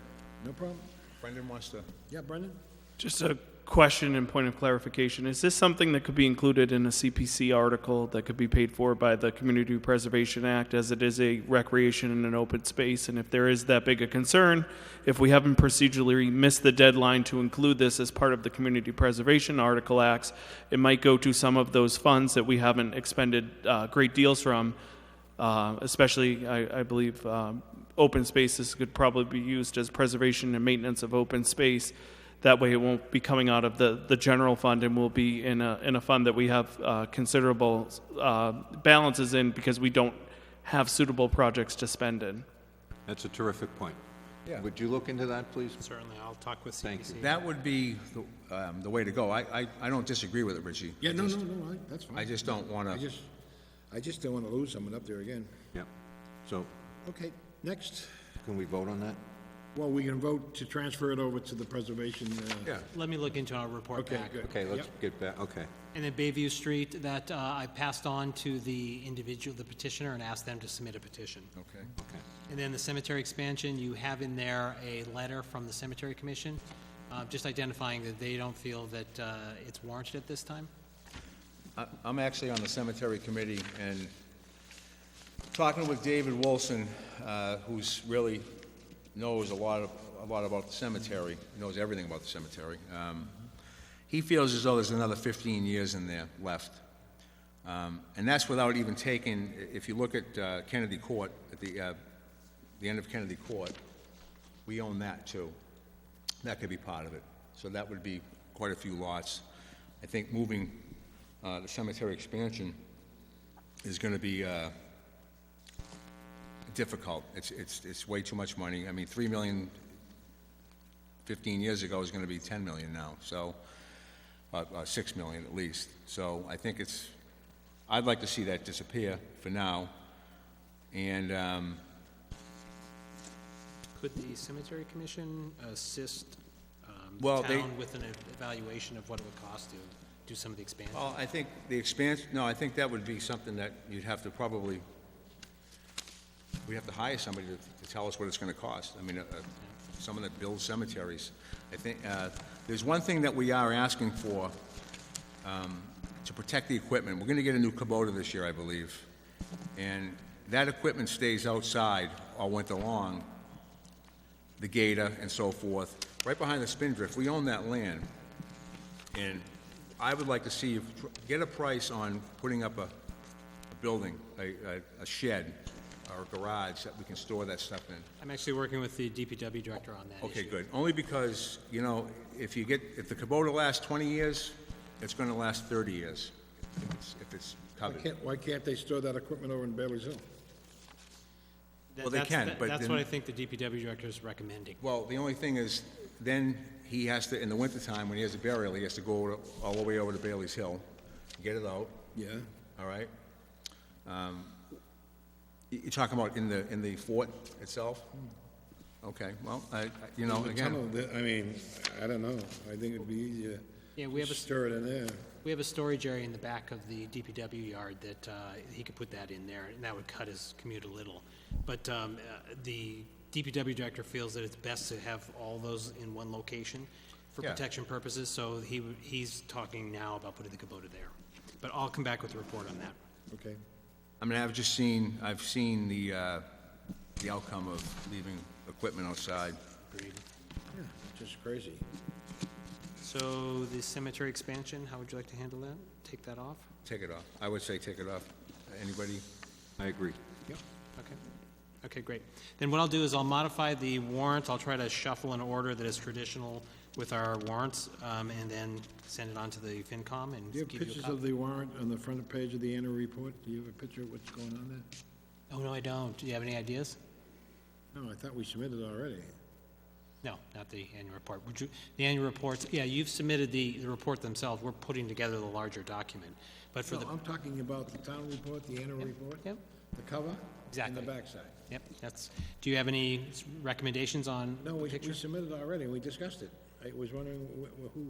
No problem. Brendan wants to... Yeah, Brendan? Just a question and point of clarification. Is this something that could be included in a CPC article that could be paid for by the Community Preservation Act, as it is a recreation in an open space? And if there is that big a concern, if we haven't procedurally missed the deadline to include this as part of the Community Preservation Article Acts, it might go to some of those funds that we haven't expended great deals from, especially, I believe, open spaces could probably be used as preservation and maintenance of open space. That way it won't be coming out of the general fund and will be in a fund that we have considerable balances in, because we don't have suitable projects to spend in. That's a terrific point. Yeah. Would you look into that, please? Certainly, I'll talk with Thank CPC. That would be the way to go. I don't disagree with it, Richie. Yeah, no, that's fine. I just don't want to, I just don't want to lose someone up there again. Yeah. So, Okay, next. can we vote on that? Well, we can vote to transfer it over to the preservation. yeah. Let me look into our report Okay, back. good. Okay, let's Yep. get back, okay. And then Bayview Street, that I passed on to the individual, the petitioner, and asked them to submit a petition. Okay. Okay. And then the cemetery expansion, you have in there a letter from the Cemetery Commission, just identifying that they don't feel that it's warranted at this time. I'm actually on the cemetery committee, and talking with David Wilson, who's really knows a lot about the cemetery, knows everything about the cemetery. He feels as though there's another 15 years in there left. And that's without even taking, if you look at Kennedy Court, at the end of Kennedy Court, we own that too. That could be part of it. So that would be quite a few lots. I think moving the cemetery expansion is going to be difficult. It's way too much money. I mean, 3 million 15 years ago is going to be 10 million now, so 6 million at least. So I think I'd like to see that disappear for now. And Could the Cemetery Commission assist Well, the they- town with an evaluation of what it would cost to do some of the expansion? well, I think the expansion, no, I think that would be something that you'd have to probably, we have to hire somebody to tell us what it's going to cost. I mean, someone that builds cemeteries. I think there's one thing that we are asking for to protect the equipment. We're going to get a new Kubota this year, I believe, and that equipment stays outside all winter long, the gator and so forth, right behind the Spindrift. We own that land, and I would like to see, get a price on putting up a building, a shed or a garage that we can store that stuff in. I'm actually working with the DPW director on that Okay, issue. good. Only because, you know, if the Kubota lasts 20 years, it's going to last 30 years if it's covered. Why can't they store that equipment over in Bailey's Hill? Well, they can, but That's then- what I think the DPW director is recommending. Well, the only thing is, then he has to, in the wintertime, when he has a burial, he has to go all the way over to Bailey's Hill, get it out, Yeah. all right? You're talking about in the fort itself? Okay, well, you know, The again, tunnel, I mean, I don't know. I think it'd be easier Yeah, we have to a, stir it in there. we have a storage area in the back of the DPW yard that he could put that in there, and that would cut his commute a little. But the DPW director feels that it's best to have all those in one location for Yeah. protection purposes, so he's talking now about putting the Kubota there. But I'll come back with a report on that. Okay. I mean, I've seen the outcome of leaving equipment outside. Agreed. Yeah, it's just crazy. So the cemetery expansion, how would you like to handle that? Take that off? Take it off. I would say take it off. Anybody? I agree. Yep. Okay. Okay, great. Then what I'll do is I'll modify the warrant. I'll try to shuffle an order that is traditional with our warrants, and then send it on to the FinCom and Do you have give you a pictures copy. of the warrant on the front page of the annual report? Do you have a picture of what's going on there? Oh, no, I don't. Do you have any ideas? No, I thought we submitted already. No, not the annual report. Would you, the annual reports, yeah, you've submitted the report themselves. We're putting together the larger document. But for No, the, I'm talking about the town report, the annual report? yep, The cover? Exactly. And the backside. yep, do you have any recommendations on No, the we picture? submitted already, and we discussed it. I was wondering who,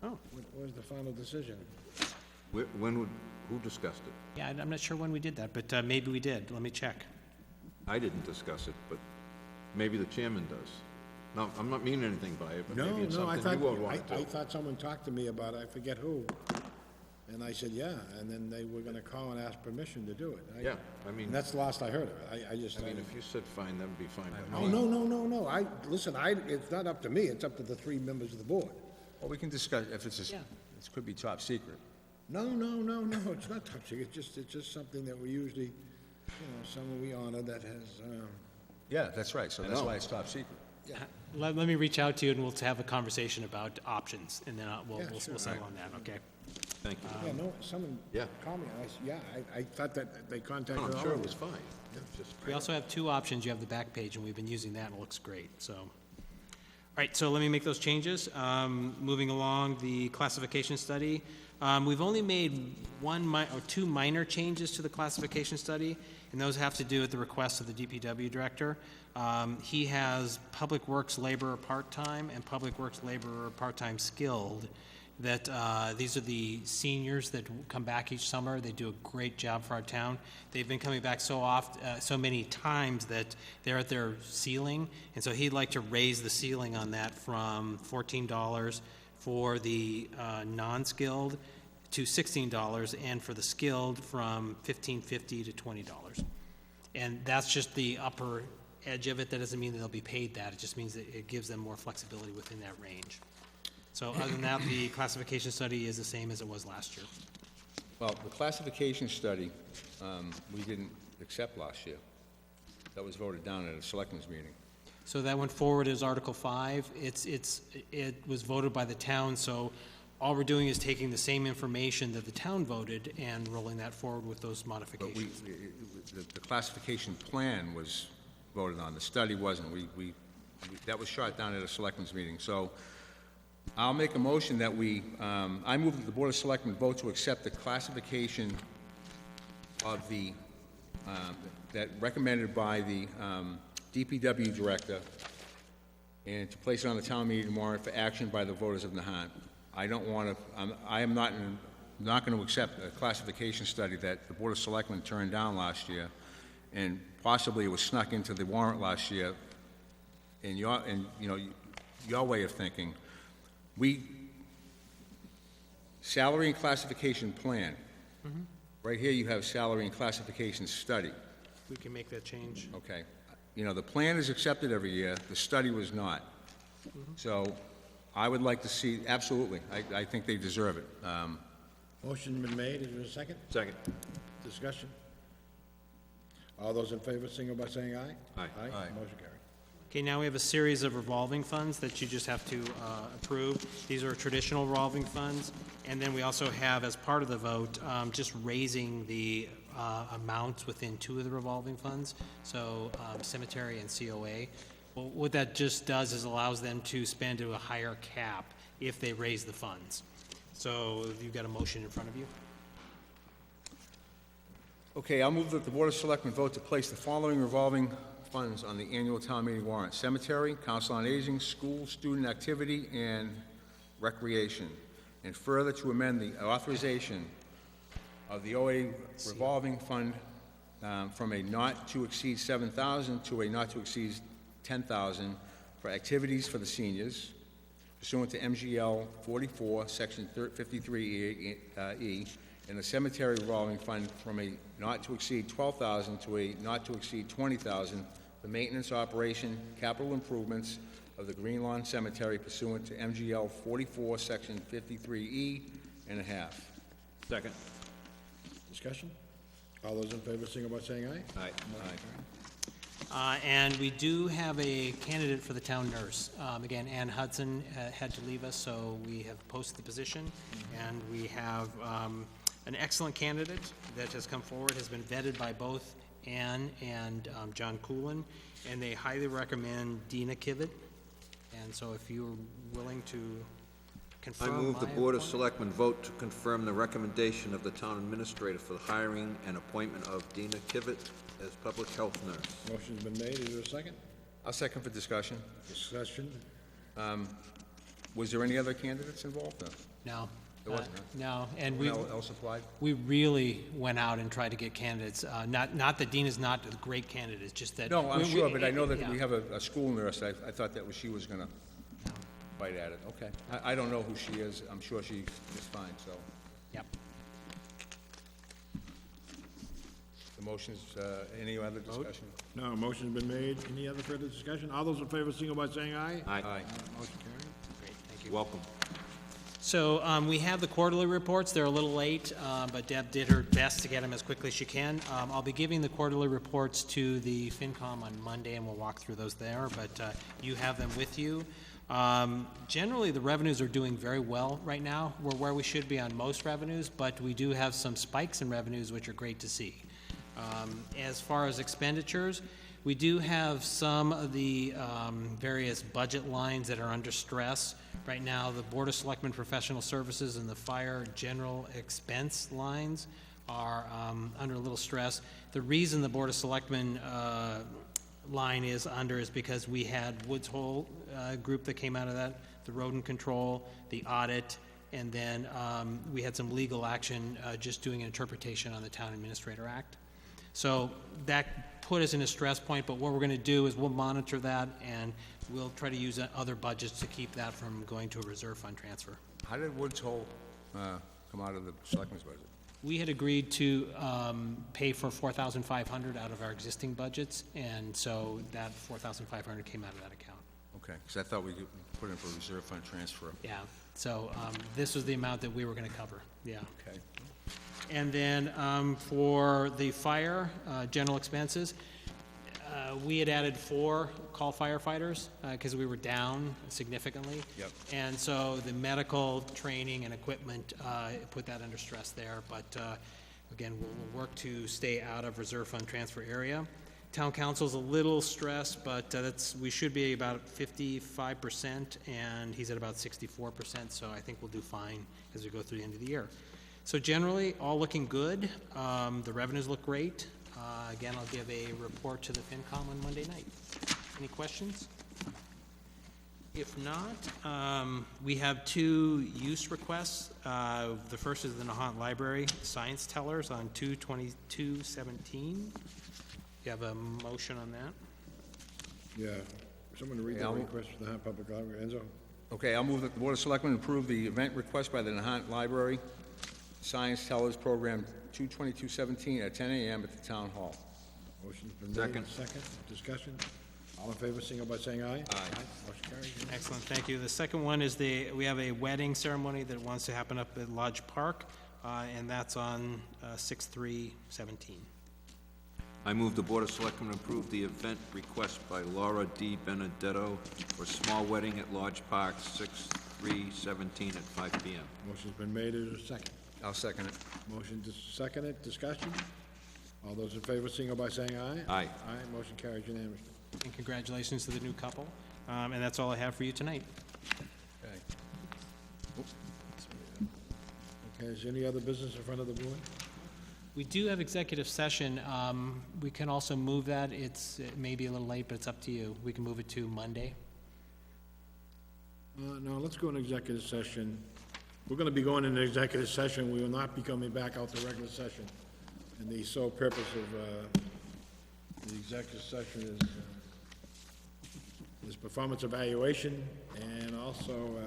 Oh, what was the final decision? Who discussed it? yeah, I'm not sure when we did that, but maybe we did. Let me check. I didn't discuss it, but maybe the chairman does. No, I'm not meaning anything by it, but No, maybe it's no, I something thought, you would want to I do. thought someone talked to me about it, I forget who. And I said, yeah, and then they were gonna call and ask permission to do it. Yeah, I mean, And that's the last I heard of it. I just, I mean, if you said fine, that would be fine by oh, me. no, listen, it's not up to me, it's up to the three members of the board. Well, we can discuss if it's Yeah. it could be top secret. No, it's not top secret, it's just something that we usually, someone we honor that has, Yeah, that's right. So that's why it's top secret. Let me reach out to you and we'll have a conversation about options, and then we'll Yeah, sure, settle on that, okay? Thank you. Yeah, no, someone Yeah. called me, and I said, yeah, I thought that they contacted No, all I'm sure of it you. was fine. Yeah, just- We also have two options. You have the back page, and we've been using that, and it looks great, so. All right, so let me make those changes. Moving along, the classification study. We've only made two minor changes to the classification study, and those have to do with the request of the DPW director. He has Public Works laborer part-time and Public Works laborer part-time skilled. That these are the seniors that come back each summer. They do a great job for our town. They've been coming back so many times that they're at their ceiling, and so he'd like to raise the ceiling on that from $14 for the non-skilled to $16, and for the skilled from $15.50 to $20. And that's just the upper edge of it. That doesn't mean that they'll be paid that. It just means that it gives them more flexibility within that range. So other than that, the classification study is the same as it was last year. Well, the classification study, we didn't accept last year. That was voted down at a selectmen's meeting. So that went forward as Article 5. It was voted by the town, so all we're doing is taking the same information that the town voted and rolling that forward with those But modifications. the classification plan was voted on, the study wasn't. That was shot down at a selectmen's meeting. So I'll make a motion that I move that the Board of Selectmen vote to accept the classification of that recommended by the DPW director, and to place it on the town meeting warrant for action by the voters of Nahant. I am not going to accept a classification study that the Board of Selectmen turned down last year, and possibly it was snuck into the warrant last year, in your way of thinking. Salary and classification plan. Right here you have salary and classification study. We can make that change. Okay. The plan is accepted every year, the study was not. So I would like to see, absolutely, I think they deserve it. Motion's been made, is there a second? Second. Discussion? All those in favor, signal by saying aye. Aye. Aye, motion carried. Okay, now we have a series of revolving funds that you just have to approve. These are traditional revolving funds. And then we also have, as part of the vote, just raising the amounts within two of the revolving funds, so cemetery and COA. Well, what that just does is allows them to spend to a higher cap if they raise the funds. So you've got a motion in front of you. Okay, I'll move that the Board of Selectmen vote to place the following revolving funds on the annual town meeting warrant: cemetery, council on aging, school, student activity, and recreation. And further, to amend the authorization of the OA revolving fund from a not to exceed $7,000 to a not to exceed $10,000 for activities for the seniors pursuant to MGL 44, Section 53E, and the cemetery revolving fund from a not to exceed $12,000 to a not to exceed $20,000 for maintenance, operation, capital improvements of the Green Lawn Cemetery pursuant to MGL 44, Section 53E and a half. Second. Discussion? All those in favor, signal by saying aye. Aye. And we do have a candidate for the town nurse. Again, Ann Hudson had to leave us, so we have posted the position, and we have an excellent candidate that has come forward, has been vetted by both Ann and John Coolin, and they highly recommend Dina Kivett. And so if you're willing to I confirm move the my Board of appointment- Selectmen vote to confirm the recommendation of the town administrator for the hiring and appointment of Dina Kivett as public health nurse. Motion's been made, is there a second? I'll second for discussion. Discussion? Was there any other candidates involved? No. There wasn't, huh? No, and No one else applied? we really went out and tried to get candidates. Not that Dina's not a great candidate, it's just that. No, I'm sure, but I know that yeah. we have a school nurse. I thought that she was going to bite at it. Okay. I don't know who she is. I'm sure she is fine, so. Yep. The motion's, any other discussion? No, motion's been made. Any other further discussion? All those in favor, signal by saying aye. Aye. Motion carried. Great, thank you. Welcome. So we have the quarterly reports. They're a little late, but Deb did her best to get them as quickly as she can. I'll be giving the quarterly reports to the FinCom on Monday, and we'll walk through those there, but you have them with you. Generally, the revenues are doing very well right now. We're where we should be on most revenues, but we do have some spikes in revenues, which are great to see. As far as expenditures, we do have some of the various budget lines that are under stress. Right now, the Board of Selectmen Professional Services and the Fire General Expense lines are under a little stress. The reason the Board of Selectmen line is under is because we had Woods Hole group that came out of that, the rodent control, the audit, and then we had some legal action just doing an interpretation on the Town Administrator Act. So that put us in a stress point, but what we're going to do is we'll monitor that, and we'll try to use other budgets to keep that from going to a reserve fund transfer. How did Woods Hole come out of the selectmen's budget? We had agreed to pay for $4,500 out of our existing budgets, and so that $4,500 came out of that account. Okay, because I thought we could put in for a reserve fund transfer. Yeah, so this was the amount that we were going to cover, yeah. Okay. And then for the fire, general expenses, we had added 4 call firefighters because we were down significantly. Yep. And so the medical training and equipment put that under stress there. But again, we'll work to stay out of reserve fund transfer area. Town council's a little stressed, but we should be about 55%, and he's at about 64%. So I think we'll do fine as we go through the end of the year. So generally, all looking good. The revenues look great. Again, I'll give a report to the FinCom on Monday night. Any questions? If not, we have 2 use requests. The first is the Nahant Library Science Tellers on 2/22/17. You have a motion on that? Yeah. Someone read the request for the Nahant Public Library. Enzo? Okay, I'll move that the Board of Selectmen approve the event request by the Nahant Library Science Tellers Program 2/22/17 at 10 a.m. at the Town Hall. Motion's been made. Second. Second. Discussion. All in favor, signal by saying aye. Aye. Motion carries. Excellent, thank you. The second one is we have a wedding ceremony that wants to happen up at Lodge Park, and that's on 6/3/17. I move the Board of Selectmen approve the event request by Laura D. Benedetto for small wedding at Lodge Park, 6/3/17 at 5 p.m. Motion's been made. Is there a second? I'll second it. Motion to second it. Discussion. All those in favor, signal by saying aye. Aye. Aye. Motion carries unanimously. And congratulations to the new couple. And that's all I have for you tonight. Okay. Okay, is there any other business in front of the board? We do have executive session. We can also move that. It may be a little late, but it's up to you. We can move it to Monday. No, let's go into executive session. We're going to be going into executive session. We will not be coming back out to regular session. And the sole purpose of the executive session is performance evaluation and also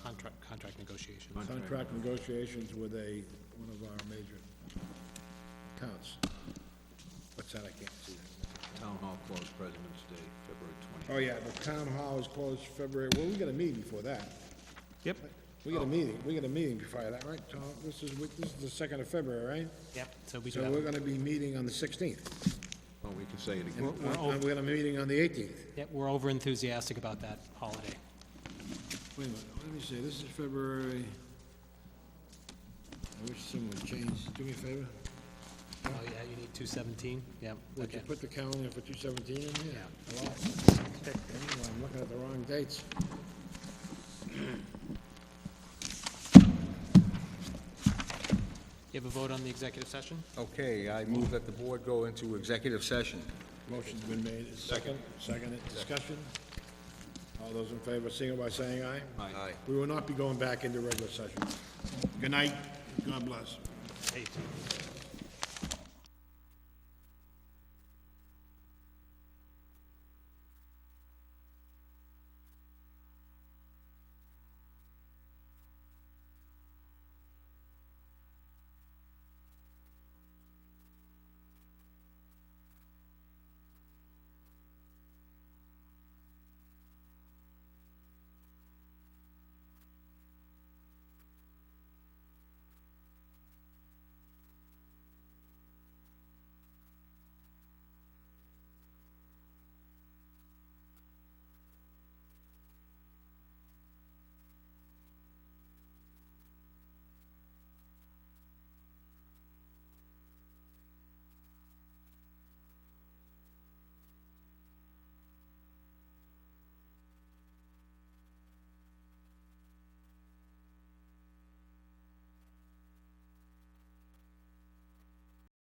Contract negotiations. contract negotiations with one of our major accounts. What's that? I can't see that. Town Hall closed President's Day, February 20th. Oh, yeah, the town hall is closed February, well, we got a meeting before that. Yep, We got a meeting before that, right, Tom? This is the 2nd of February, right? yep. So we do So have. we're gonna be meeting on the 16th. Oh, we can say it And again. we're gonna be meeting on the 18th. Yep, we're over enthusiastic about that holiday. Wait a minute, let me see, this is February. I wish someone would change, do me a favor. Oh, yeah, you need 2/17? Yep, Would you okay. put the calendar for 2/17 in here? Yeah. Hello? Anyway, I'm looking at the wrong dates. You have a vote on the executive session? Okay, I move that the board go into executive session. Motion's been made, is second, discussion. All those in favor, signal by saying aye. Aye. We will not be going back into regular session. Good night, God bless. Hey.